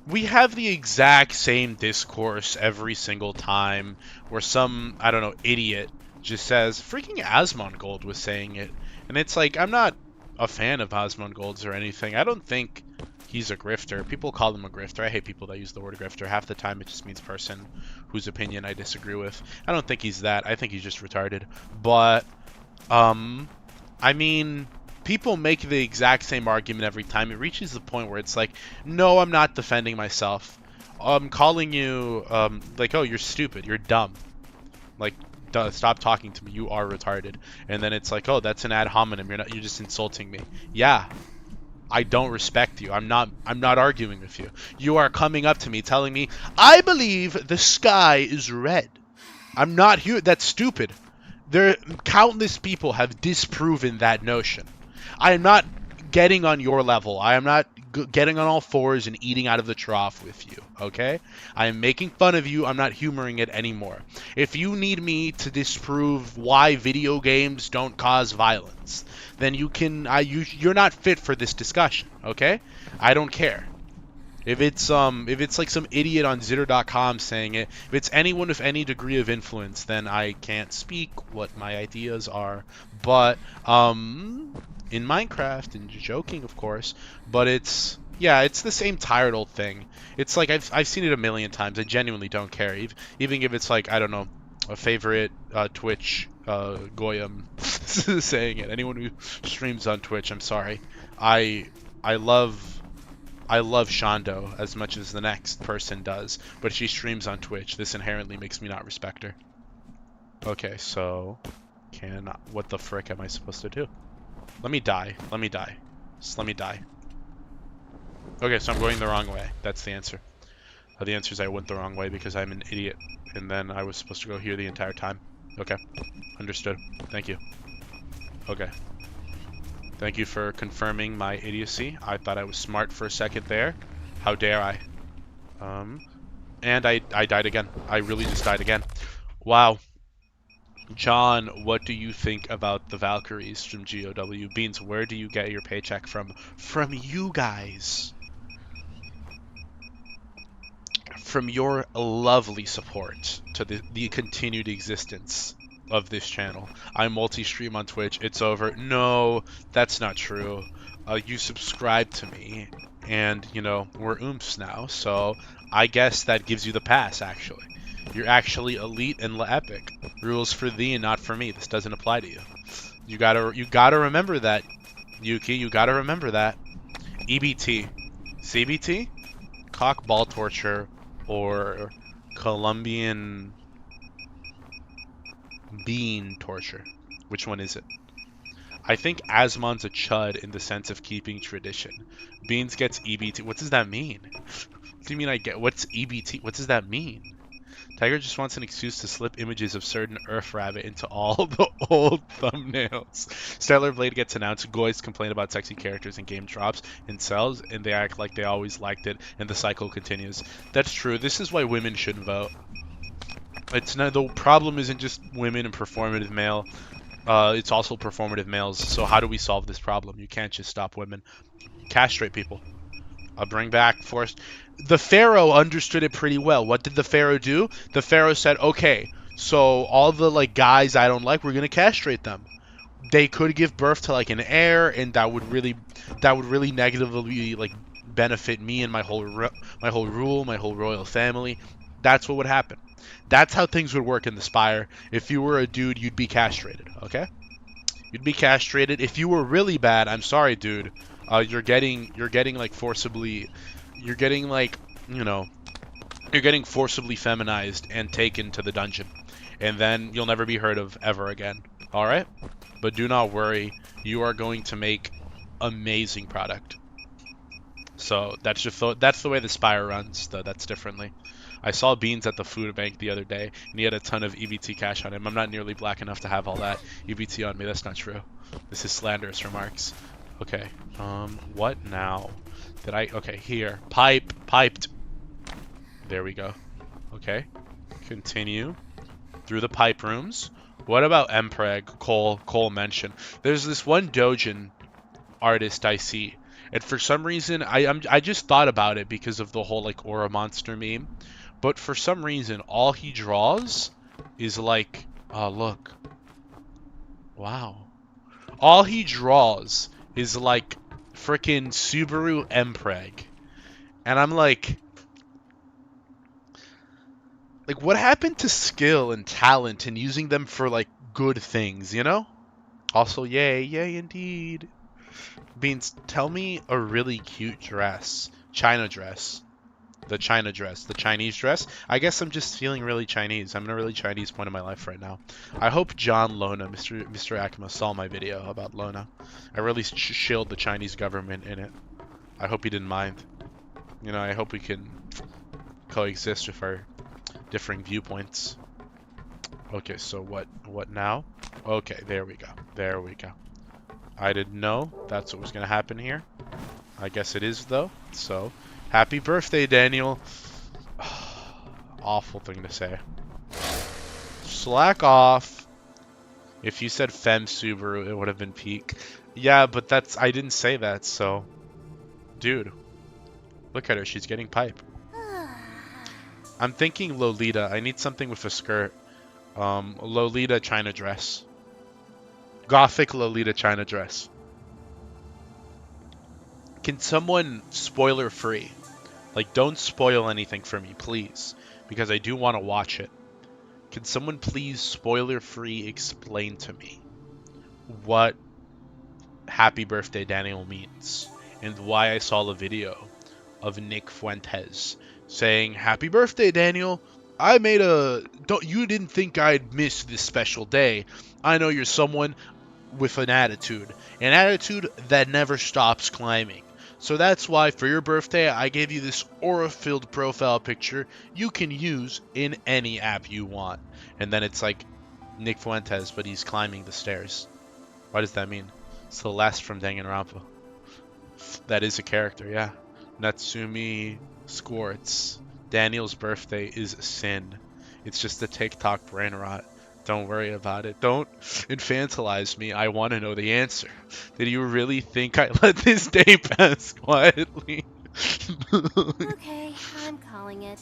We have the exact same discourse every single time where some, I don't know, idiot just says, freaking Asmongold was saying it. And it's like, I'm not a fan of Asmongold's or anything. I don't think he's a grifter. People call him a grifter. I hate people that use the word grifter. Half the time it just means person whose opinion I disagree with. I don't think he's that. I think he's just retarded. But, I mean, people make the exact same argument every time. It reaches the point where it's like, no, I'm not defending myself. I'm calling you, like, oh, you're stupid. You're dumb. Like, stop talking to me. You are retarded. And then it's like, oh, that's an ad hominem. You're just insulting me. Yeah. I don't respect you. I'm not arguing with you. You are coming up to me telling me, I believe the sky is red. I'm not here. That's stupid. Countless people have disproven that notion. I am not getting on your level. I am not getting on all fours and eating out of the trough with you, okay? I am making fun of you. I'm not humoring it anymore. If you need me to disprove why video games don't cause violence, then you're not fit for this discussion, okay? I don't care. If it's like some idiot on Zitter.com saying it, if it's anyone with any degree of influence, then I can't speak what my ideas are. But in Minecraft, and joking of course, but it's the same tired old thing. It's like I've seen it a million times. I genuinely don't care. Even if it's like, I don't know, a favorite Twitch Goyam saying it. Anyone who streams on Twitch, I'm sorry. I love Shondo as much as the next person does, but she streams on Twitch. This inherently makes me not respect her. Okay, so what the frick am I supposed to do? Let me die. Let me die. Just let me die. Okay, so I'm going the wrong way. That's the answer. The answer is I went the wrong way because I'm an idiot, and then I was supposed to go here the entire time. Okay, understood. Thank you. Okay. Thank you for confirming my idiocy. I thought I was smart for a second there. How dare I? And I died again. I really just died again. Wow. John, what do you think about the Valkyries from GOW? Beans, where do you get your paycheck from? From you guys. From your lovely support to the continued existence of this channel. I multi-stream on Twitch. It's over. No, that's not true. You subscribe to me, and, you know, we're oomps now, so I guess that gives you the pass, actually. You're actually elite and epic. Rules for thee and not for me. This doesn't apply to you. You gotta remember that, Yuki. You gotta remember that. EBT. CBT? Cock ball torture or Colombian bean torture. Which one is it? I think Asmon's a chud in the sense of keeping tradition. Beans gets EBT. What does that mean? What do you mean I get? What's EBT? What does that mean? Tiger just wants an excuse to slip images of certain Earth Rabbit into all the old thumbnails. Stellar Blade gets announced. Goys complain about sexy characters in game drops and sells, and they act like they always liked it, and the cycle continues. That's true. This is why women shouldn't vote. It's not, the problem isn't just women and performative male. It's also performative males. So how do we solve this problem? You can't just stop women. Castrate people. Bring back forced. The Pharaoh understood it pretty well. What did the Pharaoh do? The Pharaoh said, okay, so all the like guys I don't like, we're gonna castrate them. They could give birth to like an heir, and that would really negatively like benefit me and my whole rule, my whole royal family. That's what would happen. That's how things would work in the Spire. If you were a dude, you'd be castrated, okay? You'd be castrated. If you were really bad, I'm sorry, dude. You're getting like forcibly, you're getting like, you know, you're getting forcibly feminized and taken to the dungeon. And then you'll never be heard of ever again. Alright? But do not worry. You are going to make amazing product. So that's just that's the way the Spire runs, though. That's differently. I saw Beans at the food bank the other day, and he had a ton of EBT cash on him. I'm not nearly black enough to have all that EBT on me. That's not true. This is slanderous remarks. Okay. What now? Okay, here. Piped. There we go. Okay. Continue. Through the pipe rooms. What about Mpreg? Cole mentioned. There's this one Dojin artist I see. And for some reason, I just thought about it because of the whole, like, Aura Monster meme. But for some reason, all he draws is like... Oh, look. Wow. All he draws is like frickin' Subaru Mpreg. And I'm like, what happened to skill and talent and using them for, like, good things, you know? Also, yay indeed. Beans, tell me a really cute dress. China dress. The China dress. The Chinese dress. I guess I'm just feeling really Chinese. I'm in a really Chinese point in my life right now. I hope John Lona, Mr. Akima, saw my video about Lona. I really shilled the Chinese government in it. I hope he didn't mind. You know, I hope we can coexist with our differing viewpoints. Okay, so what now? Okay, there we go. There we go. I didn't know that's what was going to happen here. I guess it is, though. So, happy birthday, Daniel. Awful thing to say. Slack off. If you said Fem Subaru, it would have been peak. Yeah, but that's... I didn't say that, so... Dude. Look at her. She's getting pipe. I'm thinking Lolita. I need something with a skirt. Lolita China dress. Gothic Lolita China dress. Can someone spoiler free? Like, don't spoil anything for me, please. Because I do want to watch it. Can someone please spoiler free explain to me what Happy Birthday Daniel means? And why I saw the video of Nick Fuentes saying, Happy birthday, Daniel. I made a... You didn't think I'd miss this special day. I know you're someone with an attitude that never stops climbing. So that's why for your birthday, I gave you this aura-filled profile picture you can use in any app you want. And then it's like Nick Fuentes, but he's climbing the stairs. What does that mean? It's the last from Danganronpa. That is a character, yeah. Natsumi Squartz. Daniel's birthday is a sin. It's just a TikTok brain rot. Don't worry about it. Don't infantilize me. I want to know the answer. Did you really think I let this day pass quietly? Okay, I'm calling it.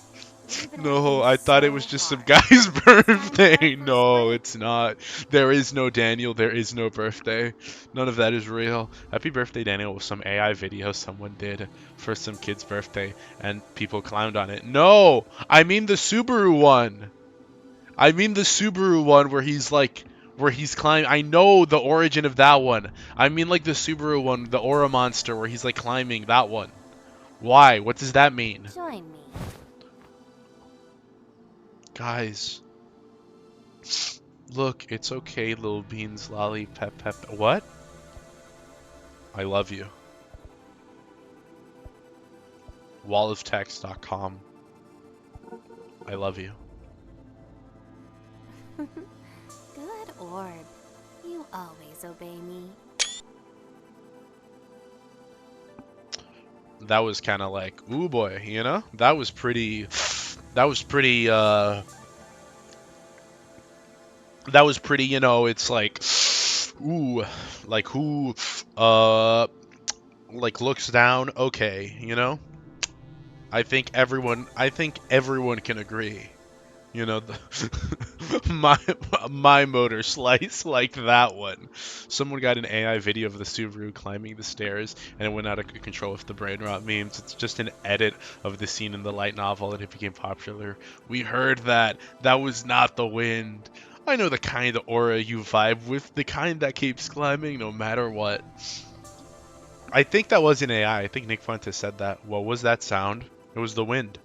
No, I thought it was just some guy's birthday. No, it's not. There is no Daniel. There is no birthday. None of that is real. Happy birthday, Daniel was some AI video someone did for some kid's birthday, and people clowned on it. No! I mean the Subaru one. I mean the Subaru one where he's like... Where he's climbing. I know the origin of that one. I mean like the Subaru one, the Aura Monster, where he's like climbing that one. Why? What does that mean? Join me. Guys, look, it's okay, little beans, lolly, pep. What? I love you. Walloftext.com. I love you. Good orb. You always obey me. That was kind of like, ooh boy, you know? That was pretty, you know, it's like, ooh, like who, like looks down, okay, you know? I think everyone can agree. You know, my Motorslice, like that one. Someone got an AI video of the Subaru climbing the stairs, and it went out of control with the brain rot memes. It's just an edit of the scene in the light novel, and it became popular. We heard that. That was not the wind. I know the kind of aura you vibe with, the kind that keeps climbing no matter what. I think that was an AI. I think Nick Fuentes said that. What was that sound? It was the wind.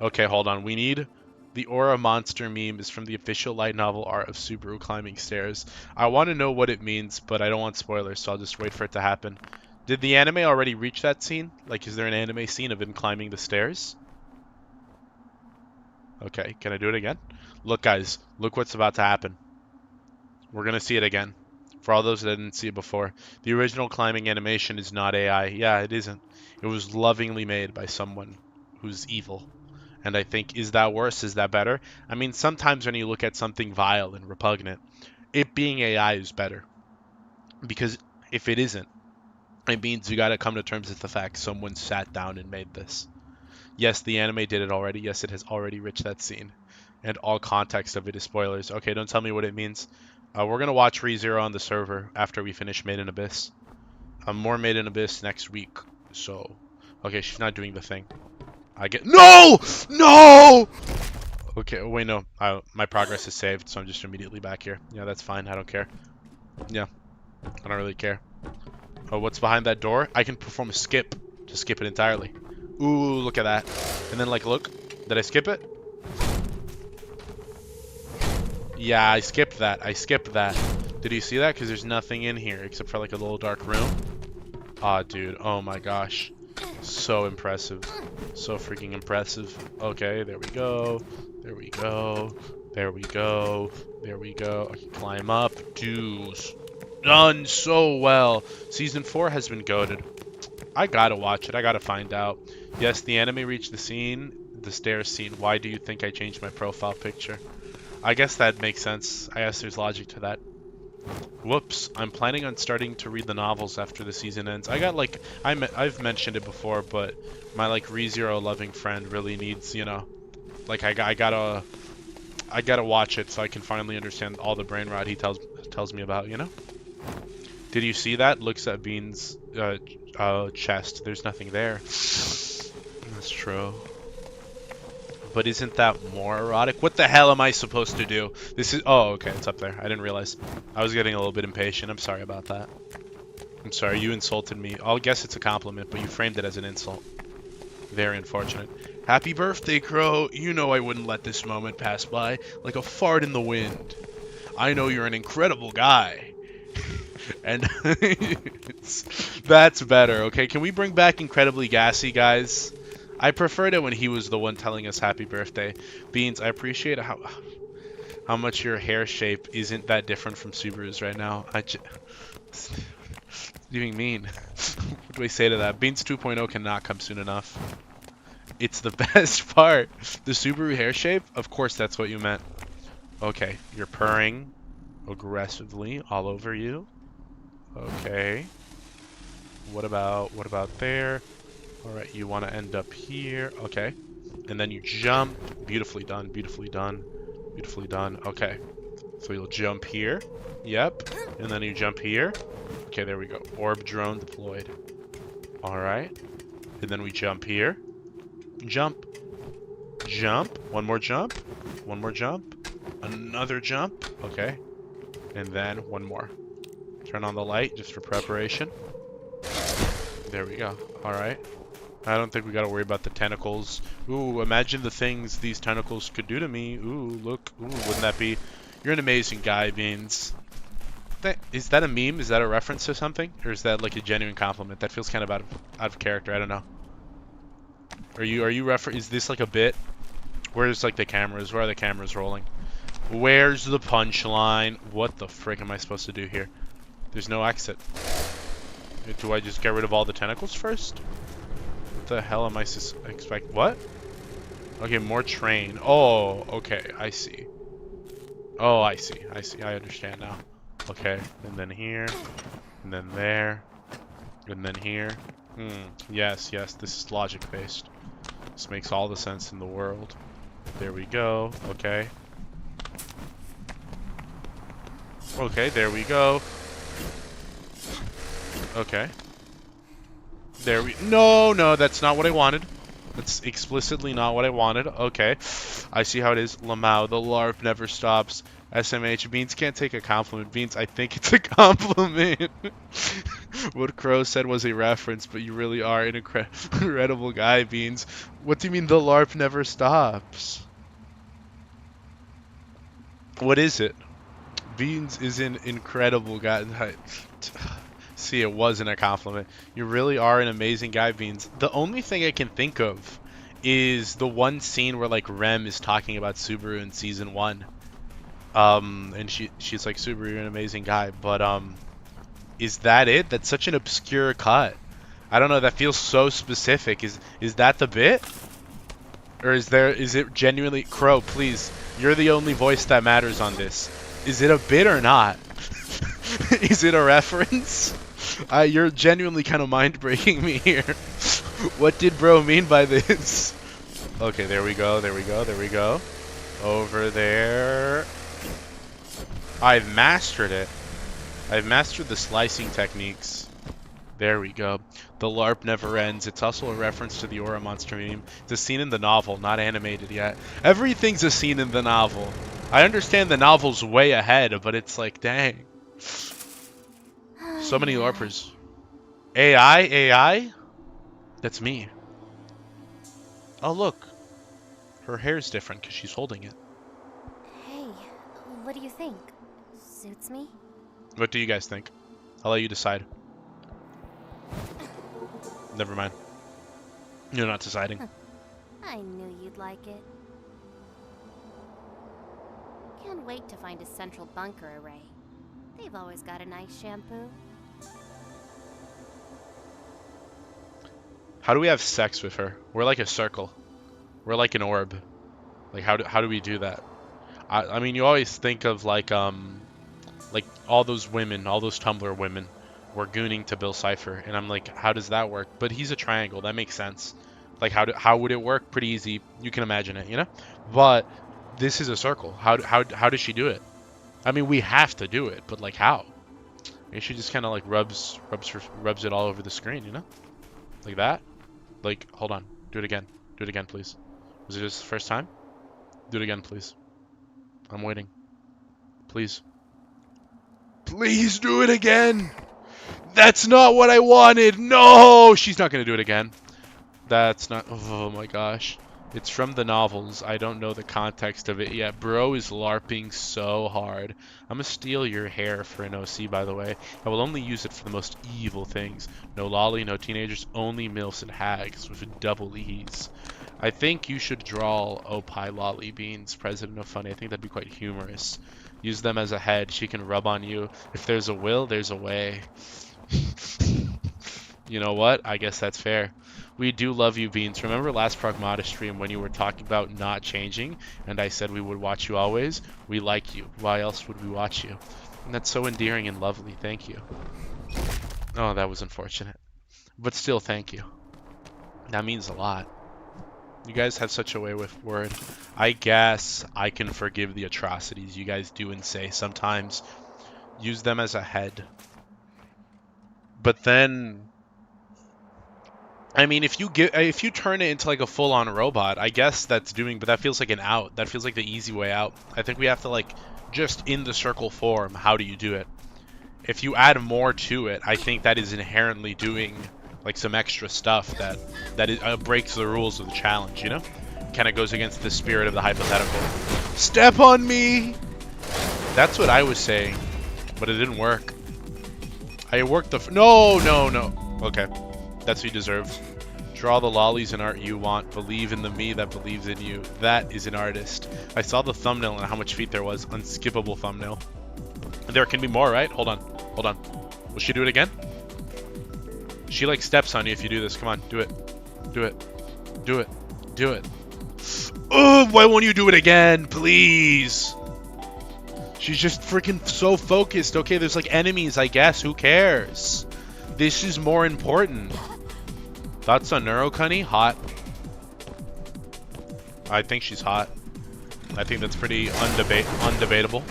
Okay, hold on. We need... The Aura Monster meme is from the official light novel art of Subaru climbing stairs. I want to know what it means, but I don't want spoilers, so I'll just wait for it to happen. Did the anime already reach that scene? Like, is there an anime scene of him climbing the stairs? Okay, can I do it again? Look, guys, look what's about to happen. We're going to see it again. For all those that didn't see it before. The original climbing animation is not AI. Yeah, it isn't. It was lovingly made by someone who's evil. And I think, is that worse? Is that better? I mean, sometimes when you look at something vile and repugnant, it being AI is better. Because if it isn't, it means you gotta come to terms with the fact someone sat down and made this. Yes, the anime did it already. Yes, it has already reached that scene. And all context of it is spoilers. Okay, don't tell me what it means. We're gonna watch ReZero on the server after we finish Made in Abyss. More Made in Abyss next week. So, okay, she's not doing the thing. I get no. Okay, wait, no. My progress is saved, so I'm just immediately back here. Yeah, that's fine. I don't care. Yeah, I don't really care. Oh, what's behind that door? I can perform a skip to skip it entirely. Ooh, look at that. And then, like, look. Did I skip it? Yeah, I skipped that. Did you see that? Because there's nothing in here except for, like, a little dark room. Aw, dude. Oh, my gosh. So impressive. So freaking impressive. Okay, there we go. I can climb up. Dudes. Done so well. Season 4 has been goated. I gotta watch it. I gotta find out. Yes, the anime reached the scene, the stairs scene. Why do you think I changed my profile picture? I guess that makes sense. I guess there's logic to that. Whoops. I'm planning on starting to read the novels after the season ends. I got like, I've mentioned it before, but my like ReZero loving friend really needs, you know, like I gotta watch it so I can finally understand all the brain rot he tells me about, you know? Did you see that? Looks at Bean's chest. There's nothing there. That's true. But isn't that more erotic? What the hell am I supposed to do? This is... Oh, okay, it's up there. I didn't realize. I was getting a little bit impatient. I'm sorry about that. I'm sorry, you insulted me. I'll guess it's a compliment, but you framed it as an insult. Very unfortunate. Happy birthday, Crow. You know I wouldn't let this moment pass by like a fart in the wind. I know you're an incredible guy. And that's better, okay? Can we bring back Incredibly Gassy, guys? I preferred it when he was the one telling us happy birthday. Beans, I appreciate how much your hair shape isn't that different from Subaru's right now. You being mean. What do I say to that? Beans 2.0 cannot come soon enough. It's the best part. The Subaru hair shape? Of course that's what you meant. Okay, you're purring aggressively all over you. Okay. What about there? Alright, you want to end up here. Okay. And then you jump. Beautifully done, beautifully done. Beautifully done. Okay. So you'll jump here. Yep. And then you jump here. Okay, there we go. Orb drone deployed. Alright. And then we jump here. Jump. Jump. One more jump. One more jump. Another jump. Okay. And then one more. Turn on the light just for preparation. There we go. Alright. I don't think we gotta worry about the tentacles. Ooh, imagine the things these tentacles could do to me. Ooh, look. Ooh, wouldn't that be... You're an amazing guy, Beans. Is that a meme? Is that a reference to something? Or is that like a genuine compliment? That feels kind of out of character. I don't know. Is this like a bit? Where's like the cameras? Where are the cameras rolling? Where's the punchline? What the frick am I supposed to do here? There's no exit. Do I just get rid of all the tentacles first? What the hell am I expect? What? Okay, more train. Oh, okay, I see. Oh, I see. I see. I understand now. Okay, and then here, and then there, and then here. Yes, yes, this is logic-based. This makes all the sense in the world. There we go. Okay. Okay, there we go. Okay. There we... No, no, that's not what I wanted. That's explicitly not what I wanted. Okay. I see how it is. Lamau, the LARP never stops. SMH, Beans can't take a compliment. Beans, I think it's a compliment. What Crow said was a reference, but you really are an incredible guy, Beans. What do you mean the LARP never stops? What is it? Beans is an incredible guy. See, it wasn't a compliment. You really are an amazing guy, Beans. The only thing I can think of is the one scene where like Rem is talking about Subaru in season 1. And she's like, Subaru, you're an amazing guy. But is that it? That's such an obscure cut. I don't know, that feels so specific. Is that the bit? Or is it genuinely... Crow, please. You're the only voice that matters on this. Is it a bit or not? Is it a reference? You're genuinely kind of mind-breaking me here. What did bro mean by this? Okay, there we go, there we go, there we go. Over there. I've mastered it. I've mastered the slicing techniques. There we go. The LARP never ends. It's also a reference to the Aura Monster meme. It's a scene in the novel, not animated yet. Everything's a scene in the novel. I understand the novel's way ahead, but it's like, dang. So many LARPers. AI? AI? That's me. Oh, look. Her hair's different because she's holding it. Hey, what do you think? Suits me? What do you guys think? I'll let you decide. Never mind. You're not deciding. I knew you'd like it. Can't wait to find a central bunker array. They've always got a nice shampoo. How do we have sex with her? We're like a circle. We're like an orb. Like how do we do that? I mean, you always think of like all those women, all those Tumblr women were gooning to Bill Cipher, and I'm like, how does that work? But he's a triangle. That makes sense. Like how would it work? Pretty easy. You can imagine it, you know? But this is a circle. How does she do it? I mean, we have to do it, but like how? Maybe she just kind of like rubs it all over the screen, you know? Like that? Like, hold on. Do it again. Do it again, please. Was it just the first time? Do it again, please. I'm waiting. Please. Please do it again! That's not what I wanted! No! She's not gonna do it again. That's not... Oh my gosh. It's from the novels. I don't know the context of it yet. Bro is LARPing so hard. I'm gonna steal your hair for an OC, by the way. I will only use it for the most evil things. No lolly, no teenagers, only MILFs and hags with double E's. I think you should draw Opie Lolly Beans, President of Funny. I think that'd be quite humorous. Use them as a head. She can rub on you. If there's a will, there's a way. You know what? I guess that's fair. We do love you, Beans. Remember last Pragmata stream when you were talking about not changing, and I said we would watch you always? We like you. Why else would we watch you? And that's so endearing and lovely. Thank you. Oh, that was unfortunate. But still, thank you. That means a lot. You guys have such a way with word. I guess I can forgive the atrocities you guys do and say sometimes. Use them as a head. But then... I mean, if you turn it into like a full-on robot, I guess that's doing, but that feels like an out. That feels like the easy way out. I think we have to like, just in the circle form, how do you do it? If you add more to it, I think that is inherently doing like some extra stuff that breaks the rules of the challenge, you know? Kind of goes against the spirit of the hypothetical. Step on me! That's what I was saying, but it didn't work. I worked the... No. Okay. That's what you deserve. Draw the lollies and art you want. Believe in the me that believes in you. That is an artist. I saw the thumbnail and how much feet there was. Unskippable thumbnail. There can be more, right? Hold on. Will she do it again? She like steps on you if you do this. Come on, do it. Do it. Oh, why won't you do it again? Please. She's just freaking so focused. Okay, there's like enemies, I guess. Who cares? This is more important. Thoughts on Neurocunny? Hot. I think she's hot. I think that's pretty undebatable.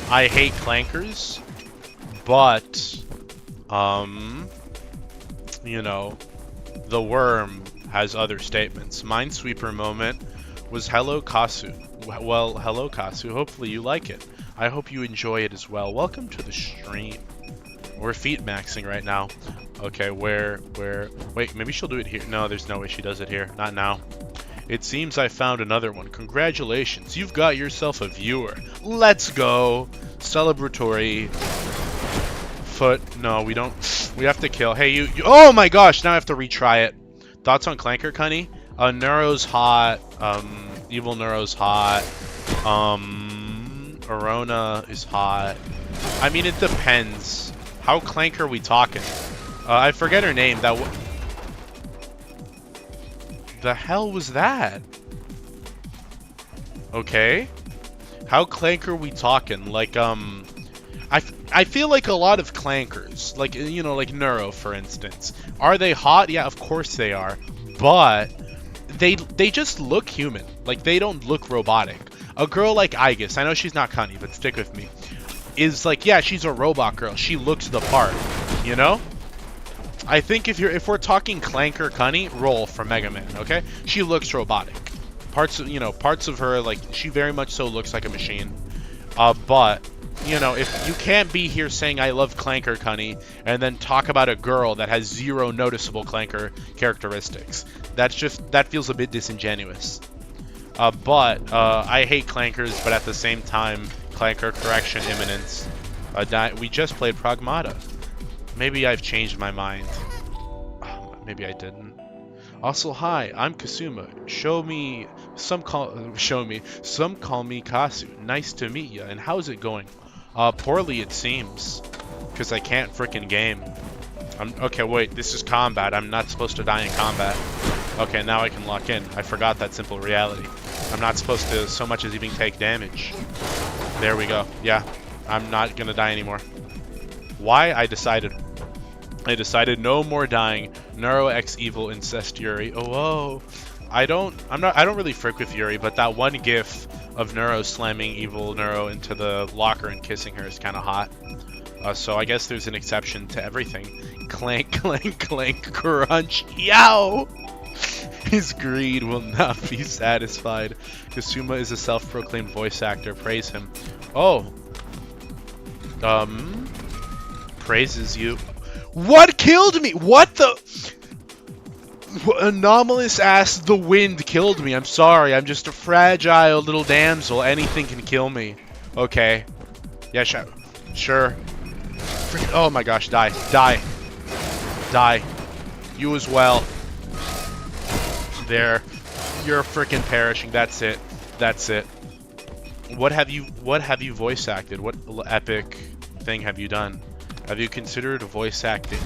I hate clankers, but you know, the worm has other statements. Minesweeper moment was hello Kasu. Well, hello Kasu. Hopefully you like it. I hope you enjoy it as well. Welcome to the stream. We're feet maxing right now. Okay, where? Wait, maybe she'll do it here. No, there's no way she does it here. Not now. It seems I found another one. Congratulations, you've got yourself a viewer. Let's go. Celebratory. Foot. No, we don't. We have to kill. Hey, you. Oh my gosh, now I have to retry it. Thoughts on Clanker, Cunny? Neuro's hot. Evil Neuro's hot. Arona is hot. I mean, it depends. How clank are we talking? I forget her name. The hell was that? Okay. How clank are we talking? Like, I feel like a lot of clankers, like, you know, like Neuro, for instance. Are they hot? Yeah, of course they are. But they just look human. Like, they don't look robotic. A girl like Aegis, I know she's not Cunny, but stick with me, is like, yeah, she's a robot girl. She looks the part, you know? I think if we're talking Clanker Cunny, roll for Mega Man, okay? She looks robotic. Parts of her, like, she very much so looks like a machine. But, you know, if you can't be here saying I love Clanker Cunny and then talk about a girl that has zero noticeable Clanker characteristics, that feels a bit disingenuous. But I hate clankers, but at the same time, clanker correction imminence. We just played Pragmata. Maybe I've changed my mind. Maybe I didn't. Also, hi, I'm Kasuma. Some call me Kasu. Nice to meet ya. And how's it going? Poorly, it seems. Because I can't frickin' game. Okay, wait, this is combat. I'm not supposed to die in combat. Okay, now I can lock in. I forgot that simple reality. I'm not supposed to so much as even take damage. There we go. Yeah, I'm not gonna die anymore. Why? I decided no more dying. Neuro X Evil Incest Yuri. Oh, whoa. I don't really frick with Yuri, but that one gif of Neuro slamming evil Neuro into the locker and kissing her is kind of hot. So I guess there's an exception to everything. Clank, clank, clank, crunch, yow! His greed will not be satisfied. Kasuma is a self-proclaimed voice actor. Praise him. Oh. Praises you. What killed me? What the? Anomalous ass, the wind killed me. I'm sorry. I'm just a fragile little damsel. Anything can kill me. Okay. Yeah, sure. Oh my gosh, die. Die. Die. You as well. There. You're freaking perishing. That's it. That's it. What have you voice acted? What epic thing have you done? Have you considered voice acting?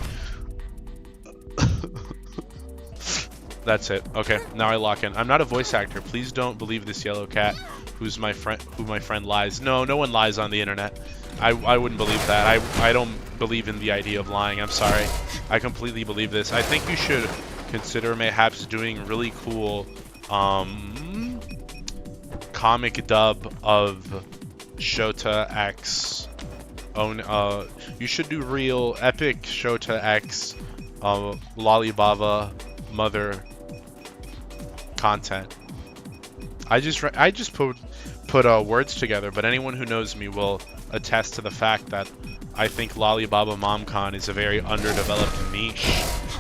That's it. Okay, now I lock in. I'm not a voice actor. Please don't believe this yellow cat who my friend lies. No one lies on the internet. I wouldn't believe that. I don't believe in the idea of lying. I'm sorry. I completely believe this. I think you should consider mayhaps doing really cool comic dub of Shota X. You should do real epic Shota X Lollibaba mother content. I just put words together, but anyone who knows me will attest to the fact that I think Lollibaba MomCon is a very underdeveloped niche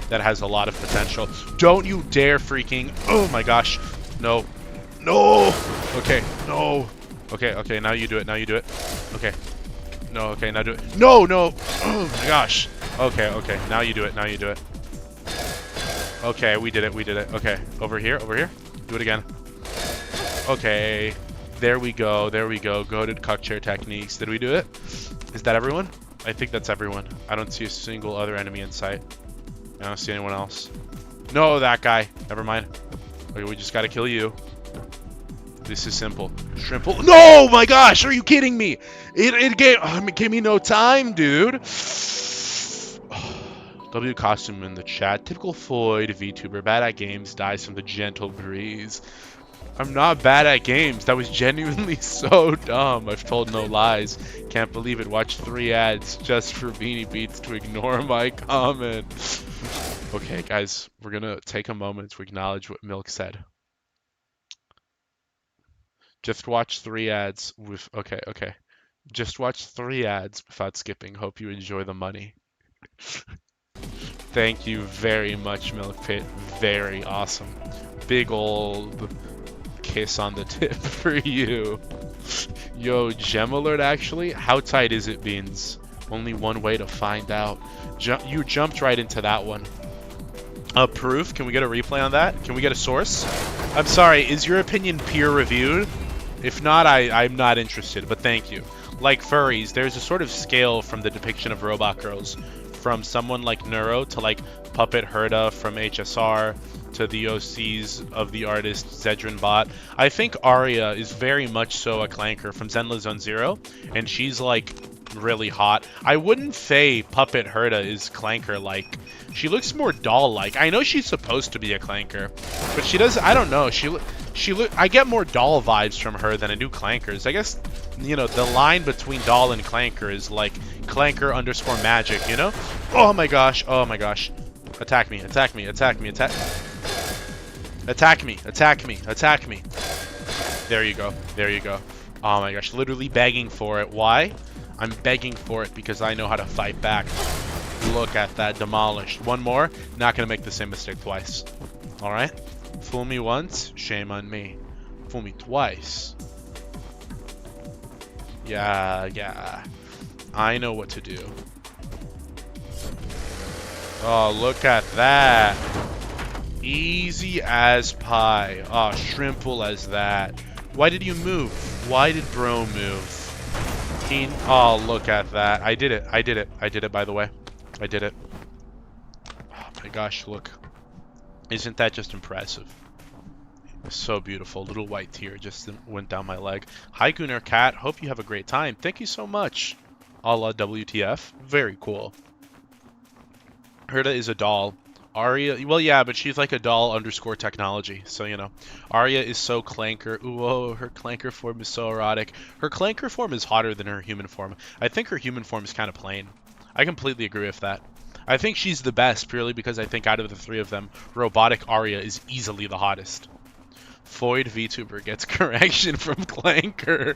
that has a lot of potential. Don't you dare freaking! Oh my gosh! No! No! Okay, no! Okay, now you do it. Now you do it. Okay. No, okay, now do it. No! Oh my gosh! Okay, now you do it. Now you do it. Okay, we did it. Okay, over here. Do it again. Okay, there we go. Goated cuck chair techniques. Did we do it? Is that everyone? I think that's everyone. I don't see a single other enemy in sight. I don't see anyone else. No, that guy. Never mind. Okay, we just gotta kill you. This is simple. Shrimple. No, my gosh, are you kidding me? It gave me no time, dude. W costume in the chat. Typical Floyd VTuber. Bad at games. Dies from the gentle breeze. I'm not bad at games. That was genuinely so dumb. I've told no lies. Can't believe it. Watch 3 ads just for Beanie Beats to ignore my comment. Okay, guys. We're gonna take a moment to acknowledge what Milk said. Just watch 3 ads with... Okay. Just watch 3 ads without skipping. Hope you enjoy the money. Thank you very much, Milk Pit. Very awesome. Big old kiss on the tip for you. Yo, Gem Alert actually? How tight is it, Beans? Only one way to find out. You jumped right into that one. Proof? Can we get a replay on that? Can we get a source? I'm sorry, is your opinion peer-reviewed? If not, I'm not interested, but thank you. Like furries, there's a sort of scale from the depiction of robot girls. From someone like Neuro to like Puppet Herda from HSR to the OCs of the artist Zedrin Bot. I think Aria is very much so a clanker from Zenla Zone Zero, and she's like really hot. I wouldn't say Puppet Herda is clanker-like. She looks more doll-like. I know she's supposed to be a clanker, but she does. I don't know. I get more doll vibes from her than I do clankers. I guess, you know, the line between doll and clanker is like clanker underscore magic, you know? Oh my gosh. Attack me. Attack me. There you go. Oh my gosh, literally begging for it. Why? I'm begging for it because I know how to fight back. Look at that, demolished. One more, not gonna make the same mistake twice. Alright? Fool me once, shame on me. Fool me twice. Yeah. I know what to do. Oh, look at that. Easy as pie. Oh, shrimple as that. Why did you move? Why did bro move? Oh, look at that. I did it, by the way. I did it. my gosh, look. Isn't that just impressive? So beautiful. Little white tear just went down my leg. Hi, Gunnar Cat. Hope you have a great time. Thank you so much. A la WTF. Very cool. Herta is a doll. Arya, well, yeah, but she's like a doll underscore technology. So, you know. Arya is so clanker. Ooh, whoa, her clanker form is so erotic. Her clanker form is hotter than her human form. I think her human form is kind of plain. I completely agree with that. I think she's the best purely because I think out of the three of them, robotic Arya is easily the hottest. Foyd VTuber gets correction from Clanker.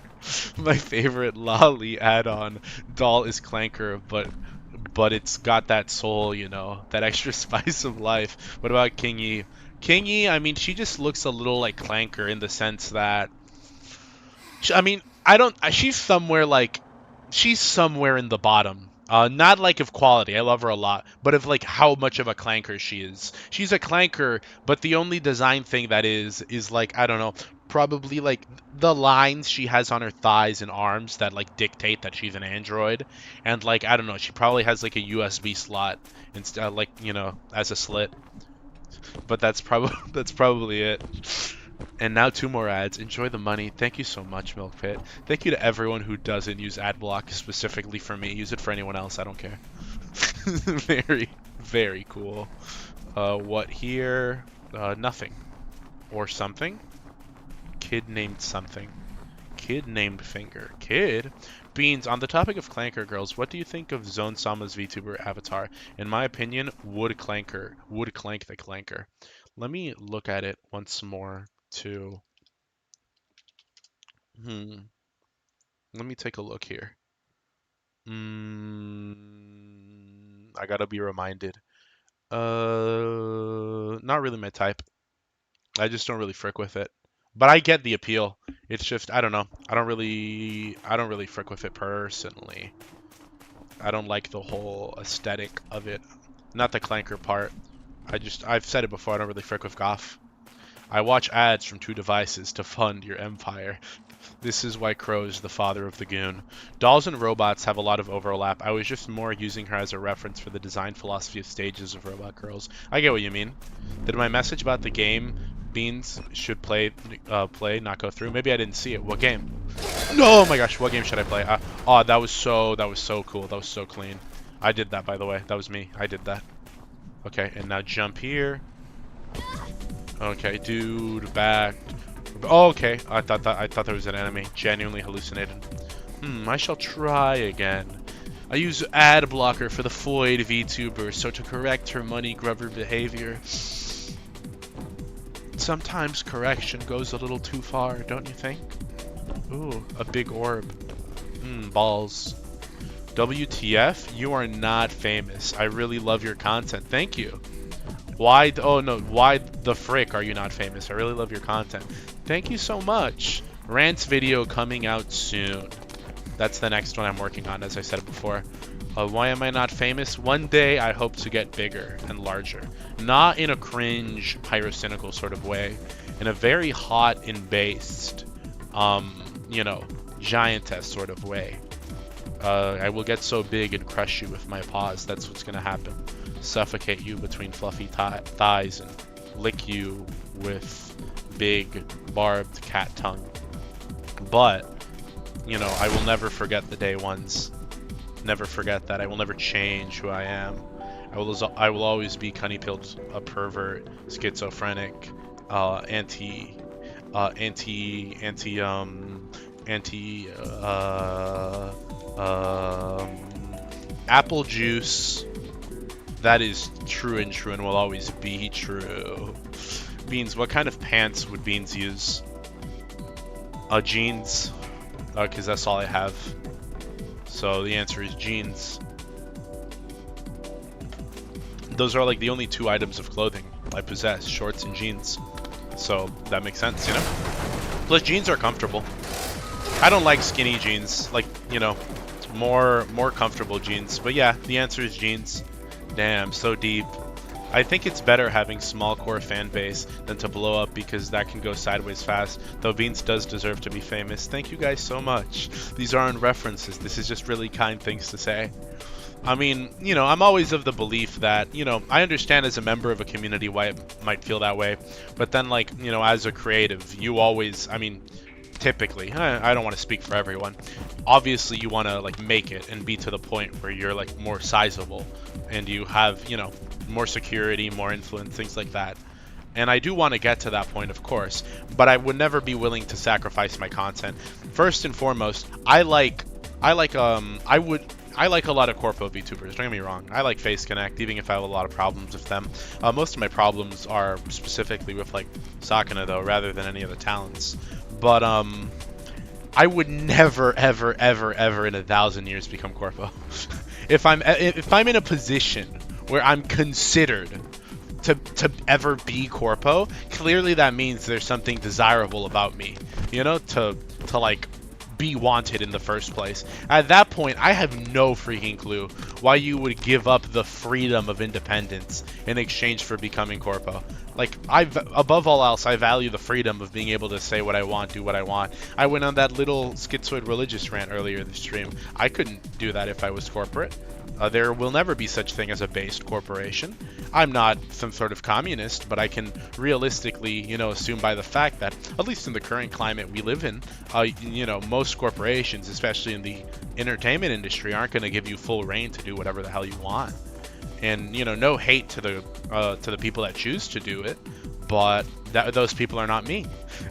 My favorite Lolly add-on doll is Clanker, but it's got that soul, you know, that extra spice of life. What about Kingy? Kingy, I mean, she just looks a little like Clanker in the sense that, I mean, she's somewhere like, she's somewhere in the bottom. Not like of quality, I love her a lot, but of like how much of a clanker she is. She's a clanker, but the only design thing that is like, I don't know, probably like the lines she has on her thighs and arms that like dictate that she's an android. And like, I don't know, she probably has like a USB slot instead, like, you know, as a slit. But that's probably it. And now 2 more ads. Enjoy the money. Thank you so much, Milk Pit. Thank you to everyone who doesn't use AdBlock specifically for me. Use it for anyone else. I don't care. Very, very cool. What here? Nothing. Or something? Kid named something. Kid named Finger. Kid? Beans, on the topic of Clanker girls, what do you think of Zone Sama's VTuber avatar? In my opinion, would clank the Clanker. Let me look at it once more. Let me take a look here. I gotta be reminded. Not really my type. I just don't really frick with it. But I get the appeal. It's just, I don't know. I don't really frick with it personally. I don't like the whole aesthetic of it. Not the clanker part. I've said it before, I don't really frick with goth. I watch ads from 2 devices to fund your empire. This is why Crow is the father of the goon. Dolls and robots have a lot of overlap. I was just more using her as a reference for the design philosophy of stages of robot girls. I get what you mean. Did my message about the game Beans should play not go through? Maybe I didn't see it. What game? No, oh my gosh, what game should I play? Oh, that was so cool. That was so clean. I did that, by the way. That was me. I did that. Okay, and now jump here. Okay, dude, back. Oh, okay. I thought there was an enemy. Genuinely hallucinated. I shall try again. I use ad blocker for the Foyd VTuber, so to correct her money grubber behavior. Sometimes correction goes a little too far, don't you think? Ooh, a big orb. Balls. WTF? You are not famous. I really love your content. Thank you. Why? Oh no, why the frick are you not famous? I really love your content. Thank you so much. Rants video coming out soon. That's the next one I'm working on, as I said before. Why am I not famous? One day I hope to get bigger and larger. Not in a cringe, pyrocynical sort of way. In a very hot and based, you know, giantess sort of way. I will get so big and crush you with my paws. That's what's gonna happen. Suffocate you between fluffy thighs and lick you with big barbed cat tongue. But, you know, I will never forget the day ones. Never forget that. I will never change who I am. I will always be cunny-pilled, a pervert, schizophrenic, apple juice. That is true and will always be true. Beans, what kind of pants would Beans use? Jeans. Because that's all I have. So the answer is jeans. Those are like the only 2 items of clothing I possess, shorts and jeans. So that makes sense, you know? Plus jeans are comfortable. I don't like skinny jeans, like, you know, more comfortable jeans. But yeah, the answer is jeans. Damn, so deep. I think it's better having small core fan base than to blow up because that can go sideways fast, though Beans does deserve to be famous. Thank you guys so much. These aren't references, this is just really kind things to say. I mean, I'm always of the belief that, I understand as a member of a community why it might feel that way, but then, like, as a creative, you always, I mean, typically, I don't want to speak for everyone. Obviously, you want to like make it and be to the point where you're like more sizable and you have, more security, more influence, things like that. And I do want to get to that point, of course, but I would never be willing to sacrifice my content. First and foremost, I like a lot of corpo VTubers. Don't get me wrong. I like Face Connect, even if I have a lot of problems with them. Most of my problems are specifically with like Sakuna though, rather than any other talents. But I would never, ever, ever, ever in 1,000 years become corpo. If I'm in a position where I'm considered to ever be corpo, clearly that means there's something desirable about me, to like be wanted in the first place. At that point, I have no freaking clue why you would give up the freedom of independence in exchange for becoming corpo. Like, above all else, I value the freedom of being able to say what I want, do what I want. I went on that little schizoid religious rant earlier this stream. I couldn't do that if I was corporate. There will never be such thing as a based corporation. I'm not some sort of communist, but I can realistically, assume by the fact that, at least in the current climate we live in, most corporations, especially in the entertainment industry, aren't going to give you full reign to do whatever the hell you want. And no hate to the people that choose to do it, but those people are not me,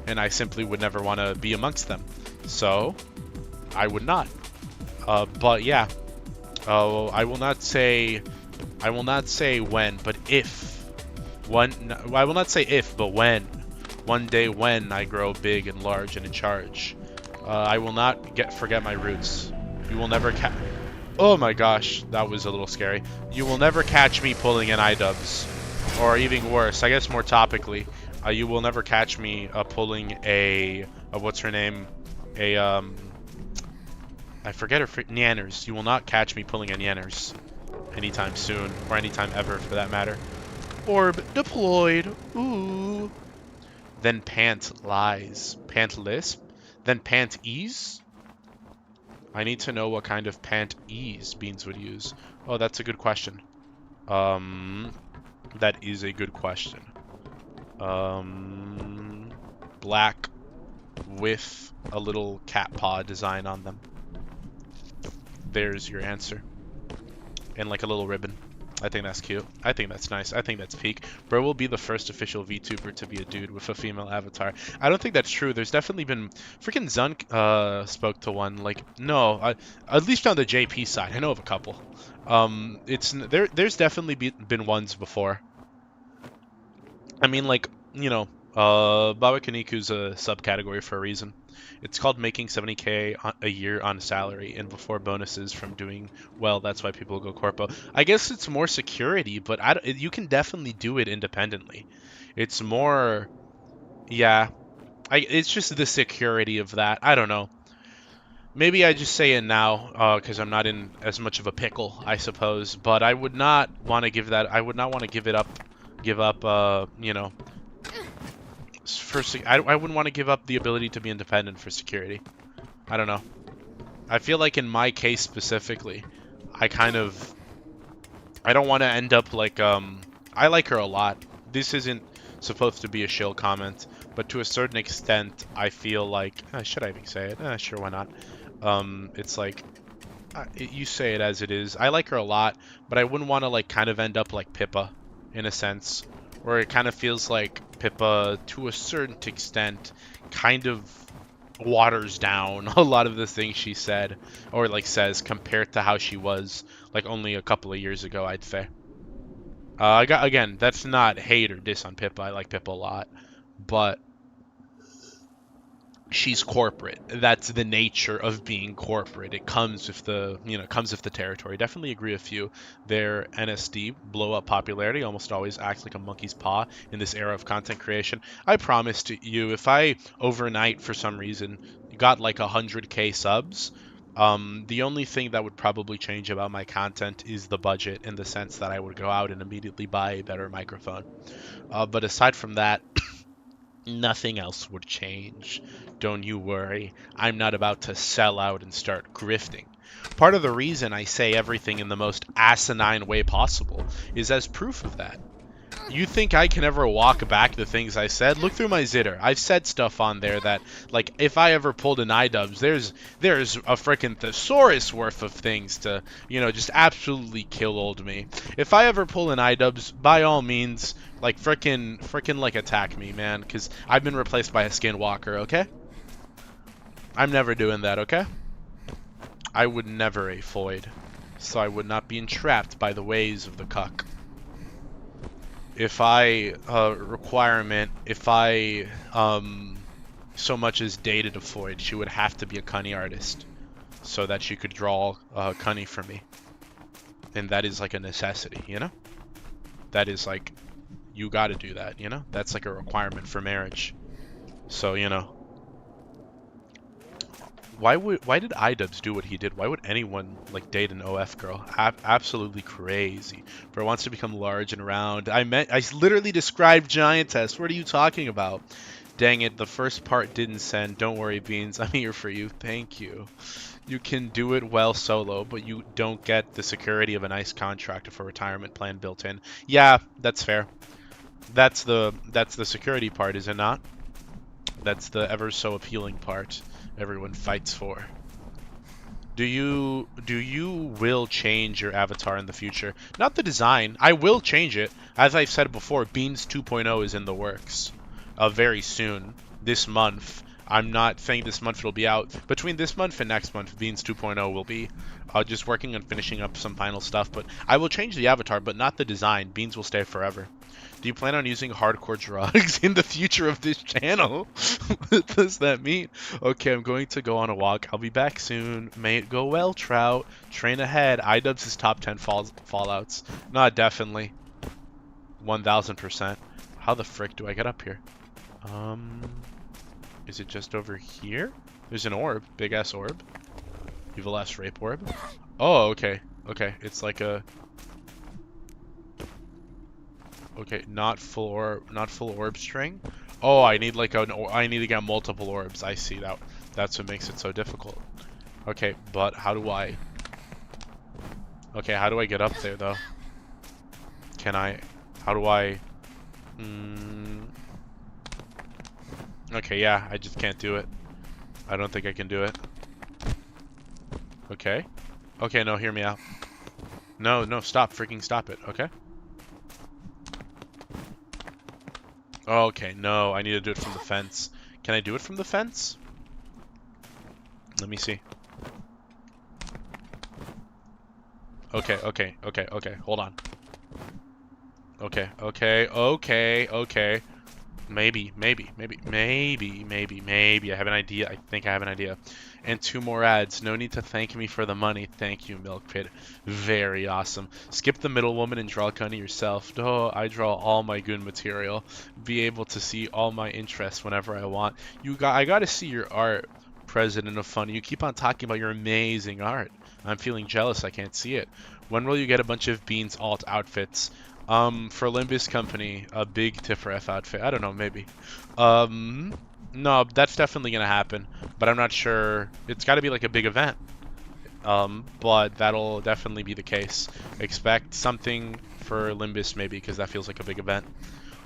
and I simply would never want to be amongst them. So I would not. But yeah. Oh, I will not say when, but if. I will not say if, but when. One day when I grow big and large and in charge. I will not forget my roots. You will never Oh my gosh, that was a little scary. You will never catch me pulling an iDubbbz. Or even worse, I guess more topically, you will never catch me pulling a what's her name? I forget her Nyanners. You will not catch me pulling a Nyanners anytime soon, or anytime ever for that matter. Orb deployed. Ooh. Then pant lies. Pant lisp? Then pant ease? I need to know what kind of pant ease Beans would use. Oh, that's a good question. That is a good question. Black with a little cat paw design on them. There's your answer. And like a little ribbon. I think that's cute. I think that's nice. I think that's peak. Bro will be the first official VTuber to be a dude with a female avatar. I don't think that's true. There's definitely been... Freaking Zunk spoke to one. Like, no. At least on the JP side. I know of a couple. There's definitely been ones before. I mean, like, Baba Kaniku's a subcategory for a reason. It's called making 70K a year on salary, and before bonuses from doing well, that's why people go corpo. I guess it's more security, but you can definitely do it independently. It's more, yeah, it's just the security of that. I don't know. Maybe I just say it now because I'm not in as much of a pickle, I suppose. But I would not want to give that. I would not want to give up. I wouldn't want to give up the ability to be independent for security. I don't know. I feel like in my case specifically, I don't want to end up like, I like her a lot. This isn't supposed to be a shill comment, but to a certain extent, I feel like, should I even say it? Sure, why not? It's like, you say it as it is. I like her a lot, but I wouldn't want to like kind of end up like Pippa, in a sense, where it kind of feels like Pippa, to a certain extent, kind of waters down a lot of the things she said, or like says, compared to how she was like only a couple of years ago, I'd say. Again, that's not hate or diss on Pippa. I like Pippa a lot, but she's corporate. That's the nature of being corporate. It comes with the, comes with the territory. Definitely agree with you. Their NSD blow up popularity almost always acts like a monkey's paw in this era of content creation. I promise to you, if I overnight for some reason got like 100K subs, the only thing that would probably change about my content is the budget, in the sense that I would go out and immediately buy a better microphone. But aside from that, Nothing else would change. Don't you worry. I'm not about to sell out and start grifting. Part of the reason I say everything in the most asinine way possible is as proof of that. You think I can ever walk back the things I said? Look through my zitter. I've said stuff on there that, like, if I ever pulled an iDubbbz, there's a frickin' thesaurus worth of things to, just absolutely kill old me. If I ever pull an iDubbbz, by all means, like, frickin' like, attack me, man, because I've been replaced by a skinwalker, okay? I'm never doing that, okay? I would never a foid, so I would not be entrapped by the ways of the cuck. If I so much as dated a foid, she would have to be a cunny artist so that she could draw cunny for me. And that is like a necessity, That is like, you gotta do that, That's like a requirement for marriage. So, why did iDubbbz do what he did? Why would anyone like date an OF girl? Absolutely crazy. Bro wants to become large and round. I literally described giantess. What are you talking about? Dang it, the first part didn't send. Don't worry, Beans. I'm here for you. Thank you. You can do it well solo, but you don't get the security of a nice contract for retirement plan built in. Yeah, that's fair. That's the security part, is it not? That's the ever so appealing part everyone fights for. Do you will change your avatar in the future? Not the design. I will change it. As I've said before, Beans 2.0 is in the works. Very soon. This month. I'm not saying this month it'll be out. Between this month and next month, Beans 2.0 will be. Just working on finishing up some final stuff. But I will change the avatar, but not the design. Beans will stay forever. Do you plan on using hardcore drugs in the future of this channel? What does that mean? Okay, I'm going to go on a walk. I'll be back soon. May it go well, Trout. Train ahead. iDubbbz is top 10 fallouts. No, definitely. 1000%. How the frick do I get up here? Is it just over here? There's an orb. Big ass orb. Evil ass rape orb. Oh, okay. Okay, it's like a... Okay, not full orb string. Oh, I need like I need to get multiple orbs. I see that. That's what makes it so difficult. Okay, but how do I? Okay, how do I get up there though? Can I? How do I? Okay, yeah, I just can't do it. I don't think I can do it. Okay. Okay, no, hear me out. No, stop, freaking stop it. Okay. Okay, no, I need to do it from the fence. Can I do it from the fence? Let me see. Okay, hold on. Okay. Maybe. I have an idea. I think I have an idea. And 2 more ads. No need to thank me for the money. Thank you, Milk Pit. Very awesome. Skip the middle woman and draw Cunny yourself. Oh, I draw all my good material. Be able to see all my interests whenever I want. I gotta see your art, President of Fun. You keep on talking about your amazing art. I'm feeling jealous. I can't see it. When will you get a bunch of Beans alt outfits? For Limbus Company, a big Tifref outfit. I don't know, maybe. No, that's definitely gonna happen, but I'm not sure. It's got to be like a big event. But that'll definitely be the case. Expect something for Limbus maybe, because that feels like a big event.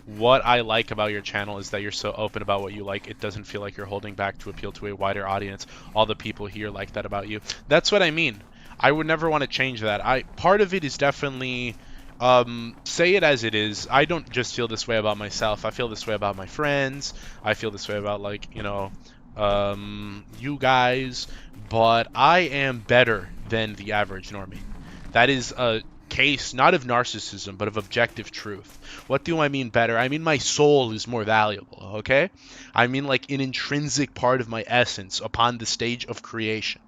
What I like about your channel is that you're so open about what you like. It doesn't feel like you're holding back to appeal to a wider audience. All the people here like that about you. That's what I mean. I would never want to change that. Part of it is definitely... say it as it is. I don't just feel this way about myself. I feel this way about my friends. I feel this way about, like, you guys. But I am better than the average normie. That is a case not of narcissism, but of objective truth. What do I mean better? I mean my soul is more valuable, okay? I mean like an intrinsic part of my essence upon the stage of creation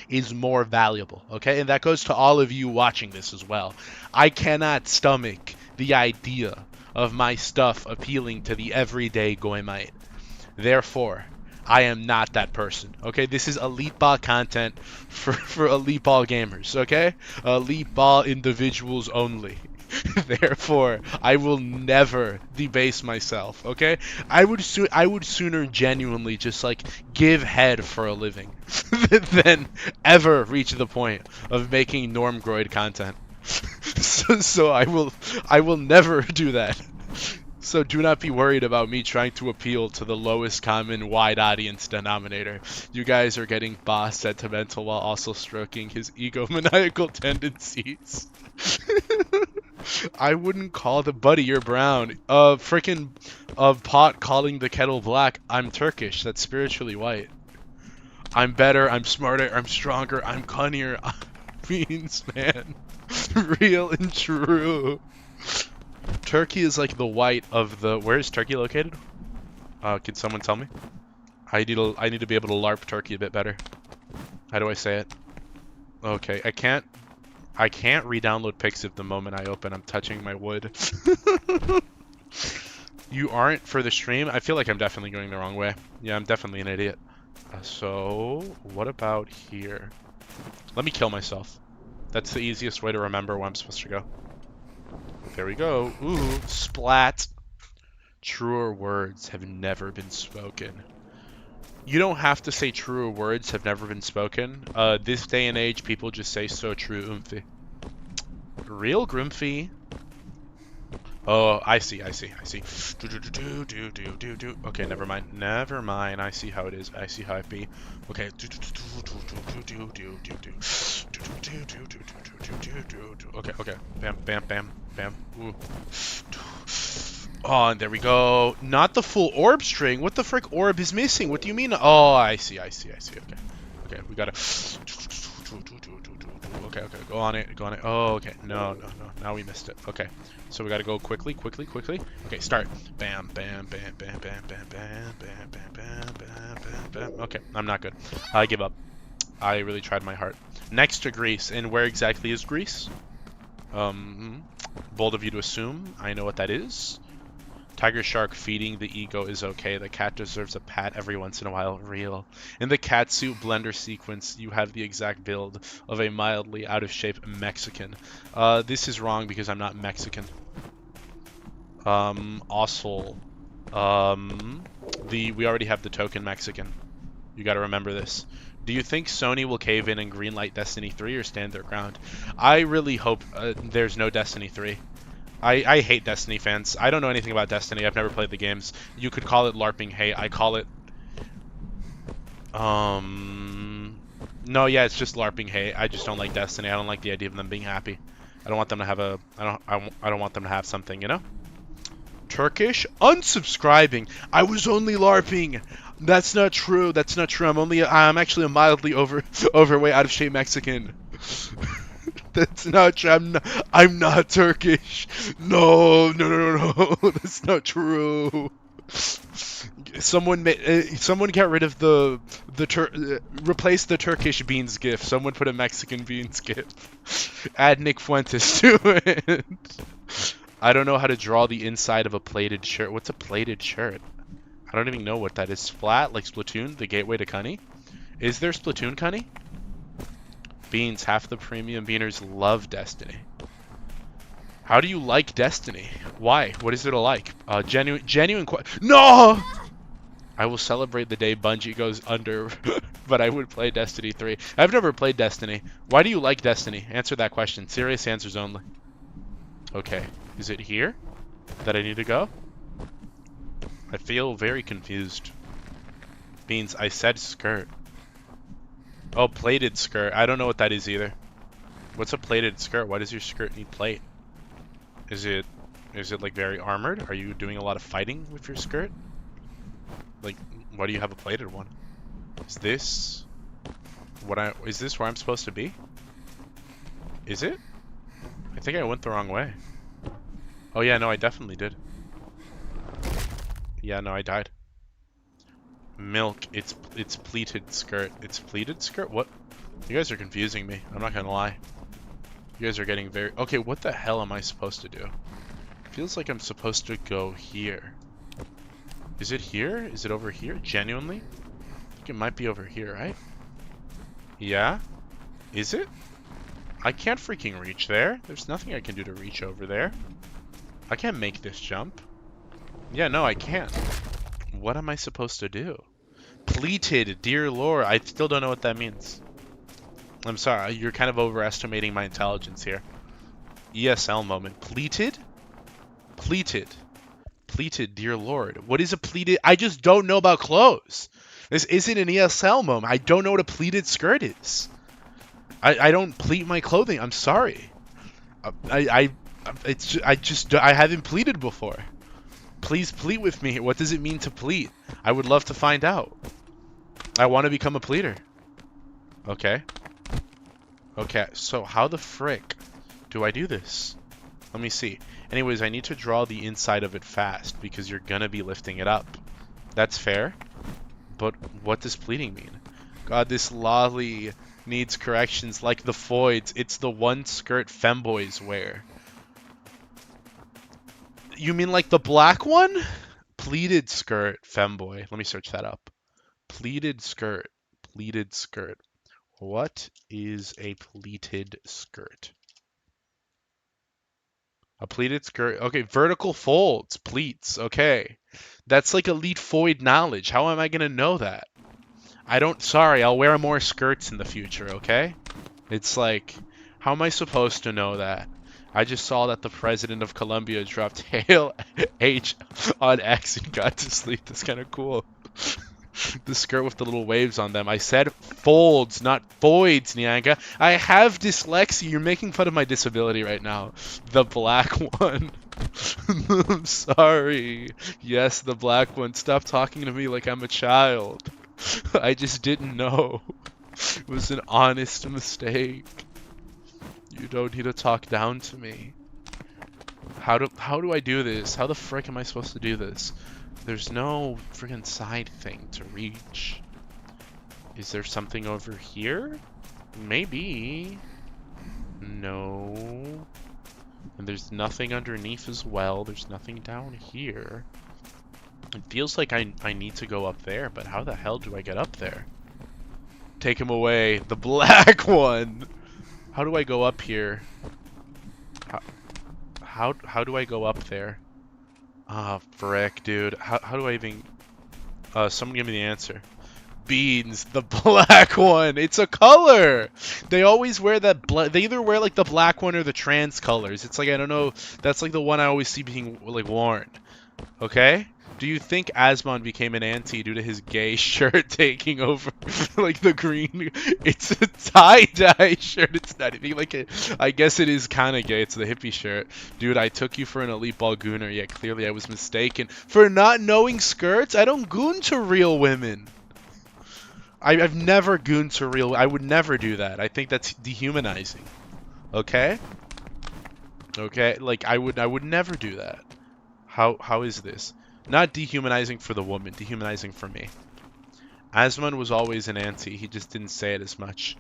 is more valuable, okay? And that goes to all of you watching this as well. I cannot stomach the idea of my stuff appealing to the everyday goymite. Therefore, I am not that person, okay? This is elite ball content for elite ball gamers, okay? Elite ball individuals only. Therefore, I will never debase myself, okay? I would sooner genuinely just like give head for a living than ever reach the point of making normgroid content. So I will never do that. So do not be worried about me trying to appeal to the lowest common wide audience denominator. You guys are getting boss sentimental while also stroking his egomaniacal tendencies. I wouldn't call the buddy, you're brown. Frickin' pot calling the kettle black. I'm Turkish. That's spiritually white. I'm better. I'm smarter. I'm stronger. I'm cunnier. Beans, man. Real and true. Turkey is like the white of the. Where is Turkey located? Can someone tell me? I need to be able to LARP Turkey a bit better. How do I say it? Okay, I can't re-download Pixiv the moment I open. I'm touching my wood. You aren't for the stream? I feel like I'm definitely going the wrong way. Yeah, I'm definitely an idiot. So, what about here? Let me kill myself. That's the easiest way to remember where I'm supposed to go. There we go. Ooh, splat. Truer words have never been spoken. You don't have to say truer words have never been spoken. This day and age, people just say so true, Oomphy. Real Grumpy. Oh, I see. Okay, never mind. I see how it is. I see how it be. Okay. Okay. Bam. Ooh. Oh, and there we go. Not the full orb string. What the frick orb is missing? What do you mean? Oh, I see. Okay, we gotta. Okay. Go on it. Oh, okay. No. Now we missed it. Okay. So we gotta go quickly. Okay, start. Bam. Okay, I'm not good. I give up. I really tried my heart. Next to Greece. And where exactly is Greece? Bold of you to assume. I know what that is. Tiger shark feeding the ego is okay. The cat deserves a pat every once in a while. Real. In the catsuit blender sequence, you have the exact build of a mildly out of shape Mexican. This is wrong because I'm not Mexican. Also, we already have the token Mexican. You got to remember this. Do you think Sony will cave in and greenlight Destiny 3 or stand their ground? I really hope there's no Destiny 3. I hate Destiny fans. I don't know anything about Destiny. I've never played the games. You could call it LARPing hate. I call it... No, yeah, it's just LARPing hate. I just don't like Destiny. I don't like the idea of them being happy. I don't want them to have a... I don't want them to have something, you know? Turkish? Unsubscribing. I was only LARPing. That's not true. I'm actually a mildly overweight, out of shape Mexican. That's not true. I'm not Turkish. No. That's not true. Someone get rid of replace the Turkish beans gif. Someone put a Mexican beans gif. Add Nick Fuentes to it. I don't know how to draw the inside of a plated shirt. What's a plated shirt? I don't even know what that is. Flat, like Splatoon, the gateway to Cunny? Is there Splatoon Cunny? Beans, half the premium beaners love Destiny. How do you like Destiny? Why? What is it to like? Genuine No! I will celebrate the day Bungie goes under, but I would play Destiny 3. I've never played Destiny. Why do you like Destiny? Answer that question. Serious answers only. Okay. Is it here that I need to go? I feel very confused. Beans, I said skirt. Oh, plated skirt. I don't know what that is either. What's a plated skirt? Why does your skirt need plate? Is it like very armored? Are you doing a lot of fighting with your skirt? Like, why do you have a plated one? Is this is this where I'm supposed to be? Is it? I think I went the wrong way. Oh yeah, no, I definitely did. Yeah, no, I died. Milk, it's pleated skirt. It's pleated skirt? What? You guys are confusing me. I'm not gonna lie. You guys are getting very... Okay, what the hell am I supposed to do? Feels like I'm supposed to go here. Is it here? Is it over here? Genuinely? I think it might be over here, right? Yeah? Is it? I can't freaking reach there. There's nothing I can do to reach over there. I can't make this jump. Yeah, no, I can't. What am I supposed to do? Pleated, dear lord. I still don't know what that means. I'm sorry, you're kind of overestimating my intelligence here. ESL moment. Pleated? Pleated. Pleated, dear lord. What is a pleated? I just don't know about clothes. This isn't an ESL moment. I don't know what a pleated skirt is. I don't pleat my clothing. I'm sorry. I haven't pleated before. Please pleat with me. What does it mean to pleat? I would love to find out. I want to become a pleater. Okay. Okay, so how the frick do I do this? Let me see. Anyways, I need to draw the inside of it fast because you're gonna be lifting it up. That's fair. But what does pleating mean? God, this lolly needs corrections like the foids. It's the one skirt femboys wear. You mean like the black one? Pleated skirt femboy. Let me search that up. Pleated skirt. Pleated skirt. What is a pleated skirt? A pleated skirt. Okay, vertical folds, pleats. Okay. That's like elite foid knowledge. How am I going to know that? Sorry, I'll wear more skirts in the future, okay? It's like, how am I supposed to know that? I just saw that the president of Colombia dropped Hail H on X and got to sleep. That's kind of cool. The skirt with the little waves on them. I said folds, not voids, Nyanga. I have dyslexia. You're making fun of my disability right now. The black one. I'm sorry. Yes, the black one. Stop talking to me like I'm a child. I just didn't know. It was an honest mistake. You don't need to talk down to me. How do I do this? How the frick am I supposed to do this? There's no friggin' side thing to reach. Is there something over here? Maybe. No. And there's nothing underneath as well. There's nothing down here. It feels like I need to go up there, but how the hell do I get up there? Take him away. The black one! How do I go up here? How do I go up there? Ah, frick, dude. How do I even... someone give me the answer. Beans, the black one. It's a color. They always wear that they either wear like the black one or the trans colors. It's like, I don't know, that's like the one I always see being like worn. Okay? Do you think Asmon became an anti due to his gay shirt taking over like the green? It's a tie-dye shirt. It's not even like a... I guess it is kind of gay. It's the hippie shirt. Dude, I took you for an elite ball gooner, yet clearly I was mistaken. For not knowing skirts? I don't goon to real women. I've never gooned to real... I would never do that. I think that's dehumanizing. Okay? Okay? Like, I would never do that. How is this? Not dehumanizing for the woman, dehumanizing for me. Asmon was always an anti, he just didn't say it as much.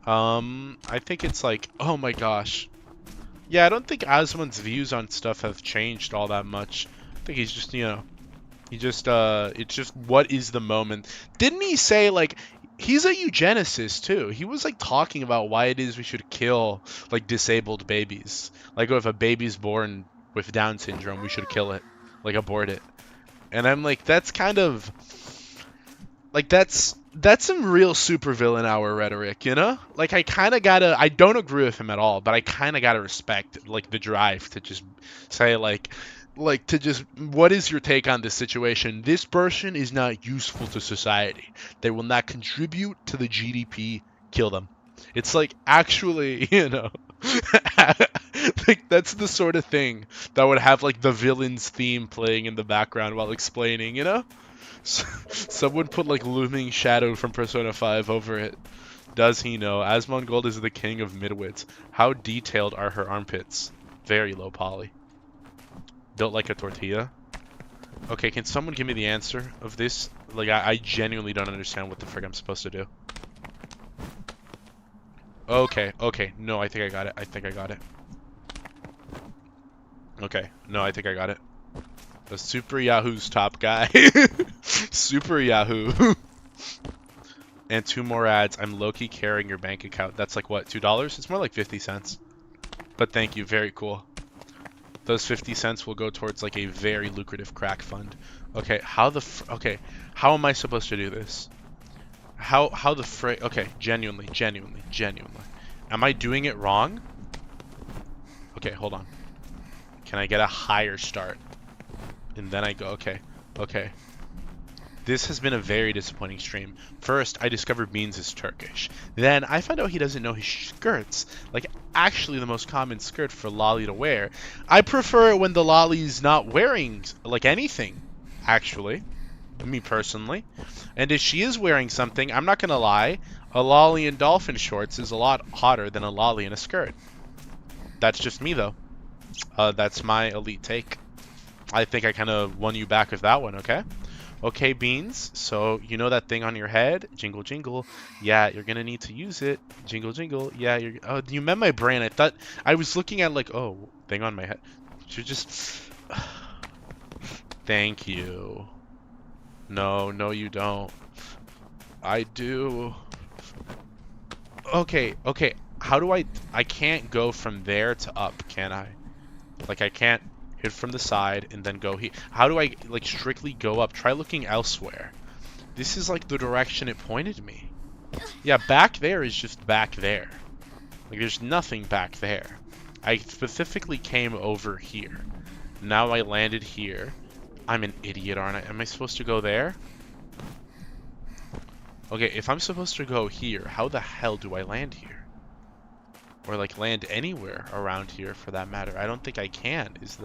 I think it's like, oh my gosh. Yeah, I don't think Asmon's views on stuff have changed all that much. I think he's just, you know, it's just what is the moment. Didn't he say, like, he's a eugenicist too. He was like talking about why it is we should kill like disabled babies. Like if a baby's born with Down syndrome, we should kill it, like abort it. And I'm like, that's kind of like that's some real supervillain hour rhetoric, you know? Like I don't agree with him at all, but I kind of gotta respect like the drive to just say like to just, what is your take on this situation? This person is not useful to society. They will not contribute to the GDP. Kill them. It's like, actually, you know, like that's the sort of thing that would have like the villain's theme playing in the background while explaining, you know? Someone put like Looming Shadow from Persona 5 over it. Does he know? Asmongold is the king of midwits. How detailed are her armpits? Very low poly. Built like a tortilla. Okay, can someone give me the answer of this? Like, I genuinely don't understand what the frick I'm supposed to do. Okay, no, I think I got it. Okay, no, I think I got it. The Super Yahoo's top guy. Super Yahoo. and 2 more ads. I'm low-key carrying your bank account. That's like what, $2? It's more like 50 cents. But thank you, very cool. Those 50 cents will go towards like a very lucrative crack fund. Okay, okay, how am I supposed to do this? How the okay, genuinely. Am I doing it wrong? Okay, hold on. Can I get a higher start? And then I go, okay. This has been a very disappointing stream. First, I discovered Beans is Turkish. Then, I found out he doesn't know his skirts. Like, actually the most common skirt for Lolly to wear. I prefer it when the Lolly's not wearing, like, anything, actually. Me, personally. And if she is wearing something, I'm not gonna lie, a Lolly in dolphin shorts is a lot hotter than a Lolly in a skirt. That's just me, though. That's my elite take. I think I kind of won you back with that one, okay? Okay, Beans, so you know that thing on your head? Jingle, jingle. Yeah, you're gonna need to use it. Jingle, jingle. Yeah, oh, you met my brain. I thought, I was looking at like, oh, thing on my head. You're just... Thank you. No, you don't. I do. Okay. How do I can't go from there to up, can I? Like, I can't hit from the side and then go here. How do I, like, strictly go up? Try looking elsewhere. This is, like, the direction it pointed me. Yeah, back there is just back there. Like, there's nothing back there. I specifically came over here. Now I landed here. I'm an idiot, aren't I? Am I supposed to go there? Okay, if I'm supposed to go here, how the hell do I land here? Or like land anywhere around here for that matter. I don't think I can, is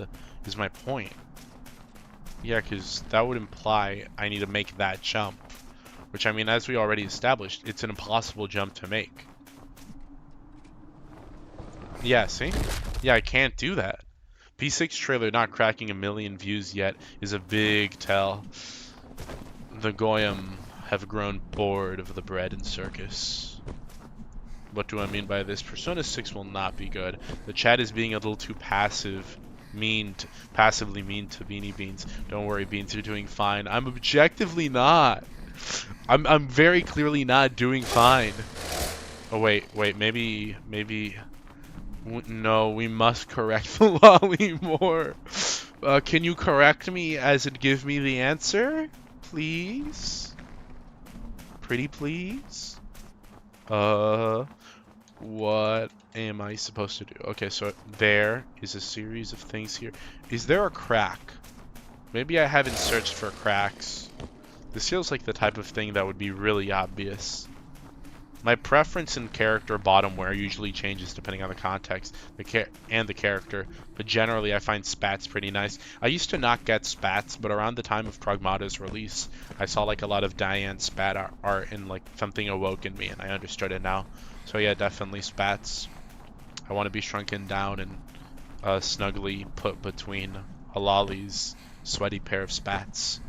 my point. Yeah, because that would imply I need to make that jump. Which, I mean, as we already established, it's an impossible jump to make. Yeah, see? Yeah, I can't do that. P6 trailer not cracking 1 million views yet is a big tell. The Goyim have grown bored of the bread and circus. What do I mean by this? Persona 6 will not be good. The chat is being a little too passively mean to Beanie Beans. Don't worry, Beans, you're doing fine. I'm objectively not. I'm very clearly not doing fine. Oh wait, maybe no, we must correct the Lolly more. Can you correct me as in give me the answer, please? Pretty please. What am I supposed to do? Okay, so there is a series of things here. Is there a crack? Maybe I haven't searched for cracks. This feels like the type of thing that would be really obvious. My preference in character bottomware usually changes depending on the context and the character, but generally I find spats pretty nice. I used to not get spats, but around the time of Pragmata's release, I saw like a lot of Diane spat art and like something awoke in me and I understood it now. So yeah, definitely spats. I want to be shrunken down and snugly put between a Lolly's sweaty pair of spats.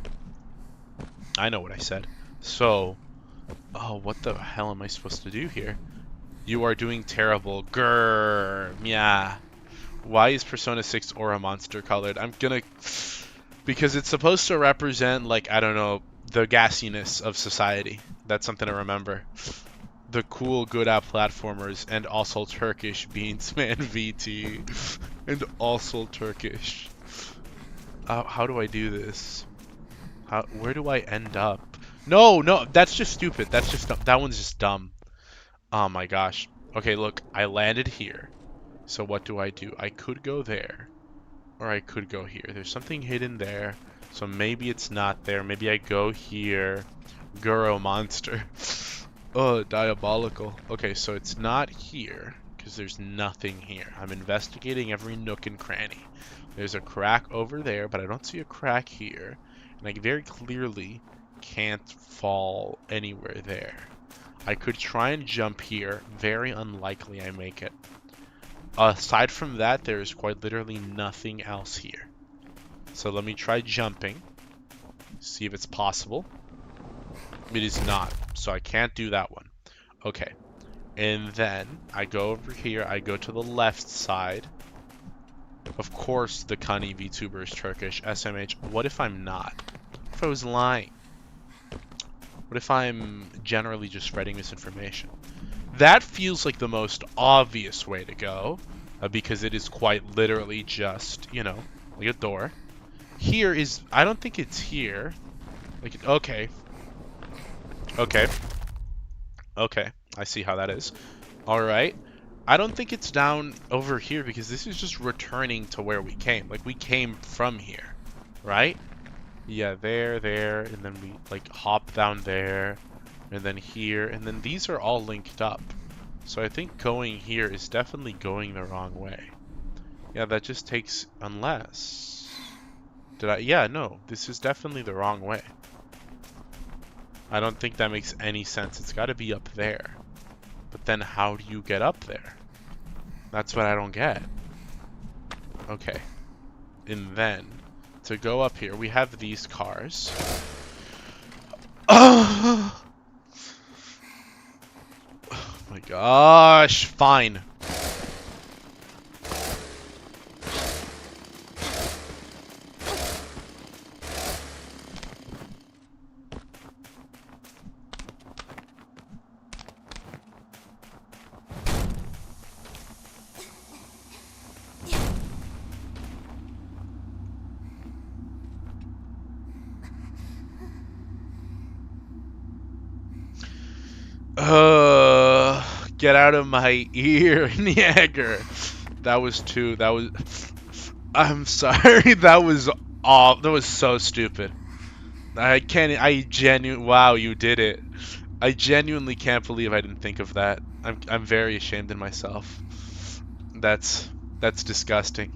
I know what I said. So, oh, what the hell am I supposed to do here? You are doing terrible. Grrr. Yeah. Why is Persona 6 Aura Monster colored? I'm gonna... Because it's supposed to represent, like, I don't know, the gassiness of society. That's something to remember. The cool, good app platformers, and also Turkish Beansman VT. And also Turkish. How do I do this? Where do I end up? No, that's just stupid. That's just that one's just dumb. Oh my gosh. Okay, look, I landed here. So what do? I could go there, or I could go here. There's something hidden there, so maybe it's not there. Maybe I go here. Guro monster. Oh, diabolical. Okay, so it's not here because there's nothing here. I'm investigating every nook and cranny. There's a crack over there, but I don't see a crack here, and I very clearly can't fall anywhere there. I could try and jump here. Very unlikely I make it. Aside from that, there is quite literally nothing else here. So let me try jumping. See if it's possible. It is not, so I can't do that one. Okay. And then I go over here. I go to the left side. Of course, the Kani VTuber is Turkish. SMH. What if I'm not? What if I was lying? What if I'm generally just spreading misinformation? That feels like the most obvious way to go, because it is quite literally just, you know, like a door. Here is, I don't think it's here. Like, okay. Okay. Okay. I see how that is. Alright. I don't think it's down over here because this is just returning to where we came. Like, we came from here. Right? Yeah, there, and then we, like, hop down there, and then here, and then these are all linked up. So I think going here is definitely going the wrong way. Yeah, that just takes, unless... Did I? Yeah, no, this is definitely the wrong way. I don't think that makes any sense. It's got to be up there. But then how do you get up there? That's what I don't get. Okay. And then, to go up here, we have these cars. Oh my gosh, fine. Get out of my ear, Niagara. That was too. That was. I'm sorry. That was all. That was so stupid. I can't. I genuinely. Wow, you did it. I genuinely can't believe I didn't think of that. I'm very ashamed in myself. That's disgusting.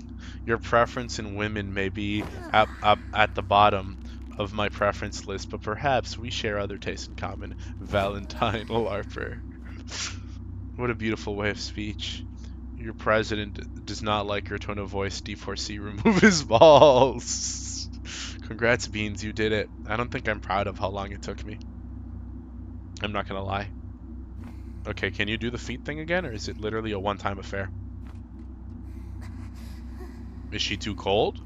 Your preference in women may be up at the bottom of my preference list, but perhaps we share other tastes in common. Valentine LARPer. What a beautiful way of speech. Your president does not like your tone of voice. D4C, remove his balls. Congrats, Beans, you did it. I don't think I'm proud of how long it took me. I'm not gonna lie. Okay, can you do the feet thing again, or is it literally a one-time affair? Is she too cold?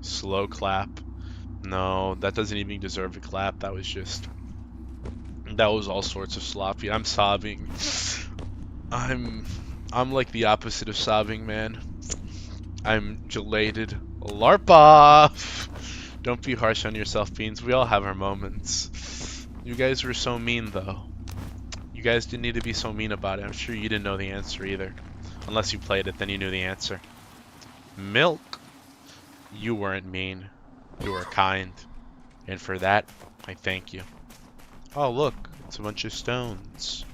Slow clap. No, that doesn't even deserve a clap. That was all sorts of sloppy. I'm sobbing. I'm like the opposite of sobbing, man. I'm gelated. LARP off! Don't be harsh on yourself, Beans. We all have our moments. You guys were so mean, though. You guys didn't need to be so mean about it. I'm sure you didn't know the answer either. Unless you played it, then you knew the answer. Milk. You weren't mean. You were kind. And for that, I thank you. Oh, look. It's a bunch of stones.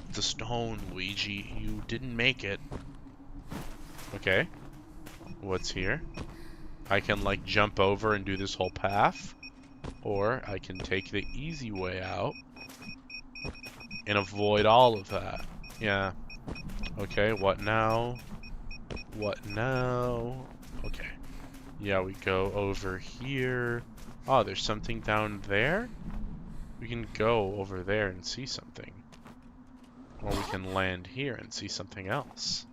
It's a stone, Luigi. You didn't make it. Okay. What's here? I can, like, jump over and do this whole path. Or I can take the easy way out and avoid all of that. Yeah. Okay, what now? What now? Okay. Yeah, we go over here. Oh, there's something down there? We can go over there and see something. Or we can land here and see something else.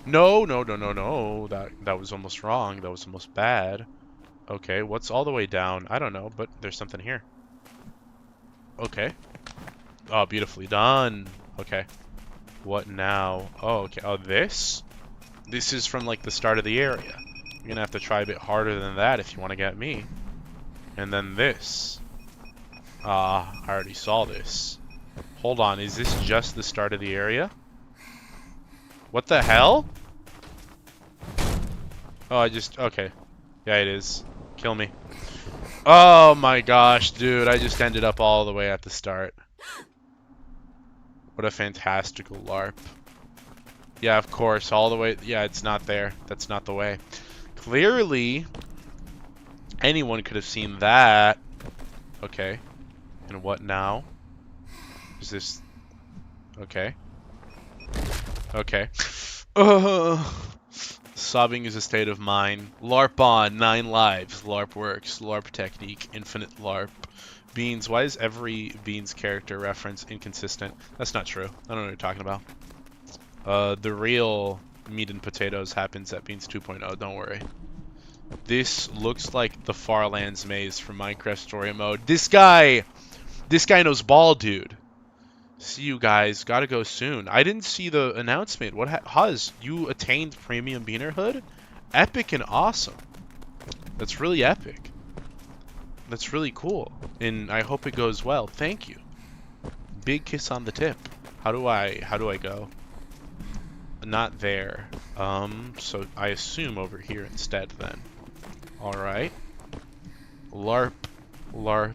No, no, no, no, no. That was almost wrong. That was almost bad. Okay, what's all the way down? I don't know, but there's something here. Okay. Oh, beautifully done. Okay. What now? Oh, okay. Oh, this? This is from, like, the start of the area. You're gonna have to try a bit harder than that if you want to get me. And then this. I already saw this. Hold on, is this just the start of the area? What the hell? Oh, okay. Yeah, it is. Kill me. Oh my gosh, dude, I just ended up all the way at the start. What a fantastical LARP. Yeah, of course, all the way. Yeah, it's not there. That's not the way. Clearly, anyone could have seen that. Okay. And what now? Is this... Okay. Okay. Sobbing is a state of mind. LARP on, 9 lives. LARP works. LARP technique. Infinite LARP. Beans. Why is every Beans character reference inconsistent? That's not true. I don't know what you're talking about. The real meat and potatoes happens at Beans 2.0. Don't worry. This looks like the Farlands maze from Minecraft Story Mode. This guy knows ball, dude. See you guys. Gotta go soon. I didn't see the announcement. What? Huz, you attained Premium Beanerhood? Epic and awesome. That's really epic. That's really cool. And I hope it goes well. Thank you. Big kiss on the tip. How do I go? Not there. So I assume over here instead then. Alright. LARP. LARP.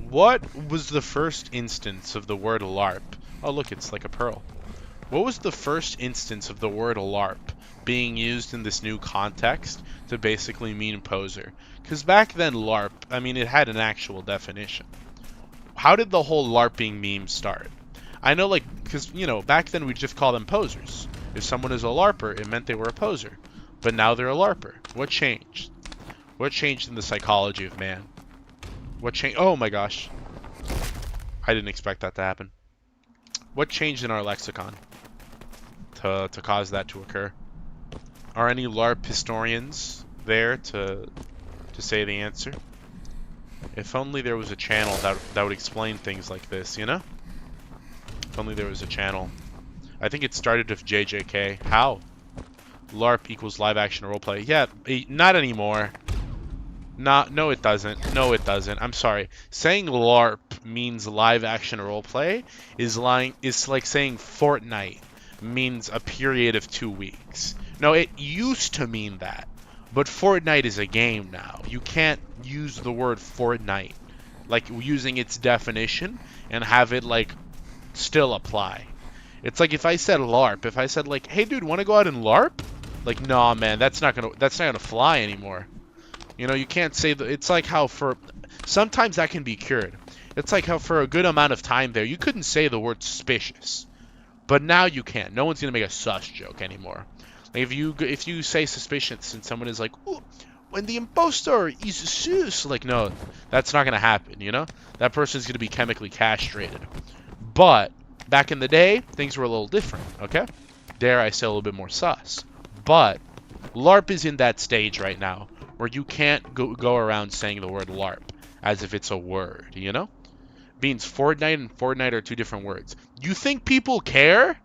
What was the first instance of the word LARP? Oh, look, it's like a pearl. What was the first instance of the word LARP being used in this new context to basically mean poser? Because back then, LARP, I mean, it had an actual definition. How did the whole LARPing meme start? I know, like, because, you know, back then we'd just call them posers. If someone is a LARPer, it meant they were a poser. But now they're a LARPer. What changed? What changed in the psychology of man? What changed? Oh my gosh. I didn't expect that to happen. What changed in our lexicon to cause that to occur? Are any LARP historians there to say the answer? If only there was a channel that would explain things like this, you know? If only there was a channel. I think it started with JJK. How? LARP equals live action roleplay. Yeah, not anymore. No, it doesn't. No, it doesn't. I'm sorry. Saying LARP means live action roleplay is like saying Fortnite means a period of 2 weeks. No, it used to mean that. But Fortnite is a game now. You can't use the word Fortnite, like using its definition, and have it like still apply. It's like if I said LARP, if I said like, "Hey dude, want to go out and LARP?" Like, "Nah, man, that's not gonna fly anymore." You know, you can't say that. It's like how for sometimes that can be cured. It's like how for a good amount of time there, you couldn't say the word suspicious, but now you can. No one's gonna make a sus joke anymore. Like if you say suspicious and someone is like, "Ooh, when the impostor is sus," like, no, that's not gonna happen. You know, that person's gonna be chemically castrated. But back in the day, things were a little different. Okay, dare I say a little bit more sus. But LARP is in that stage right now where you can't go around saying the word LARP as if it's a word, you know? Means Fortnite and Fortnite are two different words. You think people care?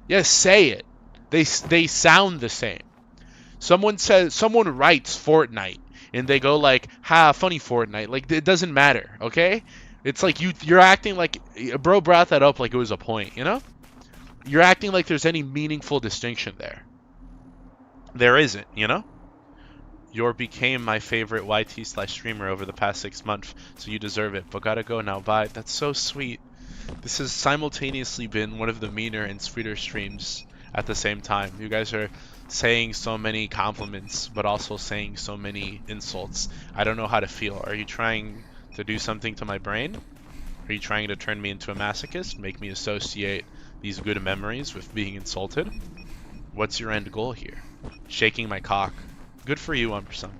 Yes, say it. They sound the same. Someone writes Fortnite and they go like, "Ha, funny Fortnite." Like, it doesn't matter, okay? It's like you're acting like bro brought that up like it was a point, you know? You're acting like there's any meaningful distinction there. There isn't, you know? You became my favorite YT/streamer over the past 6 months, so you deserve it. But gotta go now. Bye. That's so sweet. This has simultaneously been one of the meaner and sweeter streams at the same time. You guys are saying so many compliments, but also saying so many insults. I don't know how to feel. Are you trying to do something to my brain? Are you trying to turn me into a masochist? Make me associate these good memories with being insulted? What's your end goal here? Shaking my cock. Good for you, Umbersum.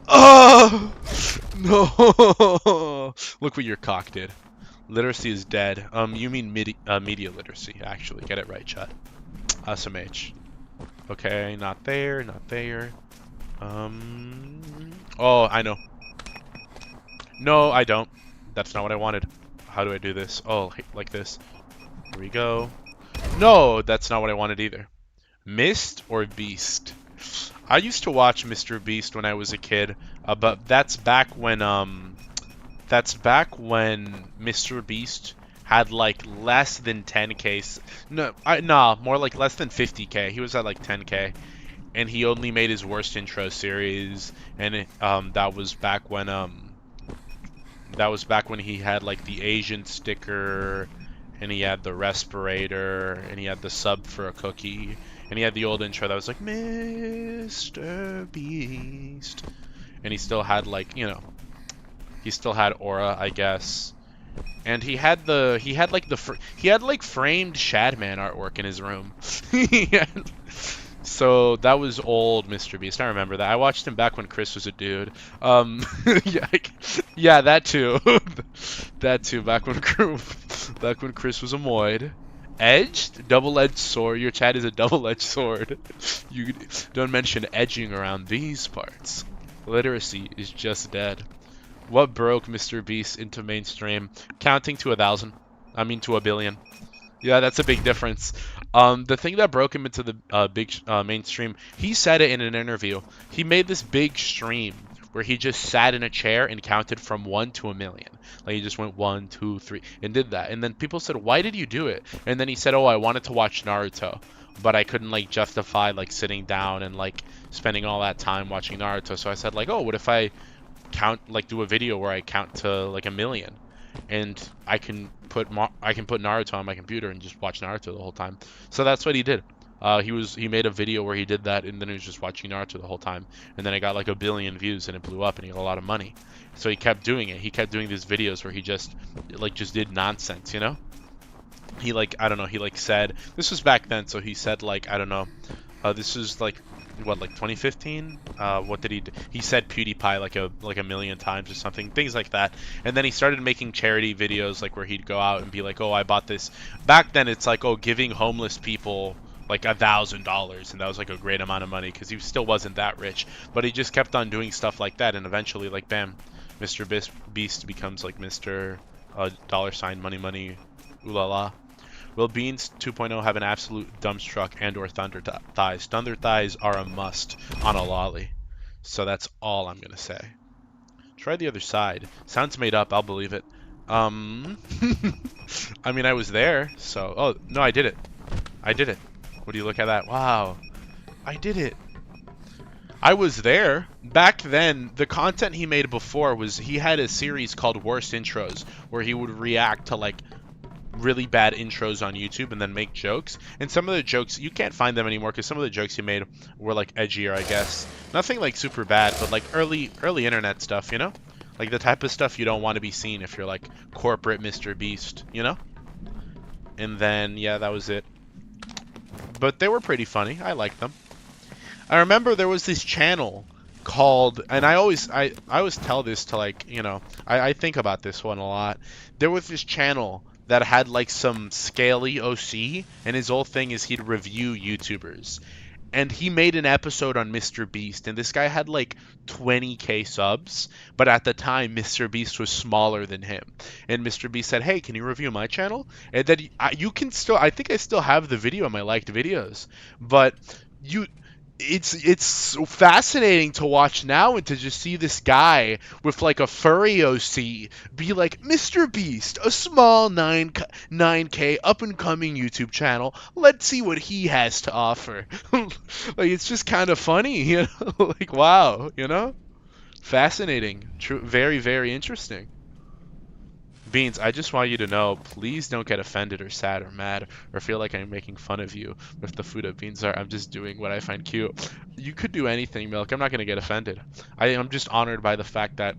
Oh! No! Look what your cock did. Literacy is dead. You mean media literacy, actually. Get it right, chat. SMH. Okay, not there, not there. Oh, I know. No, I don't. That's not what I wanted. How do I do this? Oh, like this. Here we go. No, that's not what I wanted either. Mist or Beast? I used to watch Mr. Beast when I was a kid, but that's back when Mr. Beast had like less than 10k. No, more like less than 50k. He was at like 10k, and he only made his worst intro series, and that was back when he had like the Asian sticker, and he had the respirator, and he had the sub for a cookie. And he had the old intro that was like, Mr. Beast. And he still had like, you know, he still had aura, I guess. And he had like framed Shadman artwork in his room. So that was old Mr. Beast. I remember that. I watched him back when Chris was a dude. Yeah, that too. That too. Back when Chris was a moid. Edged? Double-edged sword. Your chat is a double-edged sword. You don't mention edging around these parts. Literacy is just dead. What broke Mr. Beast into mainstream? Counting to 1,000. I mean to 1,000,000,000. Yeah, that's a big difference. The thing that broke him into the big mainstream, he said it in an interview. He made this big stream where he just sat in a chair and counted from 1 to 1,000,000. Like he just went 1, 2, 3, and did that. And then people said, "Why did you do it?" And then he said, "Oh, I wanted to watch Naruto, but I couldn't like justify like sitting down and like spending all that time watching Naruto. So I said like, oh, what if I do a video where I count to like 1,000,000, and I can put Naruto on my computer and just watch Naruto the whole time." So that's what he did. He made a video where he did that, and then he was just watching Naruto the whole time, and then it got like 1 billion views, and it blew up, and he got a lot of money. So he kept doing it. He kept doing these videos where he just did nonsense, you know? He like, I don't know, he like said, this was back then, so he said like, I don't know, this is like what, like 2015? What did he do? He said PewDiePie like a million times or something, things like that. And then he started making charity videos, like where he'd go out and be like, oh, I bought this. Back then it's like, oh, giving homeless people like $1,000, and that was like a great amount of money because he still wasn't that rich. But he just kept on doing stuff like that, and eventually, like, bam, Mr. Beast becomes like Mr. $ money money ooh la la. Will Beans 2.0 have an absolute dumbstruck and or thunder thighs? Thunder thighs are a must on a lolly. So that's all I'm going to say. Try the other side. Sounds made up. I'll believe it. I mean, I was there, so... Oh, no, I did it. I did it. Would you look at that? Wow. I did it. I was there. Back then, the content he made before was... He had a series called Worst Intros, where he would react to, like, really bad intros on YouTube and then make jokes. And some of the jokes, you can't find them anymore because some of the jokes he made were like edgier, I guess. Nothing like super bad, but like early internet stuff, you know? Like the type of stuff you don't want to be seen if you're like corporate Mr. Beast, you know? And then, yeah, that was it. But they were pretty funny. I liked them. I remember there was this channel called, and I always tell this to, like, you know, I think about this one a lot. There was this channel that had like some scaly OC, and his whole thing is he'd review YouTubers. And he made an episode on Mr. Beast, and this guy had like 20k subs, but at the time Mr. Beast was smaller than him. And Mr. Beast said, "Hey, can you review my channel?" And then you can still, I think I still have the video of my liked videos, but it's fascinating to watch now and to just see this guy with like a furry OC be like, "Mr. Beast, a small 9k up and coming YouTube channel. Let's see what he has to offer." Like, it's just kind of funny, you know? Like, wow, you know? Fascinating. True, very, very interesting. Beans, I just want you to know, please don't get offended or sad or mad or feel like I'm making fun of you with the food of Beans are. I'm just doing what I find cute. You could do anything, Milk. I'm not going to get offended. I'm just honored by the fact that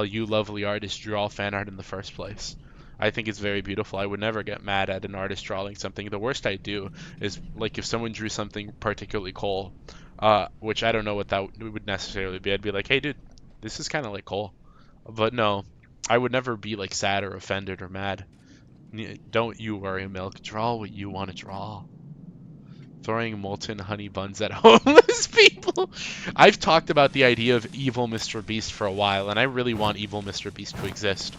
you lovely artists drew all fan art in the first place. I think it's very beautiful. I would never get mad at an artist drawing something. The worst I do is, like, if someone drew something particularly cool, which I don't know what that would necessarily be, I'd be like, "Hey, dude, this is kind of like cool." But no. I would never be like sad or offended or mad. Don't you worry, Milk. Draw what you want to draw. Throwing molten honey buns at homeless people. I've talked about the idea of evil Mr. Beast for a while, and I really want evil Mr. Beast to exist.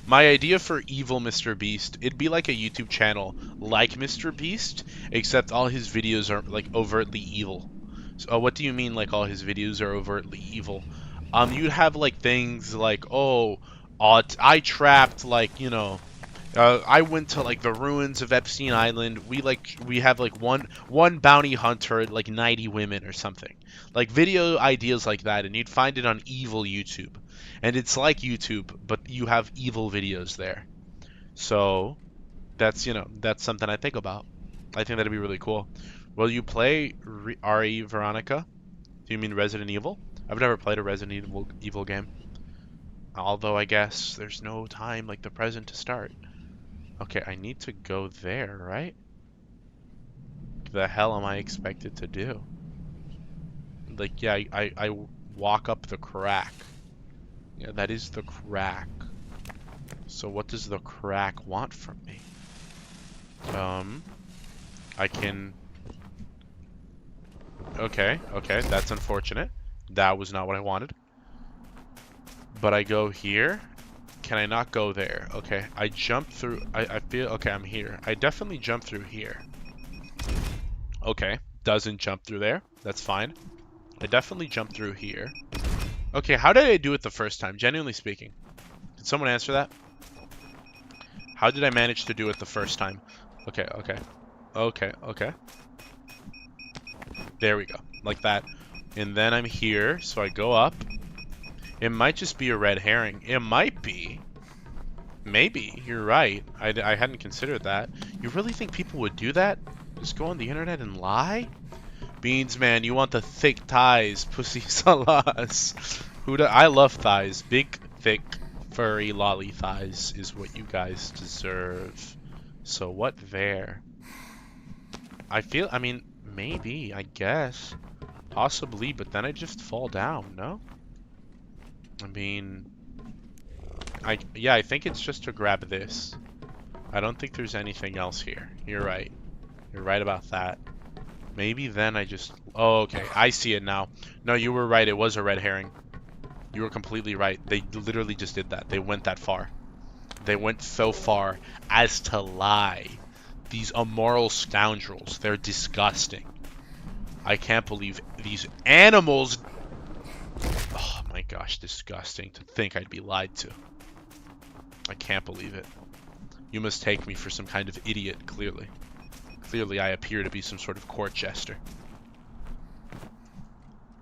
My idea for evil Mr. Beast, it'd be like a YouTube channel like Mr. Beast, except all his videos are like overtly evil. So, what do you mean like all his videos are overtly evil? You'd have like things like, oh, I trapped, like, you know, I went to like the ruins of Epstein Island. We have like one bounty hunter, like 90 women or something. Like video ideas like that, and you'd find it on evil YouTube. And it's like YouTube, but you have evil videos there. So that's, you know, that's something I think about. I think that'd be really cool. Will you play RE Veronica? Do you mean Resident Evil? I've never played a Resident Evil game. Although I guess there's no time like the present to start. Okay, I need to go there, right? The hell am I expected to do? Like, yeah, I walk up the crack. Yeah, that is the crack. So what does the crack want from me? I can... Okay, that's unfortunate. That was not what I wanted. But I go here. Can I not go there? Okay, I jump through... I feel... Okay, I'm here. I definitely jump through here. Okay, doesn't jump through there. That's fine. I definitely jump through here. Okay, how did I do it the first time? Genuinely speaking. Did someone answer that? How did I manage to do it the first time? Okay. There we go. Like that. And then I'm here, so I go up. It might just be a red herring. It might be. Maybe. You're right. I hadn't considered that. You really think people would do that? Just go on the internet and lie? Beans, man, you want the thick thighs, pussy salas. I love thighs. Big, thick, furry, lolly thighs is what you guys deserve. So what there? I mean, maybe, I guess. Possibly, but then I just fall down, no? I mean, yeah, I think it's just to grab this. I don't think there's anything else here. You're right. You're right about that. Maybe then I just... Oh, okay. I see it now. No, you were right. It was a red herring. You were completely right. They literally just did that. They went that far. They went so far as to lie. These immoral scoundrels. They're disgusting. I can't believe these animals... Oh my gosh, disgusting to think I'd be lied to. I can't believe it. You must take me for some kind of idiot, clearly. Clearly, I appear to be some sort of court jester.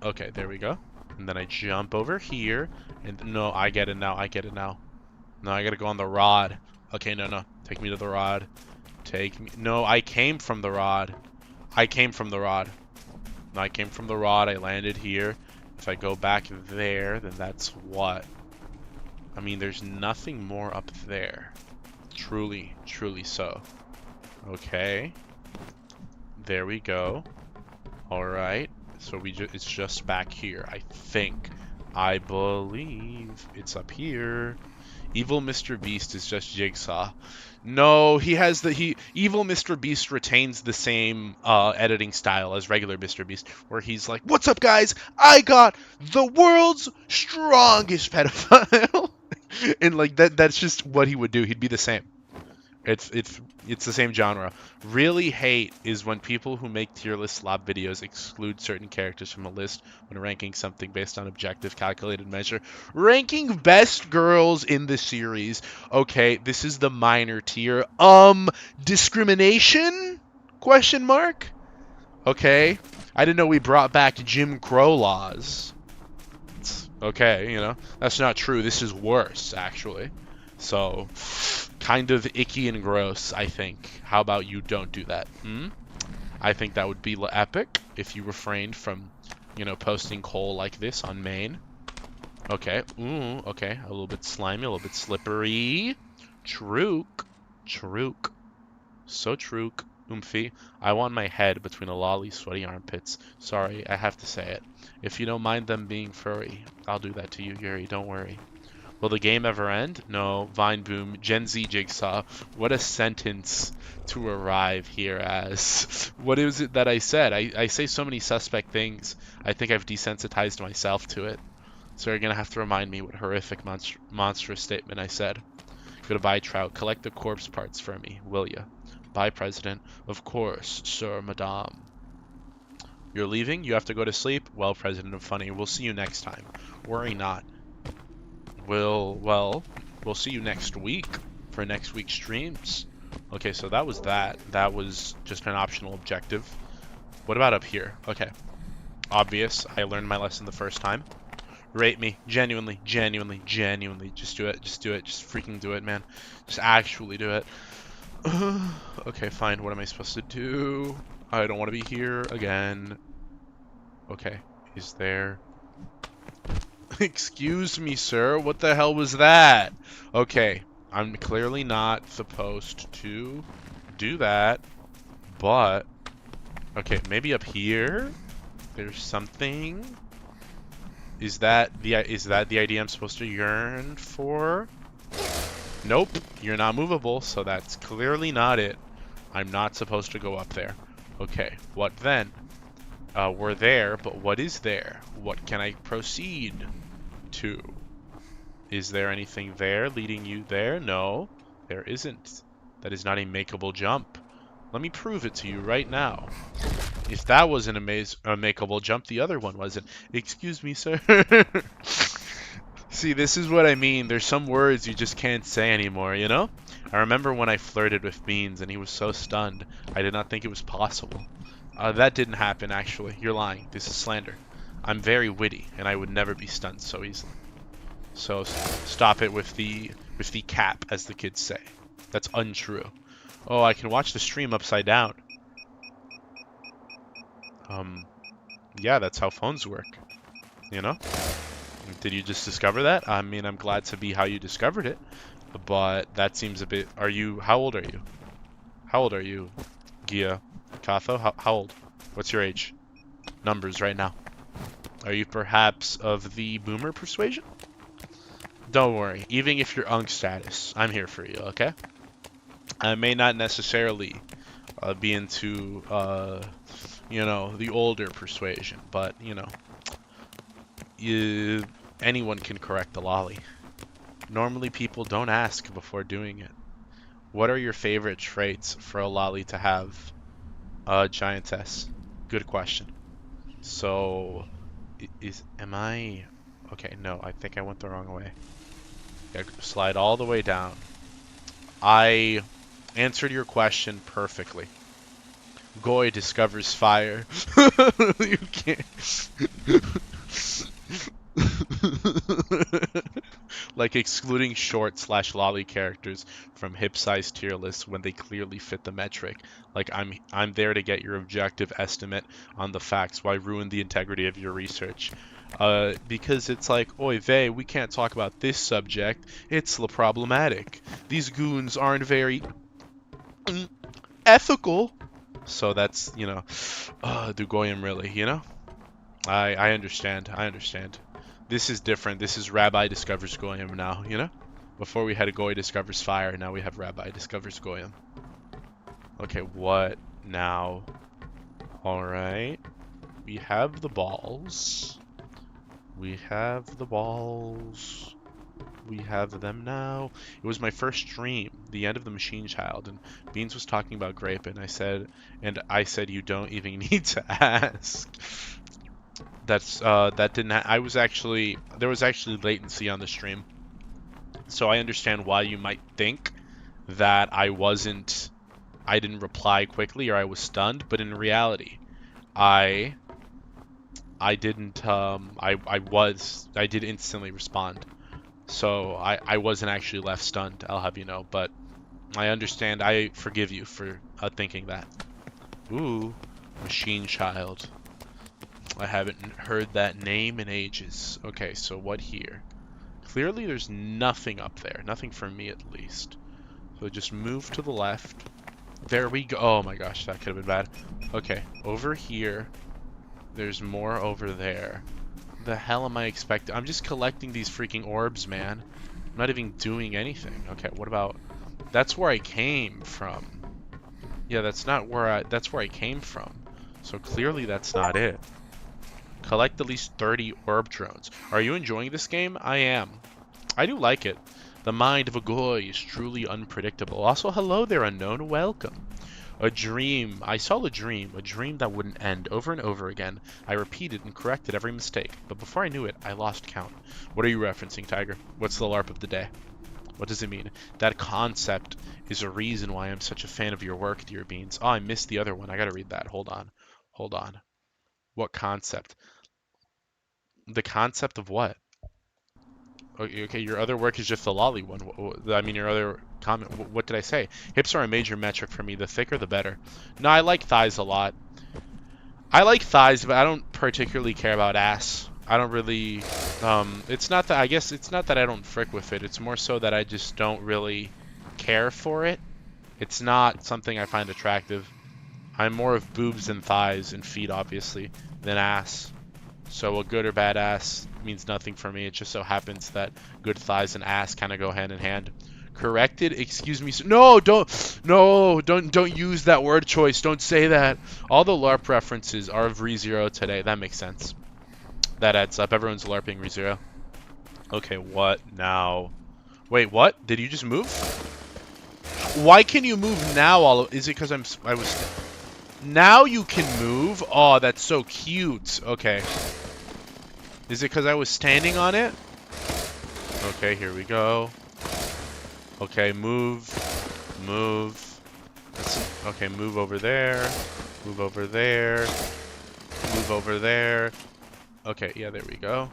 Okay, there we go. And then I jump over here. And no, I get it now. No, I gotta go on the rod. Okay, no. Take me to the rod. Take me... No, I came from the rod. No, I came from the rod. I landed here. If I go back there, then that's what? I mean, there's nothing more up there. Truly so. Okay. There we go. Alright. So it's just back here, I think. I believe it's up here. Evil Mr. Beast is just Jigsaw. No, Evil Mr. Beast retains the same editing style as regular Mr. Beast, where he's like, "What's up, guys? I got the world's strongest pedophile." And like that's just what he would do. He'd be the same. It's the same genre. Really hate is when people who make tier list slop videos exclude certain characters from a list when ranking something based on objective calculated measure. Ranking best girls in the series. Okay, this is the minor tier. Discrimination? Question mark? Okay. I didn't know we brought back Jim Crow laws. Okay, you know, that's not true. This is worse, actually. So, kind of icky and gross, I think. How about you don't do that? I think that would be epic if you refrained from, you know, posting coal like this on main. Okay. Ooh, okay. A little bit slimy, a little bit slippery. Trook. So trook. Oomphy. I want my head between a lolly sweaty armpits. Sorry, I have to say it. If you don't mind them being furry, I'll do that to you, Yuri. Don't worry. Will the game ever end? No. Vine Boom. Gen Z Jigsaw. What a sentence to arrive here as. What is it that I said? I say so many suspect things. I think I've desensitized myself to it. So you're going to have to remind me what horrific monstrous statement I said. Goodbye, Trout. Collect the corpse parts for me, will ya? Bye, President. Of course, Sir, Madame. You're leaving? You have to go to sleep? Well, President of Funny, we'll see you next time. Worry not. We'll see you next week for next week's streams. Okay, so that was that. That was just an optional objective. What about up here? Okay. Obvious. I learned my lesson the first time. Rate me. Genuinely. Just do it. Just freaking do it, man. Just actually do it. Okay, fine. What am I supposed to do? I don't want to be here again. Okay. Is there... Excuse me, sir. What the hell was that? Okay. I'm clearly not supposed to do that. But... Okay, maybe up here? There's something? Is that the idea I'm supposed to yearn for? Nope. You're not movable, so that's clearly not it. I'm not supposed to go up there. Okay, what then? We're there, but what is there? What can I proceed to? Is there anything there leading you there? No, there isn't. That is not a makeable jump. Let me prove it to you right now. If that wasn't a makeable jump, the other one wasn't. Excuse me, sir. See, this is what I mean. There's some words you just can't say anymore, you know? I remember when I flirted with Beans and he was so stunned. I did not think it was possible. That didn't happen, actually. You're lying. This is slander. I'm very witty, and I would never be stunned so easily. So stop it with the cap, as the kids say. That's untrue. Oh, I can watch the stream upside down. Yeah, that's how phones work. You know? Did you just discover that? I mean, I'm glad to be how you discovered it, but that seems a bit... How old are you? How old are you, Gia? Katho? How old? What's your age? Numbers right now. Are you perhaps of the boomer persuasion? Don't worry. Even if you're unk status, I'm here for you, okay? I may not necessarily be into, you know, the older persuasion, but, you know, anyone can correct the lolly. Normally people don't ask before doing it. What are your favorite traits for a lolly to have? Giantess. Good question. So, am I... Okay, no, I think I went the wrong way. Gotta slide all the way down. I answered your question perfectly. Goy discovers fire. You can't... Like excluding short/lolly characters from hip-size tier lists when they clearly fit the metric. Like I'm there to get your objective estimate on the facts. Why ruin the integrity of your research? Because it's like, oy vey, we can't talk about this subject. It's problematic. These goons aren't very ethical. So that's, you know, do Goyim really, you know? I understand. I understand. This is different. This is Rabbi discovers Goyim now, you know? Before we had a Goy discovers fire, now we have Rabbi discovers Goyim. Okay, what now? Alright. We have the balls. We have the balls. We have them now. It was my first stream, the end of the Machine Child, and Beans was talking about Grape, and I said you don't even need to ask. That didn't. There was actually latency on the stream, so I understand why you might think that I didn't reply quickly or I was stunned, but in reality, I didn't. I did instantly respond, so I wasn't actually left stunned. I'll have you know, but I understand. I forgive you for thinking that. Ooh, Machine Child. I haven't heard that name in ages. Okay, so what here? Clearly there's nothing up there. Nothing for me, at least. So just move to the left. There we go. Oh my gosh, that could have been bad. Okay, over here. There's more over there. The hell am I expecting? I'm just collecting these freaking orbs, man. I'm not even doing anything. Okay, what about... That's where I came from. Yeah, that's where I came from. So clearly that's not it. Collect at least 30 orb drones. Are you enjoying this game? I am. I do like it. The mind of a Goy is truly unpredictable. Also, hello there, unknown. Welcome. A dream. I saw a dream that wouldn't end. Over and over again. I repeated and corrected every mistake, but before I knew it, I lost count. What are you referencing, Tiger? What's the LARP of the day? What does it mean? That concept is a reason why I'm such a fan of your work, dear Beans. Oh, I missed the other one. I gotta read that. Hold on. Hold on. What concept? The concept of what? Okay, your other work is just the lolly one. I mean, your other comment. What did I say? Hips are a major metric for me. The thicker, the better. No, I like thighs a lot. I like thighs, but I don't particularly care about ass. I don't really... it's not that... I guess it's not that I don't frick with it. It's more so that I just don't really care for it. It's not something I find attractive. I'm more of boobs and thighs and feet, obviously, than ass. So a good or bad ass means nothing for me. It just so happens that good thighs and ass kind of go hand in hand. Corrected? Excuse me. No, don't use that word choice. Don't say that. All the LARP references are of ReZero today. That makes sense. That adds up. Everyone's LARPing ReZero. Okay, what now? Wait, what? Did you just move? Why can you move now? Is it because I was... Now you can move? Oh, that's so cute. Okay. Is it because I was standing on it? Okay, here we go. Okay, move. Okay, move over there. Move over there. Move over there. Okay, yeah, there we go.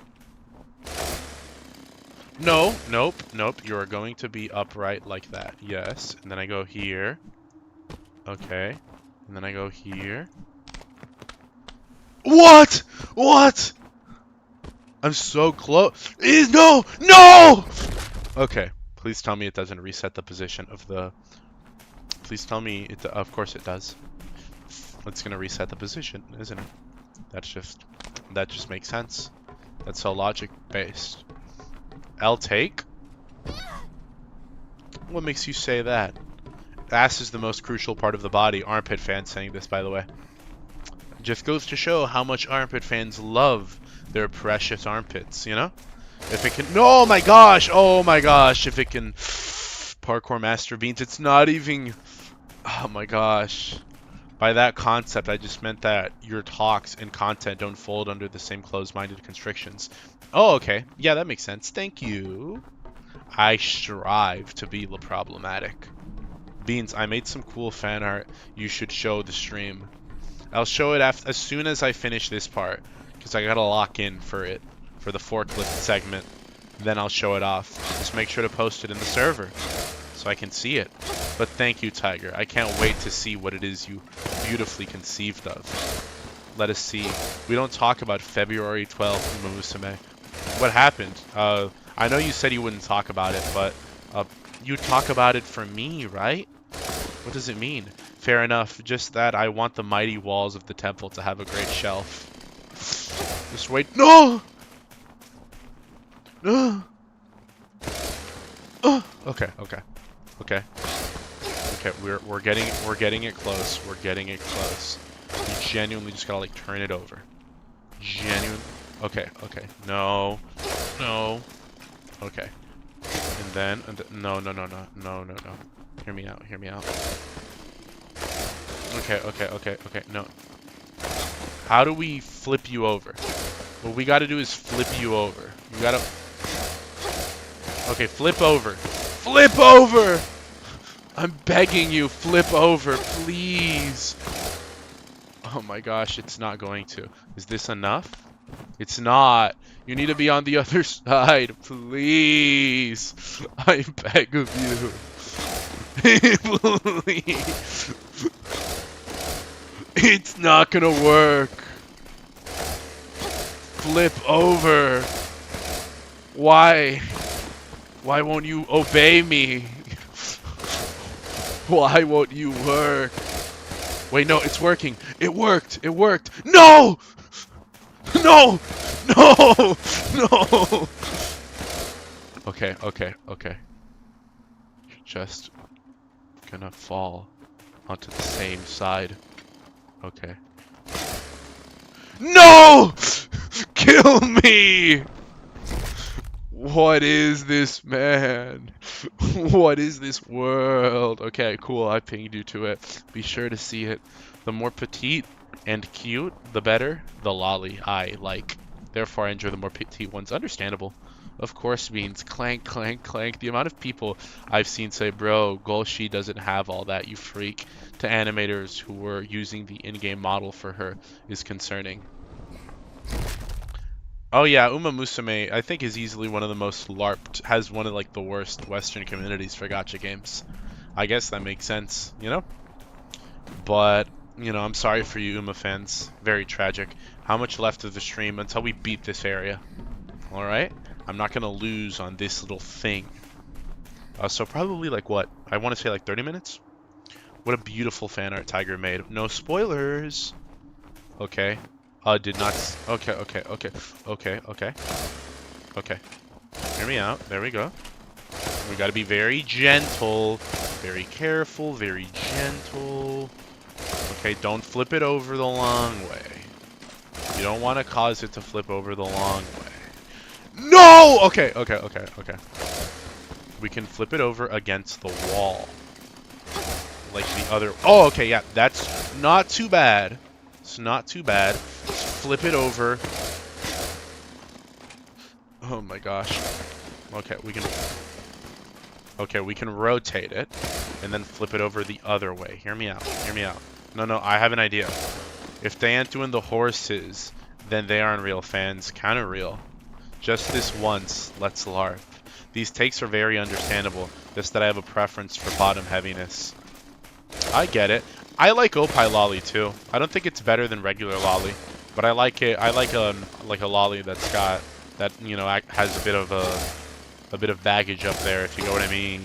No, nope. You are going to be upright like that. Yes. And then I go here. Okay. And then I go here. What? What? I'm so close. No! No! Okay. Please tell me it doesn't reset the position of the... Please tell me it... Of course it does. It's gonna reset the position, isn't it? That just makes sense. That's so logic-based. L take? What makes you say that? Ass is the most crucial part of the body. Armpit fans saying this, by the way. Just goes to show how much armpit fans love their precious armpits, you know? If it can... Oh my gosh! Oh my gosh! If it can... Parkour Master Beans, it's not even... Oh my gosh. By that concept, I just meant that your talks and content don't fold under the same closed-minded constrictions. Oh, okay. Yeah, that makes sense. Thank you. I strive to be problematic. Beans, I made some cool fan art. You should show the stream. I'll show it as soon as I finish this part, because I gotta lock in for it, for the forklift segment. Then I'll show it off. Just make sure to post it in the server, so I can see it. But thank you, Tiger. I can't wait to see what it is you beautifully conceived of. Let us see. We don't talk about February 12th, Musume. What happened? I know you said you wouldn't talk about it, but you talk about it for me, right? What does it mean? Fair enough. Just that I want the mighty walls of the temple to have a great shelf. Just wait. No! No! Okay. Okay, we're getting it close. We're getting it close. You genuinely just gotta like turn it over. Genuine. Okay. No. Okay. And then no. Hear me out. Okay. No. How do we flip you over? What we gotta do is flip you over. You gotta... Okay, flip over. Flip over! I'm begging you, flip over, please. Oh my gosh, it's not going to. Is this enough? It's not. You need to be on the other side, please. I beg of you. Please. It's not gonna work. Flip over. Why? Why won't you obey me? Why won't you work? Wait, no, it's working. It worked. No! No! Okay. You're just gonna fall onto the same side. Okay. No! Kill me! What is this, man? What is this world? Okay, cool. I pinged you to it. Be sure to see it. The more petite and cute, the better. The lolly I like. Therefore, I enjoy the more petite ones. Understandable. Of course, Beans. Clank, clank, clank. The amount of people I've seen say, bro, Golshi doesn't have all that, you freak, to animators who were using the in-game model for her is concerning. Oh yeah, Uma Musume, I think, is easily one of the most LARPed, has one of like the worst Western communities for gacha games. I guess that makes sense, you know? But, you know, I'm sorry for you Uma fans. Very tragic. How much left of the stream until we beat this area? Alright? I'm not gonna lose on this little thing. So probably like what? I want to say like 30 minutes? What a beautiful fan art Tiger made. No spoilers! Okay. Did not... Okay. Hear me out. There we go. We gotta be very gentle, very careful, very gentle. Okay, don't flip it over the long way. You don't want to cause it to flip over the long way. No! Okay. We can flip it over against the wall. Like the other... Oh, okay, yeah, that's not too bad. It's not too bad. Let's flip it over. Oh my gosh. Okay, we can... Okay, we can rotate it, and then flip it over the other way. Hear me out. Hear me out. No, I have an idea. If they ain't doing the horses, then they aren't real fans. Kind of real. Just this once, let's LARP. These takes are very understandable, just that I have a preference for bottom heaviness. I get it. I like Opie Lolly too. I don't think it's better than regular Lolly, but I like it. I like a Lolly that's got that, you know, has a bit of baggage up there, if you know what I mean.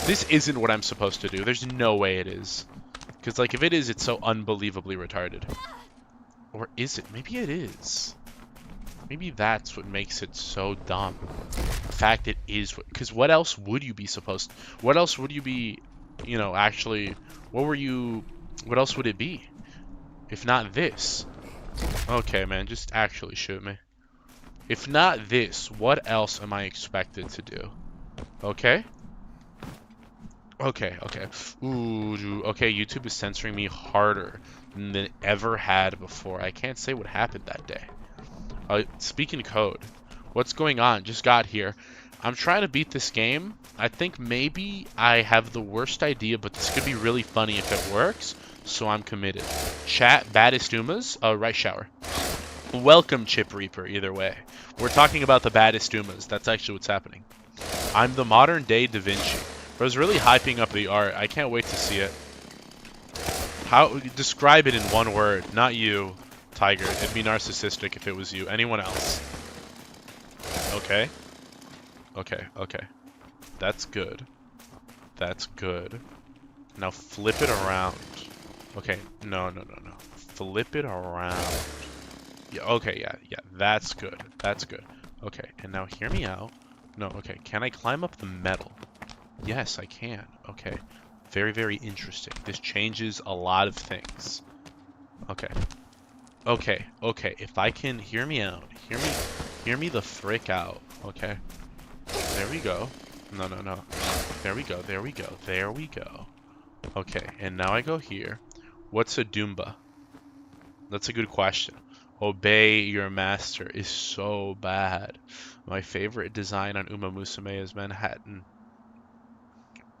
This isn't what I'm supposed to do. There's no way it is. Because, like, if it is, it's so unbelievably retarded. Or is it? Maybe it is. Maybe that's what makes it so dumb. The fact it is. Because what else would you be supposed... What else would you be, you know, actually... What else would it be? If not this. Okay, man, just actually shoot me. If not this, what else am I expected to do? Okay? Okay. Ooh, okay, YouTube is censoring me harder than it ever had before. I can't say what happened that day. Speaking code. What's going on? Just got here. I'm trying to beat this game. I think maybe I have the worst idea, but this could be really funny if it works. So I'm committed. Chat, baddest Umas? Right shower. Welcome, Chip Reaper, either way. We're talking about the baddest Umas. That's actually what's happening. I'm the modern day Da Vinci. I was really hyping up the art. I can't wait to see it. How describe it in one word? Not you, Tiger. It'd be narcissistic if it was you. Anyone else? Okay. Okay. That's good. That's good. Now flip it around. Okay. No. Flip it around. Yeah, okay, yeah. That's good. That's good. Okay, and now hear me out. No, okay. Can I climb up the metal? Yes, I can. Okay. Very, very interesting. This changes a lot of things. Okay. Okay. If I can hear me out. Hear me the frick out. Okay. There we go. No. There we go. Okay, and now I go here. What's a Doomba? That's a good question. Obey your master is so bad. My favorite design on Uma Musume is Manhattan.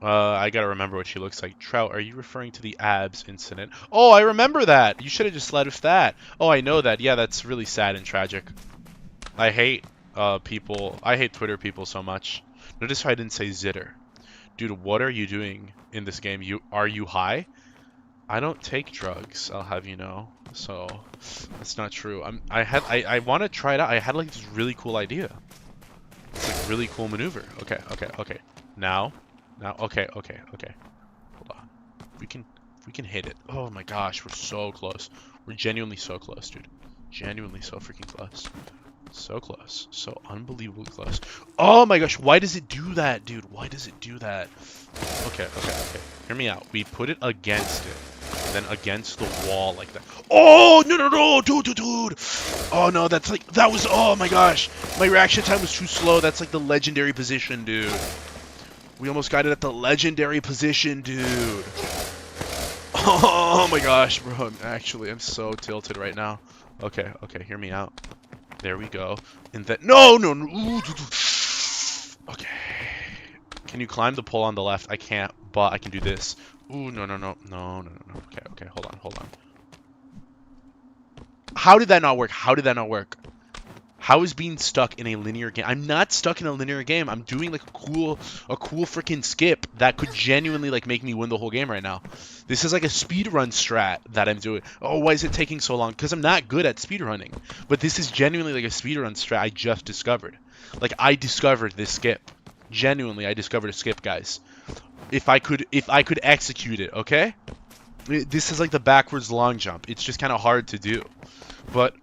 I gotta remember what she looks like. Trout, are you referring to the abs incident? Oh, I remember that! You should have just led with that. Oh, I know that. Yeah, that's really sad and tragic. I hate people. I hate Twitter people so much. Notice how I didn't say zitter. Dude, what are you doing in this game? Are you high? I don't take drugs, I'll have you know. So that's not true. I want to try it out. I had like this really cool idea. It's like really cool maneuver. Okay. Now, okay. Hold on. We can hit it. Oh my gosh, we're so close. We're genuinely so close, dude. Genuinely so freaking close. So close. So unbelievably close. Oh my gosh, why does it do that, dude? Why does it do that? Okay. Hear me out. We put it against it. And then against the wall like that. Oh, no, dude. Oh no, that's like, that was, oh my gosh. My reaction time was too slow. That's like the legendary position, dude. We almost got it at the legendary position, dude. Oh my gosh, bro. I'm so tilted right now. Okay, hear me out. There we go. And then, no. Okay. Can you climb the pole on the left? I can't, but I can do this. Ooh, no. Okay, hold on. How did that not work? How is being stuck in a linear game? I'm not stuck in a linear game. I'm doing like a cool freaking skip that could genuinely like make me win the whole game right now. This is like a speedrun strat that I'm doing. Oh, why is it taking so long? Because I'm not good at speedrunning. But this is genuinely like a speedrun strat I just discovered. Like, I discovered this skip. Genuinely, I discovered a skip, guys. If I could execute it, okay? This is like the backwards long jump. It's just kind of hard to do. But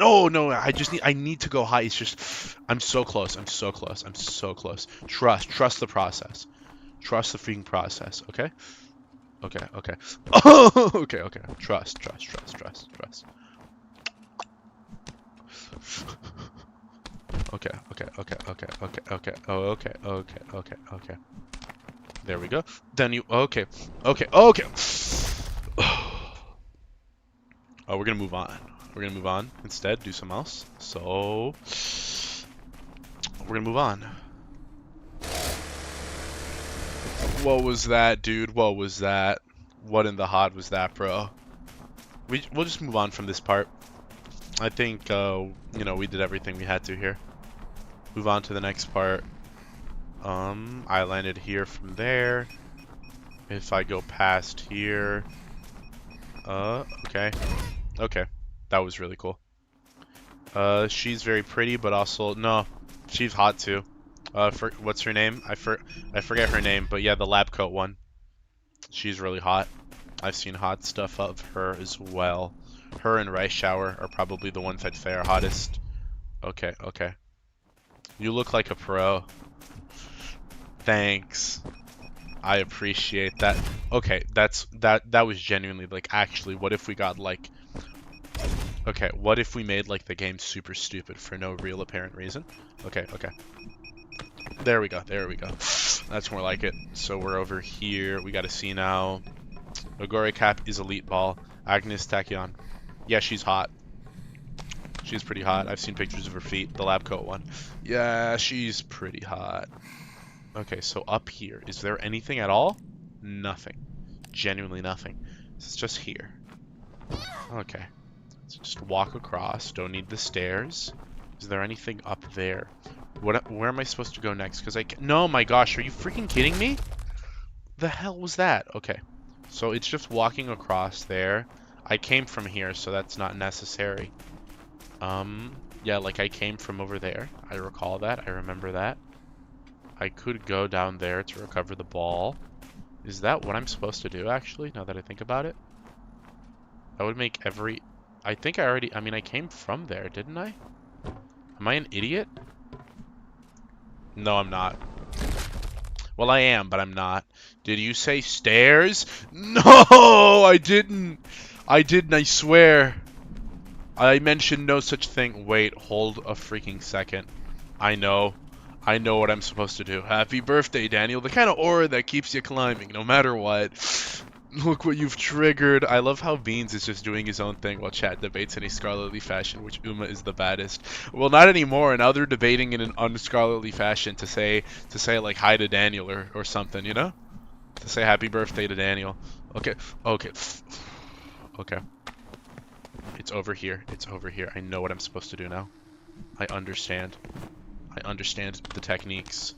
No, no, I need to go high. It's just, I'm so close. I'm so close. I'm so close. Trust the process. Trust the freaking process. Okay? Okay, okay. Oh, okay, okay. Trust. Okay, okay, okay, okay, okay, okay. Oh, okay, okay, okay, okay. There we go. Then you, okay, okay, okay. Oh, we're gonna move on. We're gonna move on instead, do something else. So, we're gonna move on. What was that, dude? What was that? What in the hod was that, bro? We'll just move on from this part. I think, you know, we did everything we had to here. Move on to the next part. I landed here from there. If I go past here, okay. Okay. That was really cool. She's very pretty, but also, no, she's hot too. What's her name? I forget her name, but yeah, the lab coat one. She's really hot. I've seen hot stuff of her as well. Her and Rice Shower are probably the ones I'd say are hottest. Okay, okay. You look like a pro. Thanks. I appreciate that. Okay, that was genuinely like, actually, what if we got like, okay, what if we made like the game super stupid for no real apparent reason? Okay, okay. There we go, there we go. That's more like it. So we're over here. We got to see now. Ogori Cap is Elite Ball. Agnes Tachyon. Yeah, she's hot. She's pretty hot. I've seen pictures of her feet. The lab coat one. Yeah, she's pretty hot. Okay, so up here. Is there anything at all? Nothing. Genuinely nothing. It's just here. Okay. So just walk across. Don't need the stairs. Is there anything up there? Where am I supposed to go next? Because no, my gosh, are you freaking kidding me? The hell was that? Okay. So it's just walking across there. I came from here, so that's not necessary. Yeah, like I came from over there. I recall that. I remember that. I could go down there to recover the ball. Is that what I'm supposed to do, actually, now that I think about it? That would make every... I think I already... I mean, I came from there, didn't I? Am I an idiot? No, I'm not. Well, I am, but I'm not. Did you say stairs? No, I didn't. I didn't, I swear. I mentioned no such thing. Wait, hold a freaking second. I know. I know what I'm supposed to do. Happy birthday, Daniel. The kind of aura that keeps you climbing, no matter what. Look what you've triggered. I love how Beans is just doing his own thing while chat debates in a scholarly fashion, which Uma is the baddest. Well, not anymore. Now they're debating in an unscholarly fashion to say like hi to Daniel or something, you know? To say happy birthday to Daniel. Okay. Okay. Okay. It's over here. It's over here. I know what I'm supposed to do now. I understand. I understand the techniques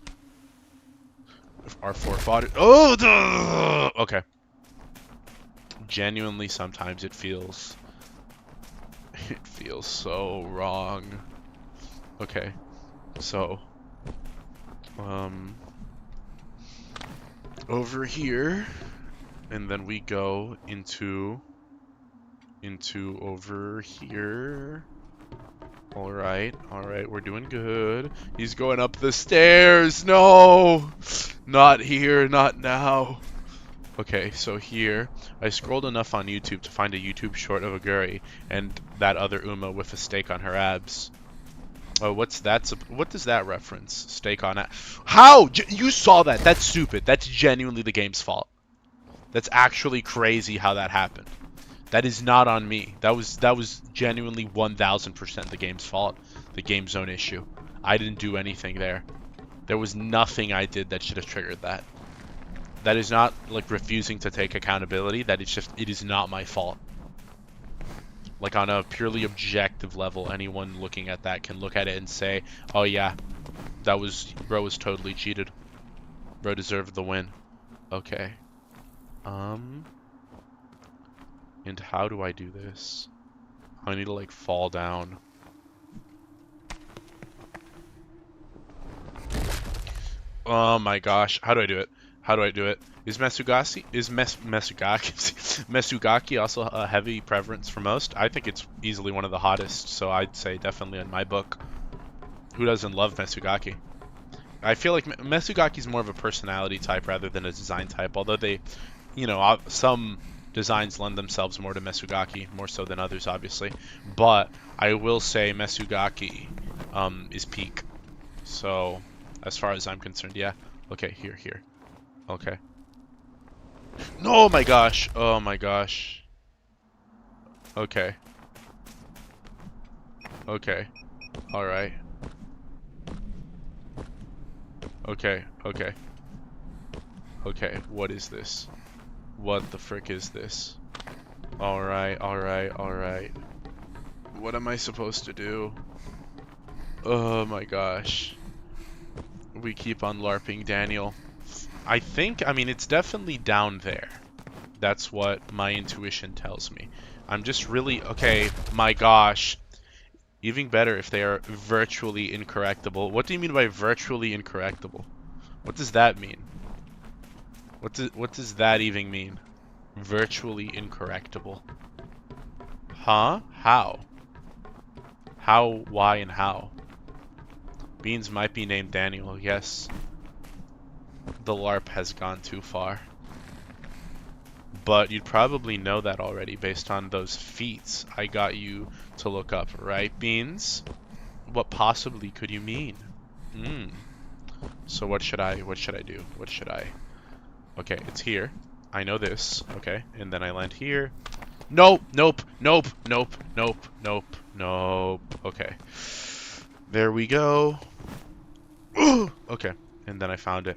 of our forefathers. Oh, duh! Okay. Genuinely, sometimes it feels so wrong. Okay. So, over here, and then we go into over here. All right, we're doing good. He's going up the stairs. No, not here, not now. Okay, so here, I scrolled enough on YouTube to find a YouTube short of Aguri and that other Uma with a steak on her abs. Oh, what's that? What does that reference? Steak on abs. How? You saw that? That's stupid. That's genuinely the game's fault. That's actually crazy how that happened. That is not on me. That was genuinely 1000% the game's fault. The game's own issue. I didn't do anything there. There was nothing I did that should have triggered that. That is not like refusing to take accountability. That is just, it is not my fault. Like on a purely objective level, anyone looking at that can look at it and say, oh yeah, bro was totally cheated. Bro deserved the win. Okay. And how do I do this? I need to like fall down. Oh my gosh, how do I do it? How do I do it? Is Mesugaki also a heavy preference for most? I think it's easily one of the hottest, so I'd say definitely in my book. Who doesn't love Mesugaki? I feel like Mesugaki is more of a personality type rather than a design type, although they, you know, some designs lend themselves more to Mesugaki, more so than others, obviously. But I will say Mesugaki is peak. So, as far as I'm concerned, yeah. Okay, here. Okay. No, oh my gosh. Oh my gosh. Okay. Okay. Alright. Okay. Okay, what is this? What the frick is this? Alright. What am I supposed to do? Oh my gosh. We keep on LARPing Daniel. I mean, it's definitely down there. That's what my intuition tells me. I'm just really, okay, my gosh. Even better if they are virtually incorrectable. What do you mean by virtually incorrectable? What does that mean? What does that even mean? Virtually incorrectable. Huh? How? How, why, and how? Beans might be named Daniel, yes. The LARP has gone too far. But you'd probably know that already based on those feats I got you to look up, right, Beans? What possibly could you mean? So what should I do? What should I? Okay, it's here. I know this. Okay, and then I land here. Nope. Okay. There we go. Okay, and then I found it.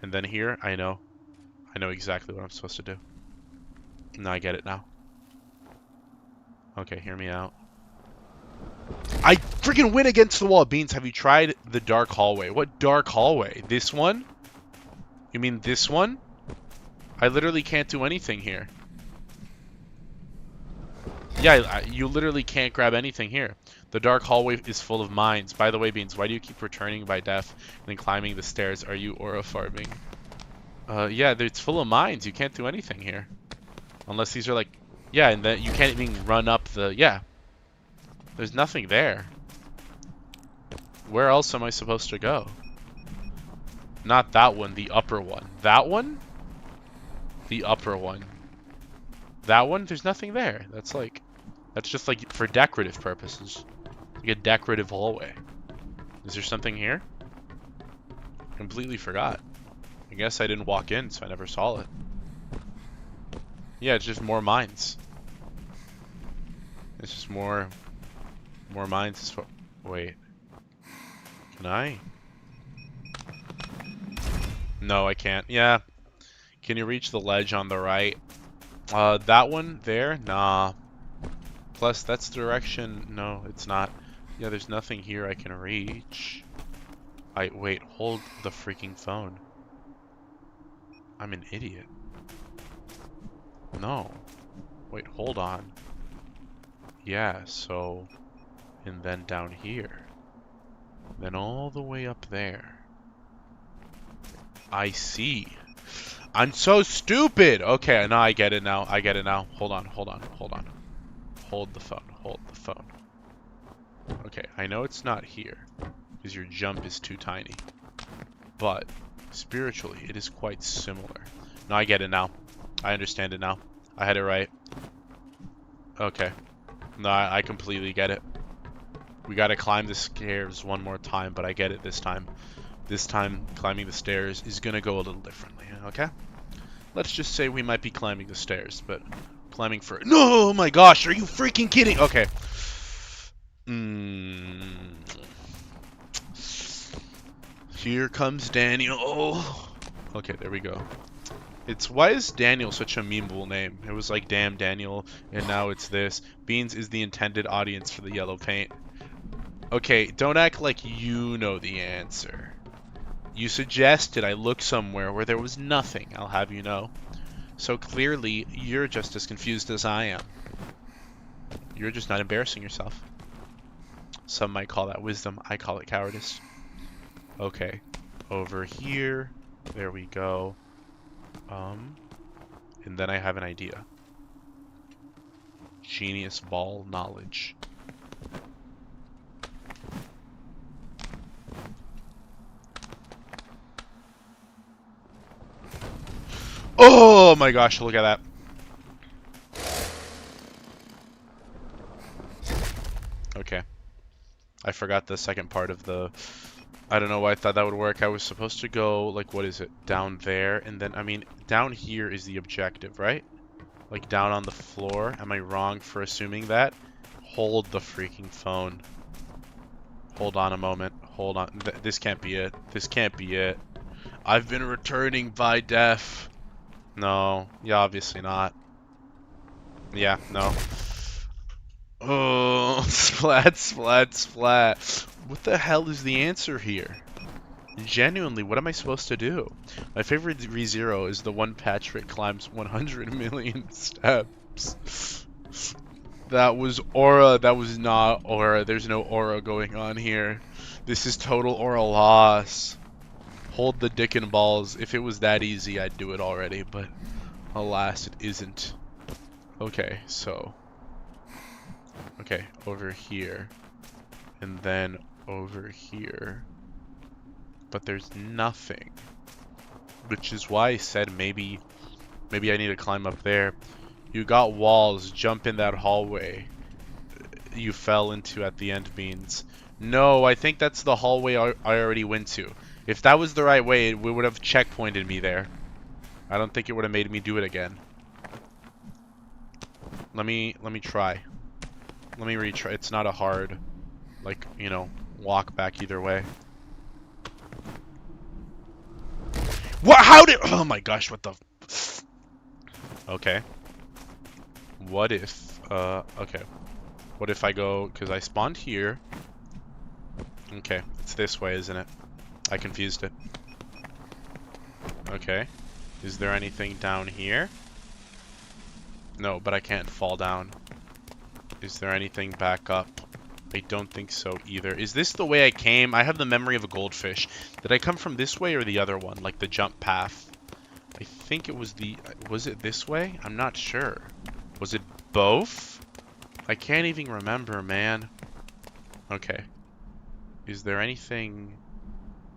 And then here, I know exactly what I'm supposed to do. No, I get it now. Okay, hear me out. I freaking win against the wall. Beans, have you tried the dark hallway? What dark hallway? This one? You mean this one? I literally can't do anything here. Yeah, you literally can't grab anything here. The dark hallway is full of mines. By the way, Beans, why do you keep returning by death and then climbing the stairs? Are you aura farming? Yeah, it's full of mines. You can't do anything here. Unless these are like... Yeah, and then you can't even run up the... Yeah. There's nothing there. Where else am I supposed to go? Not that one, the upper one. That one? The upper one. That one? There's nothing there. That's like... That's just like for decorative purposes. Like a decorative hallway. Is there something here? Completely forgot. I guess I didn't walk in, so I never saw it. Yeah, it's just more mines. It's just more mines. Wait. Can I? No, I can't. Yeah. Can you reach the ledge on the right? That one there? Nah. Plus, that's the direction. No, it's not. Yeah, there's nothing here I can reach. Wait, hold the freaking phone. I'm an idiot. No. Wait, hold on. Yeah, so... And then down here. Then all the way up there. I see. I'm so stupid! Okay, now I get it now. Hold on. Hold the phone. Okay, I know it's not here. Because your jump is too tiny. But, spiritually, it is quite similar. No, I get it now. I understand it now. I had it right. Okay. No, I completely get it. We gotta climb the stairs one more time, but I get it this time. This time, climbing the stairs is gonna go a little differently, okay? Let's just say we might be climbing the stairs, but climbing for... No, oh my gosh, are you freaking kidding? Okay. Here comes Daniel. Okay, there we go. Why is Daniel such a memeable name? It was like, damn Daniel, and now it's this. Beans is the intended audience for the yellow paint. Okay, don't act like you know the answer. You suggested I look somewhere where there was nothing, I'll have you know. So clearly, you're just as confused as I am. You're just not embarrassing yourself. Some might call that wisdom, I call it cowardice. Okay, over here, there we go. And then I have an idea. Genius ball knowledge. Oh my gosh, look at that. Okay. I forgot the second part of the... I don't know why I thought that would work. I was supposed to go, like, what is it? Down there, and then, I mean, down here is the objective, right? Like, down on the floor. Am I wrong for assuming that? Hold the freaking phone. Hold on a moment. Hold on. This can't be it. This can't be it. I've been returning by death. No. Yeah, obviously not. Yeah, no. Oh, splat, splat, splat. What the hell is the answer here? Genuinely, what am I supposed to do? My favorite ReZero is the one Patrick climbs 100 million steps. That was aura. That was not aura. There's no aura going on here. This is total aura loss. Hold the dick and balls. If it was that easy, I'd do it already, but alas, it isn't. Okay, so... Okay, over here. And then over here. But there's nothing. Which is why I said maybe I need to climb up there. You got walls, jump in that hallway you fell into at the end means. No, I think that's the hallway I already went to. If that was the right way, it would have checkpointed me there. I don't think it would have made me do it again. Let me try. Let me retry. It's not a hard, like, you know, walk back either way. What? How did? Oh my gosh! What the? Okay. What if? Okay. What if I go? Because I spawned here. Okay, it's this way, isn't it? I confused it. Okay. Is there anything down here? No, but I can't fall down. Is there anything back up? I don't think so either. Is this the way I came? I have the memory of a goldfish. Did I come from this way or the other one? Like the jump path? I think it was the... Was it this way? I'm not sure. Was it both? I can't even remember, man. Okay. Is there anything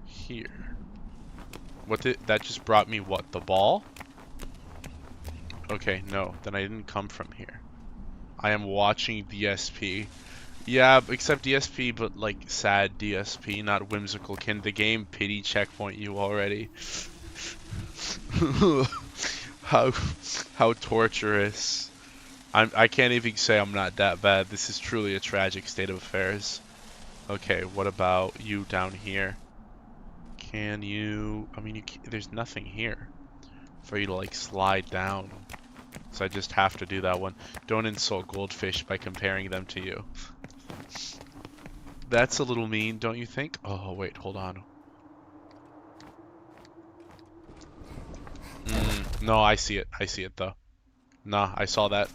here? What did... That just brought me what? The ball? Okay, no. Then I didn't come from here. I am watching DSP. Yeah, except DSP, but like sad DSP, not whimsical. Can the game pity checkpoint you already? How torturous. I can't even say I'm not that bad. This is truly a tragic state of affairs. Okay, what about you down here? Can you... I mean, you can't, there's nothing here for you to like slide down. So I just have to do that one. Don't insult goldfish by comparing them to you. That's a little mean, don't you think? Oh, wait, hold on. No, I see it. I see it, though. Nah, I saw that.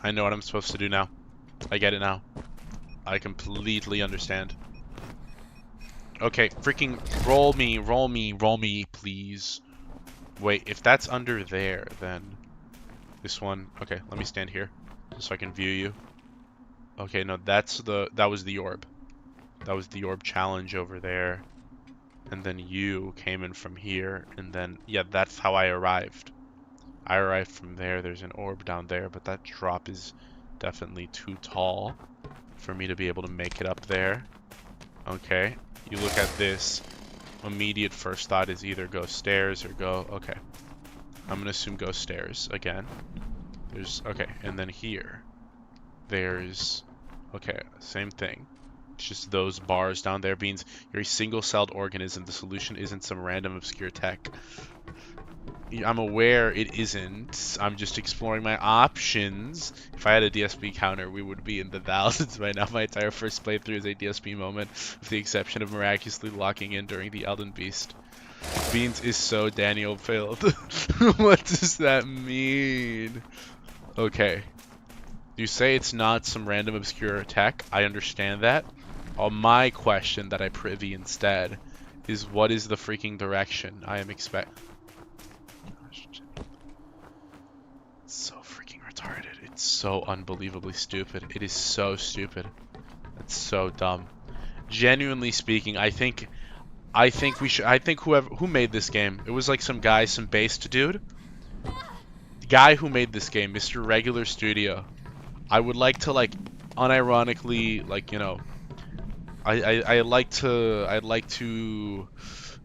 I know what I'm supposed to do now. I get it now. I completely understand. Okay, freaking roll me, roll me, roll me, please. Wait, if that's under there, then... This one... Okay, let me stand here, just so I can view you. Okay, no, that's the... That was the orb. That was the orb challenge over there. And then you came in from here, and then... Yeah, that's how I arrived. I arrived from there. There's an orb down there, but that drop is definitely too tall for me to be able to make it up there. Okay, you look at this. Immediate first thought is either go stairs or go... Okay. I'm gonna assume go stairs again. There's... Okay, and then here. There's... Okay, same thing. It's just those bars down there means you're a single-celled organism. The solution isn't some random obscure tech. I'm aware it isn't. I'm just exploring my options. If I had a DSP counter, we would be in the thousands by now. My entire first playthrough is a DSP moment, with the exception of miraculously locking in during the Elden Beast. Beans is so Daniel filled. What does that mean? Okay. You say it's not some random obscure tech. I understand that. My question that I privy instead is what is the freaking direction I am expecting? so unbelievably stupid. It is so stupid. It's so dumb. Genuinely speaking, I think we should. I think who made this game. It was like some guy, some based dude. The guy who made this game, Mr. Regular Studio. I would like to like, unironically, like, you know, I'd like to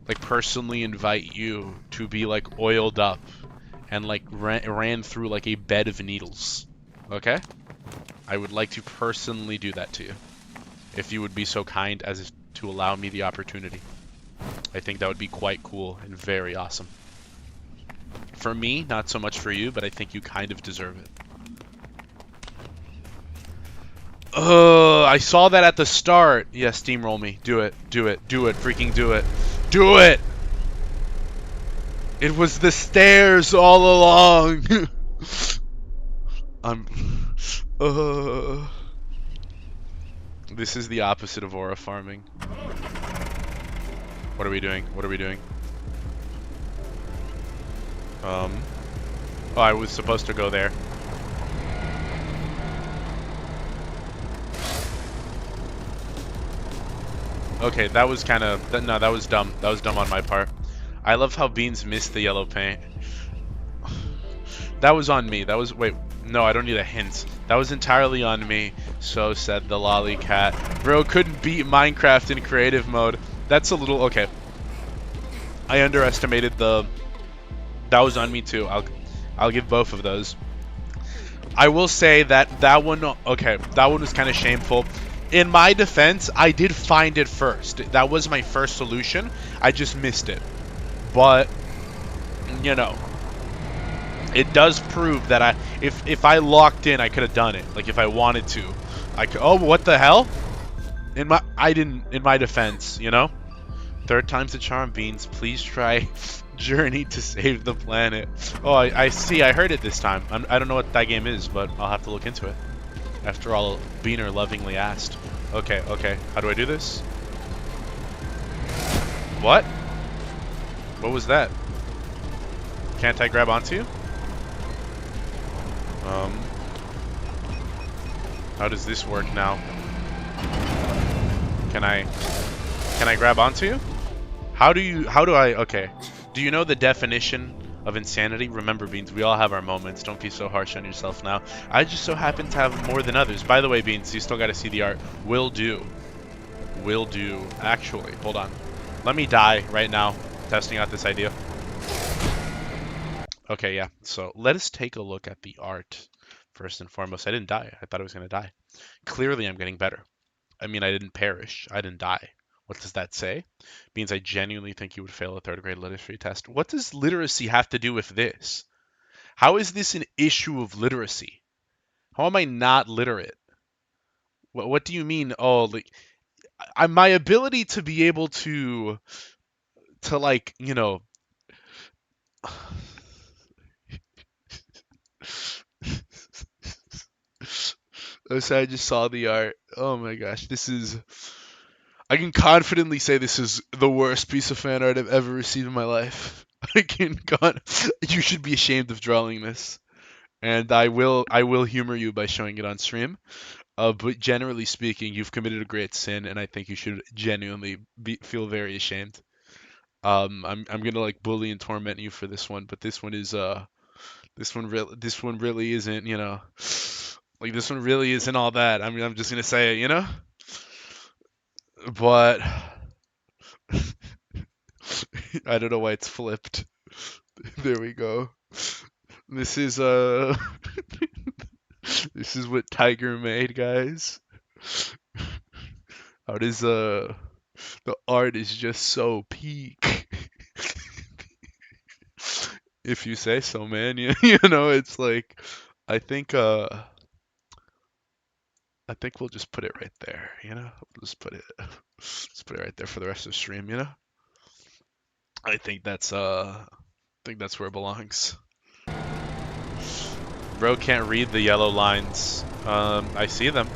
like personally invite you to be like oiled up and like ran through like a bed of needles. Okay? I would like to personally do that to you, if you would be so kind as to allow me the opportunity. I think that would be quite cool and very awesome. For me, not so much for you, but I think you kind of deserve it. I saw that at the start. Yeah, steamroll me. Do it. Do it. Do it. Freaking do it. Do it! It was the stairs all along. This is the opposite of aura farming. What are we doing? What are we doing? Oh, I was supposed to go there. Okay, that was kind of... No, that was dumb. That was dumb on my part. I love how Beans missed the yellow paint. That was on me. That was... Wait, no, I don't need a hint. That was entirely on me. So said the lolly cat. Bro couldn't beat Minecraft in creative mode. That's a little... Okay. I underestimated the... That was on me too. I'll give both of those. I will say that one... Okay, that one was kind of shameful. In my defense, I did find it first. That was my first solution. I just missed it. But, you know, it does prove that if I locked in, I could have done it. Like, if I wanted to. I could... Oh, what the hell? In my defense, you know? Third time's the charm, Beans. Please try Journey to save the planet. Oh, I see. I heard it this time. I don't know what that game is, but I'll have to look into it. After all, Beaner lovingly asked. Okay, okay. How do I do this? What? What was that? Can't I grab onto you? How does this work now? Can I grab onto you? How do I, okay. Do you know the definition of insanity? Remember, Beans, we all have our moments. Don't be so harsh on yourself now. I just so happen to have more than others. By the way, Beans, you still got to see the art. Will do. Will do. Actually, hold on. Let me die right now, testing out this idea. Okay, yeah. So let us take a look at the art first and foremost. I didn't die. I thought I was going to die. Clearly, I'm getting better. I mean, I didn't perish. I didn't die. What does that say? Means I genuinely think you would fail a third grade literacy test. What does literacy have to do with this? How is this an issue of literacy? How am I not literate? What do you mean? Oh, like, my ability to be able to like, you know... So I just saw the art. Oh my gosh, this is... I can confidently say this is the worst piece of fan art I've ever received in my life. You should be ashamed of drawing this. And I will humor you by showing it on stream. But generally speaking, you've committed a great sin, and I think you should genuinely feel very ashamed. I'm gonna like bully and torment you for this one, but this one is this one really isn't, you know, like this one really isn't all that. I mean, I'm just gonna say it, you know. But I don't know why it's flipped. There we go. This is this is what Tiger made, guys. How does the art is just so peak. If you say so, man. You know, it's like I think we'll just put it right there, you know? We'll just put it right there for the rest of the stream, you know? I think that's where it belongs. Bro can't read the yellow lines. I see them.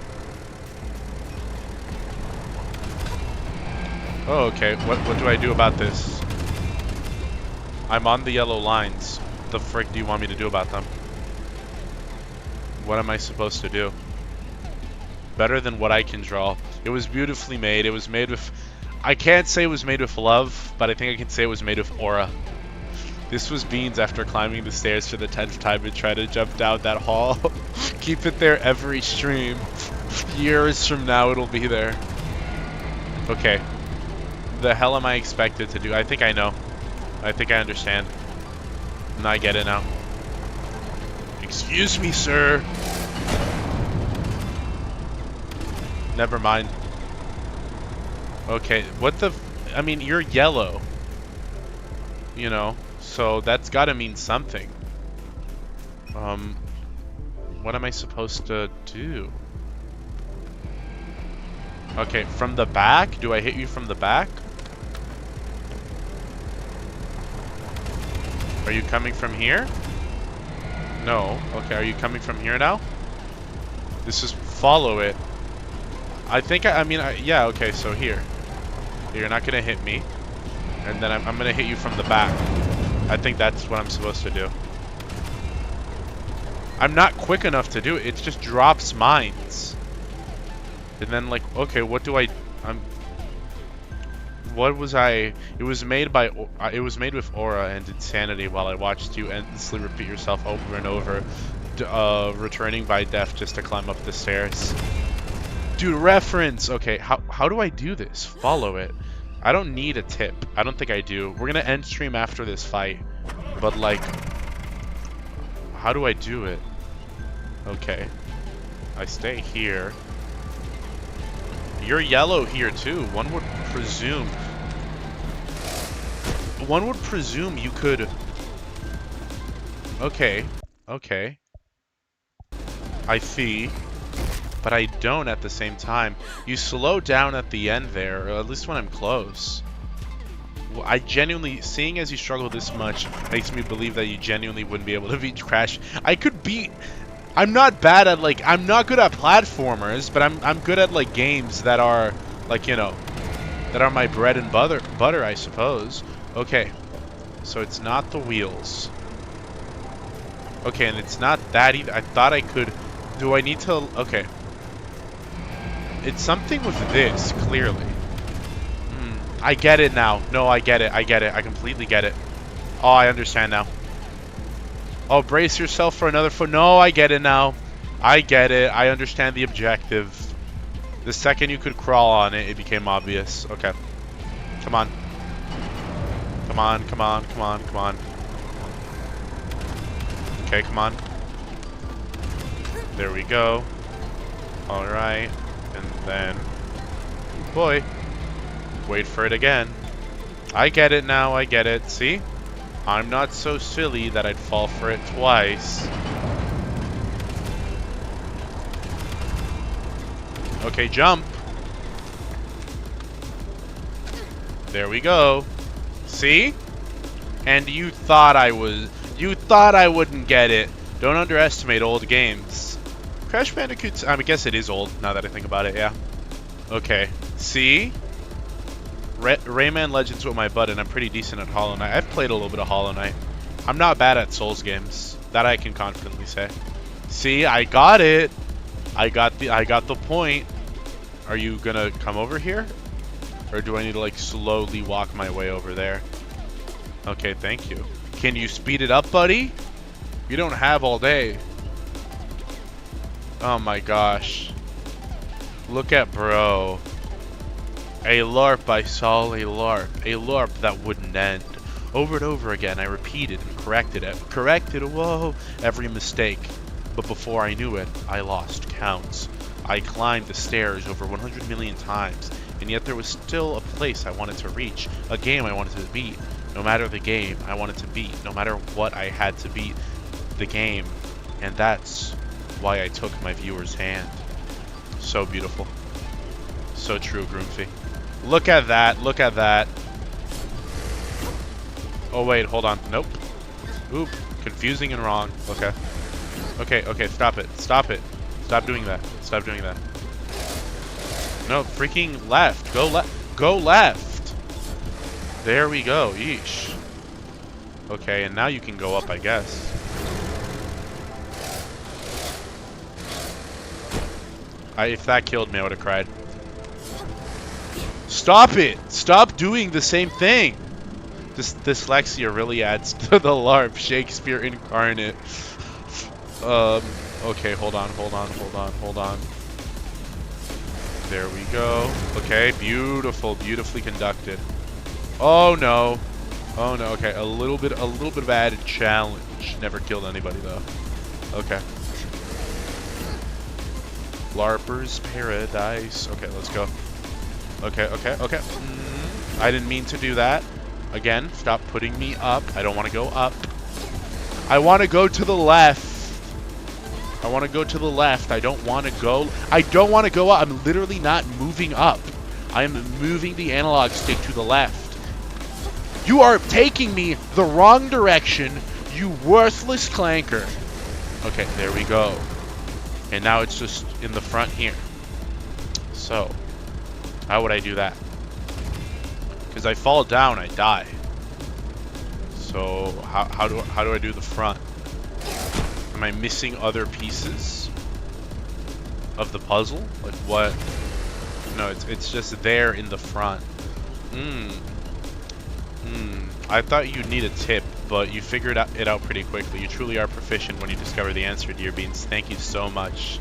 Oh, okay. What do I do about this? I'm on the yellow lines. What the frick do you want me to do about them? What am I supposed to do? Better than what I can draw. It was beautifully made. It was made with... I can't say it was made with love, but I think I can say it was made with aura. This was Beans after climbing the stairs for the 10th time and try to jump down that hall. Keep it there every stream. Years from now it'll be there. Okay. The hell am I expected to do? I think I know. I think I understand. And I get it now. Excuse me, sir. Never mind. Okay, what the... I mean, you're yellow. You know, so that's gotta mean something. What am I supposed to do? Okay, from the back? Do I hit you from the back? Are you coming from here? No. Okay, are you coming from here now? This is follow it. I think yeah, okay, so here. You're not gonna hit me. And then I'm gonna hit you from the back. I think that's what I'm supposed to do. I'm not quick enough to do it. It just drops mines. And then like, okay, what do I... What was I... It was made by... It was made with aura and insanity while I watched you endlessly repeat yourself over and over. Returning by death just to climb up the stairs. Dude, reference! Okay, how do I do this? Follow it. I don't need a tip. I don't think I do. We're gonna end stream after this fight. But like... How do I do it? Okay. I stay here. You're yellow here too. One would presume... One would presume you could... Okay. Okay. I see. But I don't at the same time. You slow down at the end there, or at least when I'm close. I genuinely, seeing as you struggle this much, makes me believe that you genuinely wouldn't be able to beat Crash. I could beat... I'm not bad at, like, I'm not good at platformers, but I'm good at, like, games that are, like, you know, that are my bread and butter, I suppose. Okay, so it's not the wheels. Okay, and it's not that either. I thought I could... Do I need to... Okay. It's something with this, clearly. I get it now. No, I get it. I get it. I completely get it. Oh, I understand now. Oh, brace yourself for another foot. No, I get it now. I get it. I understand the objective. The second you could crawl on it, it became obvious. Okay. Come on. Come on, come on, come on, come on. Okay, come on. There we go. Alright. And then... Boy. Wait for it again. I get it now, I get it. See? I'm not so silly that I'd fall for it twice. Okay, jump. There we go. See? And you thought I wouldn't get it. Don't underestimate old games. Crash Bandicoot, I guess it is old now that I think about it, yeah. Okay. See? Rayman Legends with my butt, and I'm pretty decent at Hollow Knight. I've played a little bit of Hollow Knight. I'm not bad at Souls games. That I can confidently say. See, I got it. I got the point. Are you gonna come over here? Or do I need to like slowly walk my way over there? Okay, thank you. Can you speed it up, buddy? You don't have all day. Oh my gosh. Look at bro. A LARP, I saw a LARP. A LARP that wouldn't end. Over and over again, I repeated and corrected, whoa, every mistake. But before I knew it, I lost counts. I climbed the stairs over 100 million times, and yet there was still a place I wanted to reach, a game I wanted to beat. No matter the game I wanted to beat, no matter what I had to beat the game. And that's why I took my viewer's hand. So beautiful. So true, Groomfy. Look at that, look at that. Oh wait, hold on, nope. Oop, confusing and wrong, okay. Okay, stop it, stop it. Stop doing that, stop doing that. No, freaking left, go left. There we go, yeesh. Okay, and now you can go up, I guess. If that killed me, I would have cried. Stop it! Stop doing the same thing! This dyslexia really adds to the LARP. Shakespeare incarnate. Okay, hold on. There we go. Okay, beautiful, beautifully conducted. Oh no. Oh no, okay, a little bit of added challenge. Never killed anybody though. Okay. LARPer's Paradise. Okay, let's go. Okay. I didn't mean to do that. Again, stop putting me up. I don't want to go up. I want to go to the left. I want to go to the left. I don't want to go up. I'm literally not moving up. I am moving the analog stick to the left. You are taking me the wrong direction, you worthless clanker. Okay, there we go. And now it's just in the front here. So, how would I do that? Because I fall down, I die. So, how do I do the front? Am I missing other pieces of the puzzle? Like what? No, it's just there in the front. I thought you'd need a tip, but you figured it out pretty quickly. You truly are proficient when you discover the answer, dear Beans. Thank you so much.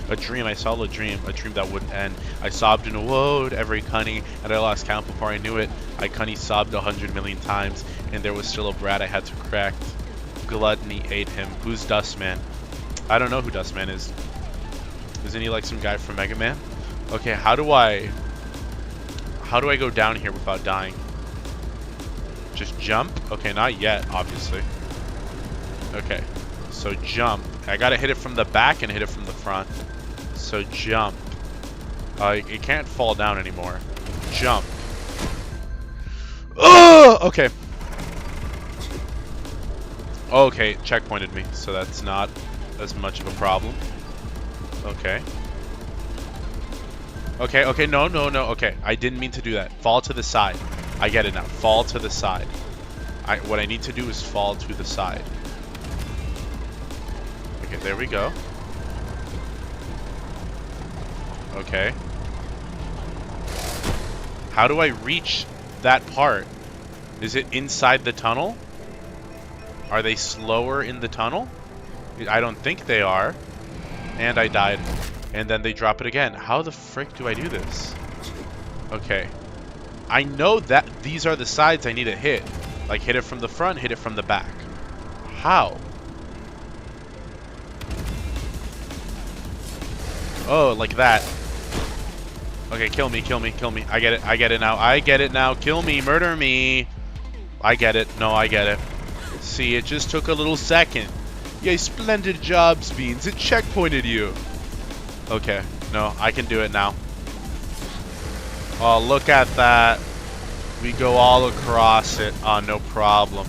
A dream, I saw a dream that wouldn't end. I sobbed in a woe to every cunny, and I lost count before I knew it. I cunny sobbed 100 million times, and there was still a brat I had to crack. Gluttony ate him. Who's Dustman? I don't know who Dustman is. Isn't he like some guy from Mega Man? Okay, how do I go down here without dying? Just jump? Okay, not yet, obviously. Okay, so jump. I gotta hit it from the back and hit it from the front. So jump. It can't fall down anymore. Jump. Oh! Okay. Okay, checkpointed me, so that's not as much of a problem. Okay. Okay, no. Okay, I didn't mean to do that. Fall to the side. I get it now. Fall to the side. What I need to do is fall to the side. Okay, there we go. Okay. How do I reach that part? Is it inside the tunnel? Are they slower in the tunnel? I don't think they are. And I died. And then they drop it again. How the frick do I do this? Okay. I know that these are the sides I need to hit. Like, hit it from the front, hit it from the back. How? Oh, like that. Okay, kill me. I get it now. Kill me, murder me. I get it. No, I get it. See, it just took a little second. Yay, splendid jobs, Beans. It checkpointed you. Okay, no, I can do it now. Oh, look at that. We go all across it. Oh, no problem.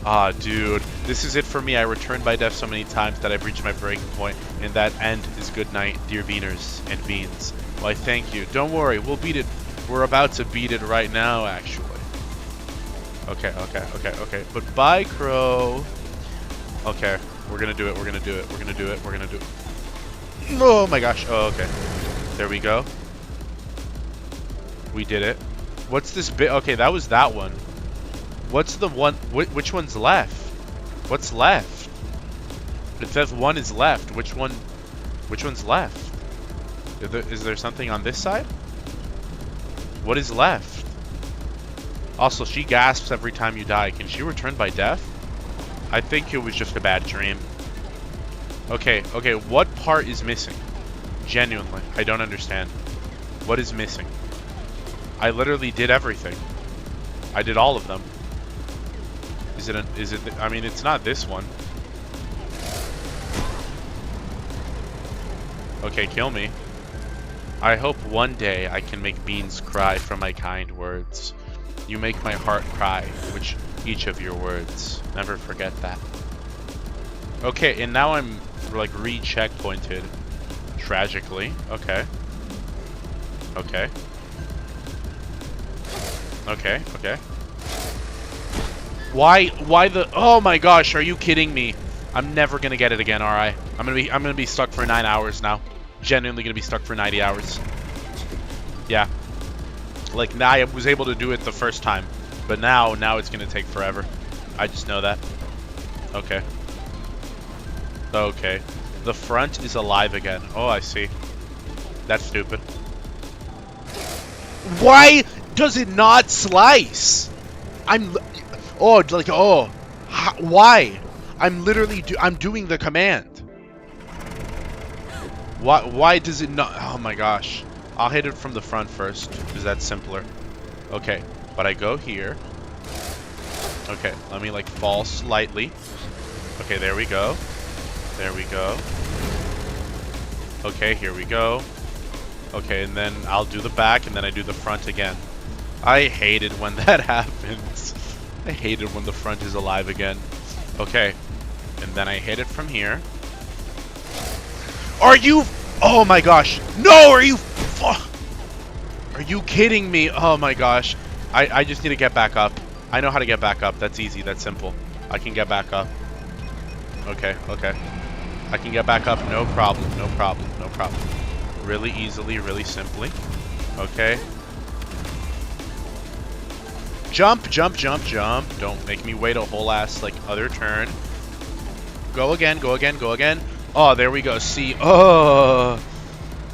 Ah, dude. This is it for me. I returned by death so many times that I've reached my breaking point, and that end is good night, dear Beaners and Beans. Why, thank you. Don't worry, we'll beat it. We're about to beat it right now, actually. Okay. But bye, Crow. Okay, we're gonna do it. Oh my gosh. Oh, okay. There we go. We did it. What's this bit? Okay, that was that one. What's the one? Which one's left? What's left? It says one is left. Which one's left? Is there something on this side? What is left? Also, she gasps every time you die. Can she return by death? I think it was just a bad dream. Okay, what part is missing? Genuinely, I don't understand. What is missing? I literally did everything. I did all of them. I mean, it's not this one. Okay, kill me. I hope one day I can make Beans cry from my kind words. You make my heart cry, which each of your words. Never forget that. Okay, and now I'm like re-checkpointed. Tragically. Okay. Why the, oh my gosh, are you kidding me? I'm never gonna get it again, alright? I'm gonna be stuck for 9 hours now. genuinely gonna be stuck for 90 hours. Yeah. Like, now I was able to do it the first time, but now it's gonna take forever. I just know that. Okay. Okay. The front is alive again. Oh, I see. That's stupid. Why does it not slice? Why? I'm literally I'm doing the command. Why does it not? Oh my gosh. I'll hit it from the front first, because that's simpler. Okay, but I go here. Okay, let me like fall slightly. Okay, there we go. There we go. Okay, here we go. Okay, and then I'll do the back, and then I do the front again. I hate it when that happens. I hate it when the front is alive again. Okay, and then I hit it from here. Are you? Oh my gosh! No! Are you? Are you kidding me? Oh my gosh! I just need to get back up. I know how to get back up. That's easy. That's simple. I can get back up. Okay. Okay. I can get back up. No problem. No problem. No problem. Really easily. Really simply. Okay. Jump! Jump! Jump! Jump! Don't make me wait a whole ass like other turn. Go again. Go again. Go again. Oh, there we go. See, oh,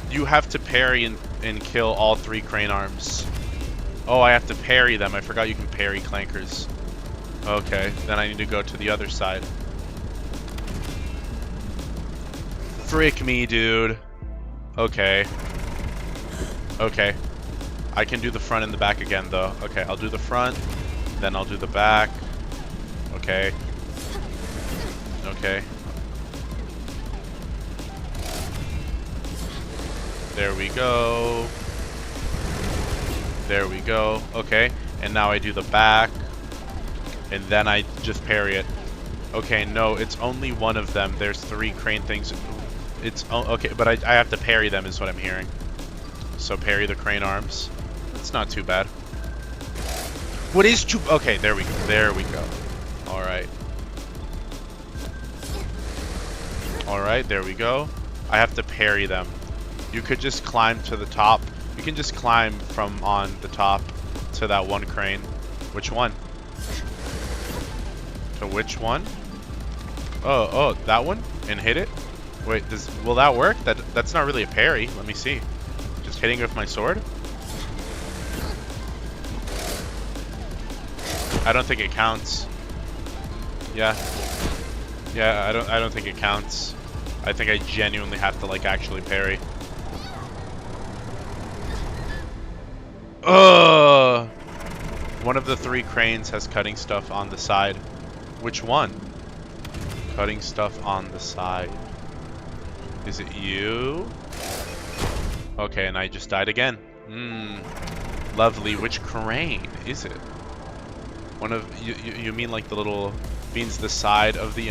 you have to parry and kill all 3 crane arms. Oh, I have to parry them. I forgot you can parry clankers. Okay, then I need to go to the other side. Frick me, dude. Okay. Okay. I can do the front and the back again, though. Okay, I'll do the front, then I'll do the back. Okay. Okay. There we go. There we go. Okay, and now I do the back, and then I just parry it. Okay, no, it's only one of them. There's 3 crane things. It's okay, but I have to parry them is what I'm hearing. So parry the crane arms. It's not too bad. What is too? Okay, there we go. There we go. All right. All right, there we go. I have to parry them. You could just climb to the top. You can just climb from on the top to that one crane. Which one? To which one? Oh, that one? And hit it? Wait, will that work? That's not really a parry. Let me see. Just hitting it with my sword? I don't think it counts. Yeah. Yeah, I don't think it counts. I think I genuinely have to like actually parry. Ugh! One of the 3 cranes has cutting stuff on the side. Which one? Cutting stuff on the side. Is it you? Okay, and I just died again. Lovely. Which crane is it? One of you mean like the little means the side of the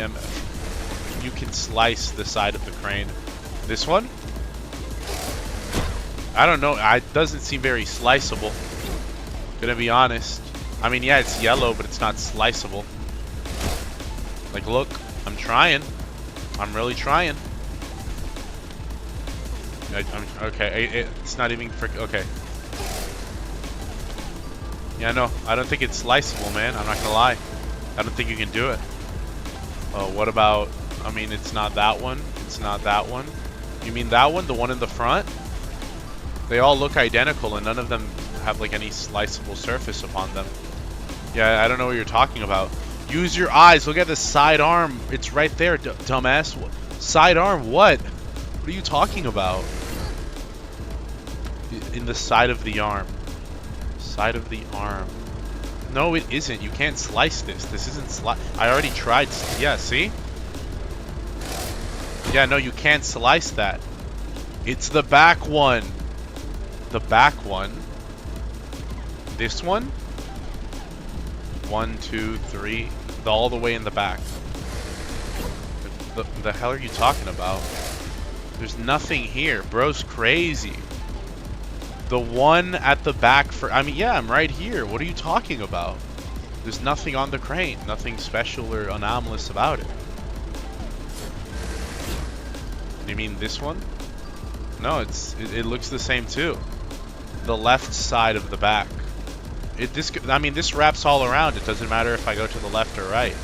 you can slice the side of the crane. This one? I don't know. It doesn't seem very sliceable. Gonna be honest. I mean, yeah, it's yellow, but it's not sliceable. Like, look, I'm trying. I'm really trying. Okay, it's not even okay. Yeah, no, I don't think it's sliceable, man. I'm not gonna lie. I don't think you can do it. Oh, what about? I mean, it's not that one. It's not that one. You mean that one? The one in the front? They all look identical, and none of them have like any sliceable surface upon them. Yeah, I don't know what you're talking about. Use your eyes. Look at the side arm. It's right there, dumbass. Side arm? What? What are you talking about? In the side of the arm. Side of the arm. No, it isn't. You can't slice this. This isn't slice. I already tried. Yeah, see? Yeah, no, you can't slice that. It's the back one. The back one. This one? 1, 2, 3. All the way in the back. The hell are you talking about? There's nothing here. Bro's crazy. The one at the back for... I mean, yeah, I'm right here. What are you talking about? There's nothing on the crane. Nothing special or anomalous about it. You mean this one? No, it looks the same too. The left side of the back. I mean, this wraps all around. It doesn't matter if I go to the left or right.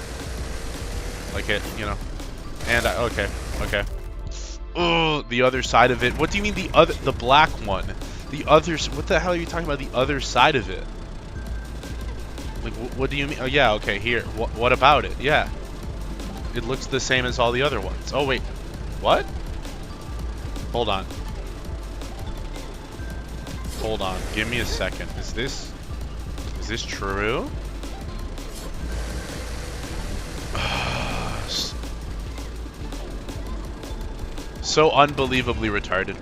Like it, you know. And okay, okay. Oh, the other side of it. What do you mean the black one? The other. What the hell are you talking about? The other side of it. Like, what do you mean? Oh yeah, okay. Here. What about it? Yeah. It looks the same as all the other ones. Oh wait. What? Hold on. Hold on. Give me a second. Is this true? So unbelievably retarded.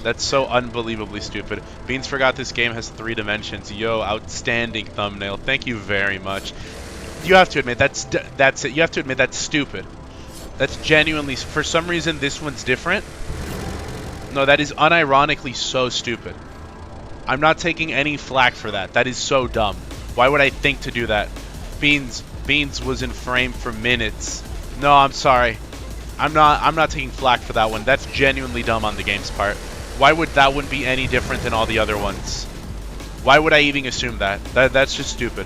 That's so unbelievably stupid. Beans forgot this game has 3 dimensions. Yo, outstanding thumbnail. Thank you very much. You have to admit that's it. You have to admit that's stupid. That's genuinely, for some reason this one's different. No, that is unironically so stupid. I'm not taking any flack for that. That is so dumb. Why would I think to do that? Beans was in frame for minutes. No, I'm sorry. I'm not taking flack for that one. That's genuinely dumb on the game's part. Why would that one be any different than all the other ones? Why would I even assume that? That's just stupid.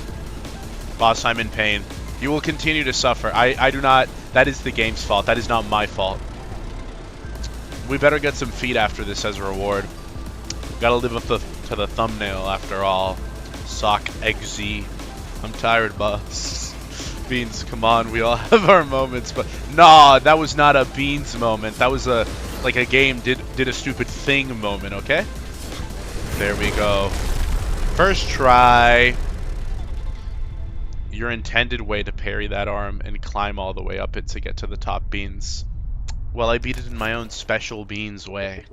Boss, I'm in pain. You will continue to suffer. I do not. That is the game's fault. That is not my fault. We better get some feet after this as a reward. Gotta live up to the thumbnail after all. Sock XZ. I'm tired, boss. Beans, come on, we all have our moments, but nah, that was not a Beans moment. That was like a game did a stupid thing moment, okay? There we go. First try. Your intended way to parry that arm and climb all the way up it to get to the top, Beans. Well, I beat it in my own special Beans way.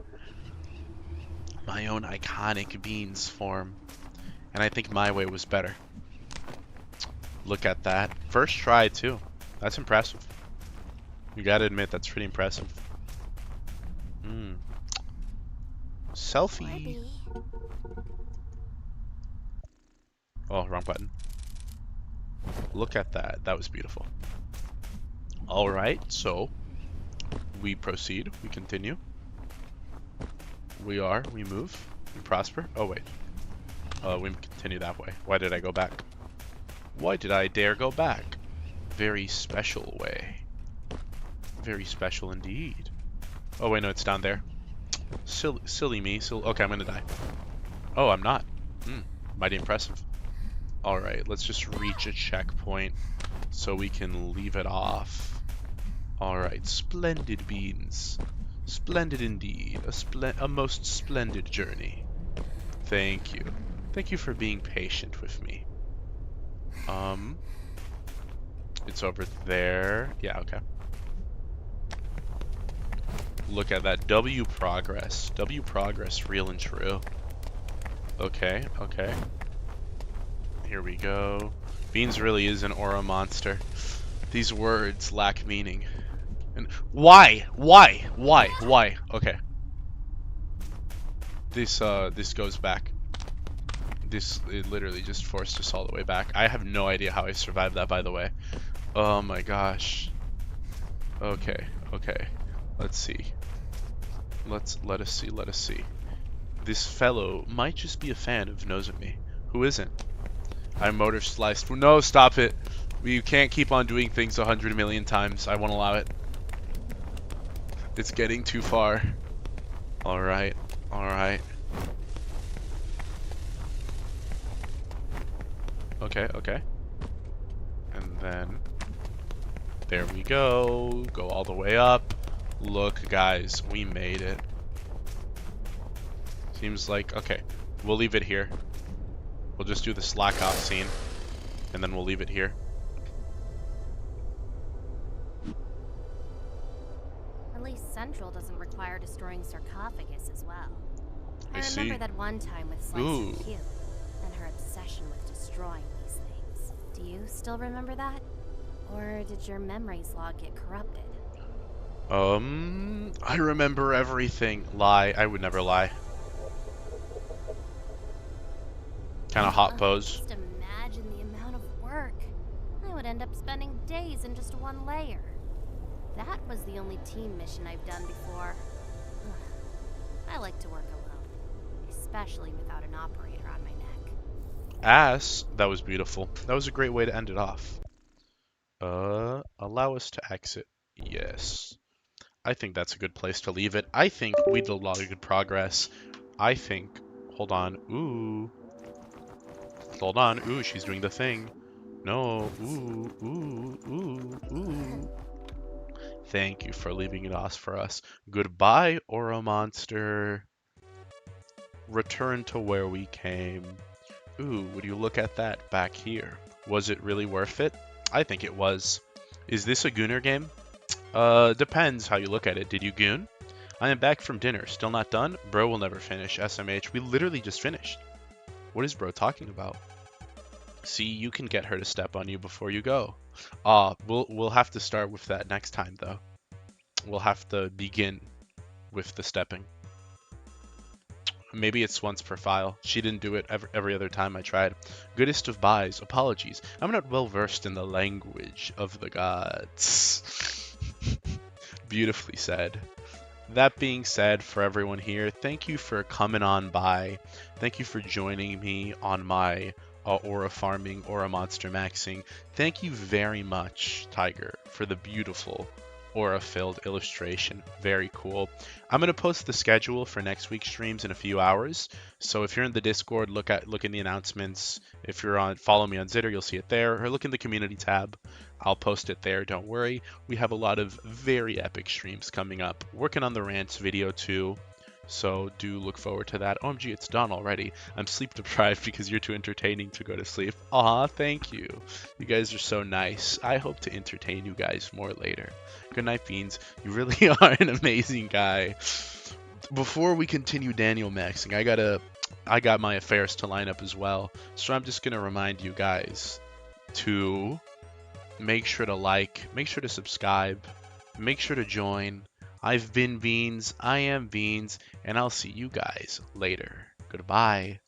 My own iconic Beans form. And I think my way was better. Look at that. First try, too. That's impressive. You gotta admit, that's pretty impressive. Selfie. Oh, wrong button. Look at that. That was beautiful. Alright, so we proceed. We continue. We move. We prosper. Oh, wait. We continue that way. Why did I go back? Why did I dare go back? Very special way. Very special indeed. Oh, wait, no, it's down there. Silly me. Okay, I'm gonna die. Oh, I'm not. Mighty impressive. Alright, let's just reach a checkpoint so we can leave it off. Alright, splendid Beans. Splendid indeed. A most splendid journey. Thank you. Thank you for being patient with me. It's over there. Yeah, okay. Look at that. W progress. W progress, real and true. Okay, okay. Here we go. Beans really is an aura monster. These words lack meaning. And why? Why? Why? Why? Okay. This goes back. It literally just forced us all the way back. I have no idea how I survived that, by the way. Oh my gosh. Okay, okay. Let's see. Let us see. This fellow might just be a fan of Knows It Me. Who isn't? I Motorslice. No, stop it. You can't keep on doing things 100 million times. I won't allow it. It's getting too far. Alright. Alright. Okay, okay. And then there we go. Go all the way up. Look, guys, we made it. Seems like, okay, we'll leave it here. We'll just do the slack off scene, and then we'll leave it here. At least Central doesn't require destroying sarcophagus as well. I see. remember that one time with Slice Ooh. and Q, and her obsession with destroying these things. Do you still remember that? Or did your memories log get corrupted? I remember everything. Lie. I would never lie. Kind of hot pose. Just imagine the amount of work. I would end up spending days in just one layer. That was the only team mission I've done before. Ugh. I like to work alone, especially without an operator on my neck. That was beautiful. That was a great way to end it off. Allow us to exit. Yes. I think that's a good place to leave it. I think we did a lot of good progress. I think, hold on, ooh. Hold on, ooh, she's doing the thing. No, ooh, ooh, ooh, ooh. Thank you for leaving it off for us. Goodbye, Aura Monster. Return to where we came. Ooh, would you look at that back here? Was it really worth it? I think it was. Is this a Gooner game? Depends how you look at it. Did you goon? I am back from dinner. Still not done? Bro will never finish. SMH. We literally just finished. What is bro talking about? See, you can get her to step on you before you go. We'll have to start with that next time though. We'll have to begin with the stepping. Maybe it's once per file. She didn't do it every other time I tried. Goodest of buys. Apologies. I'm not well versed in the language of the gods. Beautifully said. That being said, for everyone here, thank you for coming on by. Thank you for joining me on my aura farming, aura monster maxing. Thank you very much, Tiger, for the beautiful aura-filled illustration. Very cool. I'm gonna post the schedule for next week's streams in a few hours. So if you're in the Discord, look in the announcements. If you're on, follow me on Zitter, you'll see it there. Or look in the community tab. I'll post it there. Don't worry. We have a lot of very epic streams coming up. Working on the rants video too. So do look forward to that. OMG, it's done already. I'm sleep deprived because you're too entertaining to go to sleep. Aw, thank you. You guys are so nice. I hope to entertain you guys more later. Good night, Beans. You really are an amazing guy. Before we continue Daniel maxing, I got my affairs to line up as well. So I'm just gonna remind you guys to make sure to like, make sure to subscribe, make sure to join. I've been Beans, I am Beans, and I'll see you guys later. Goodbye.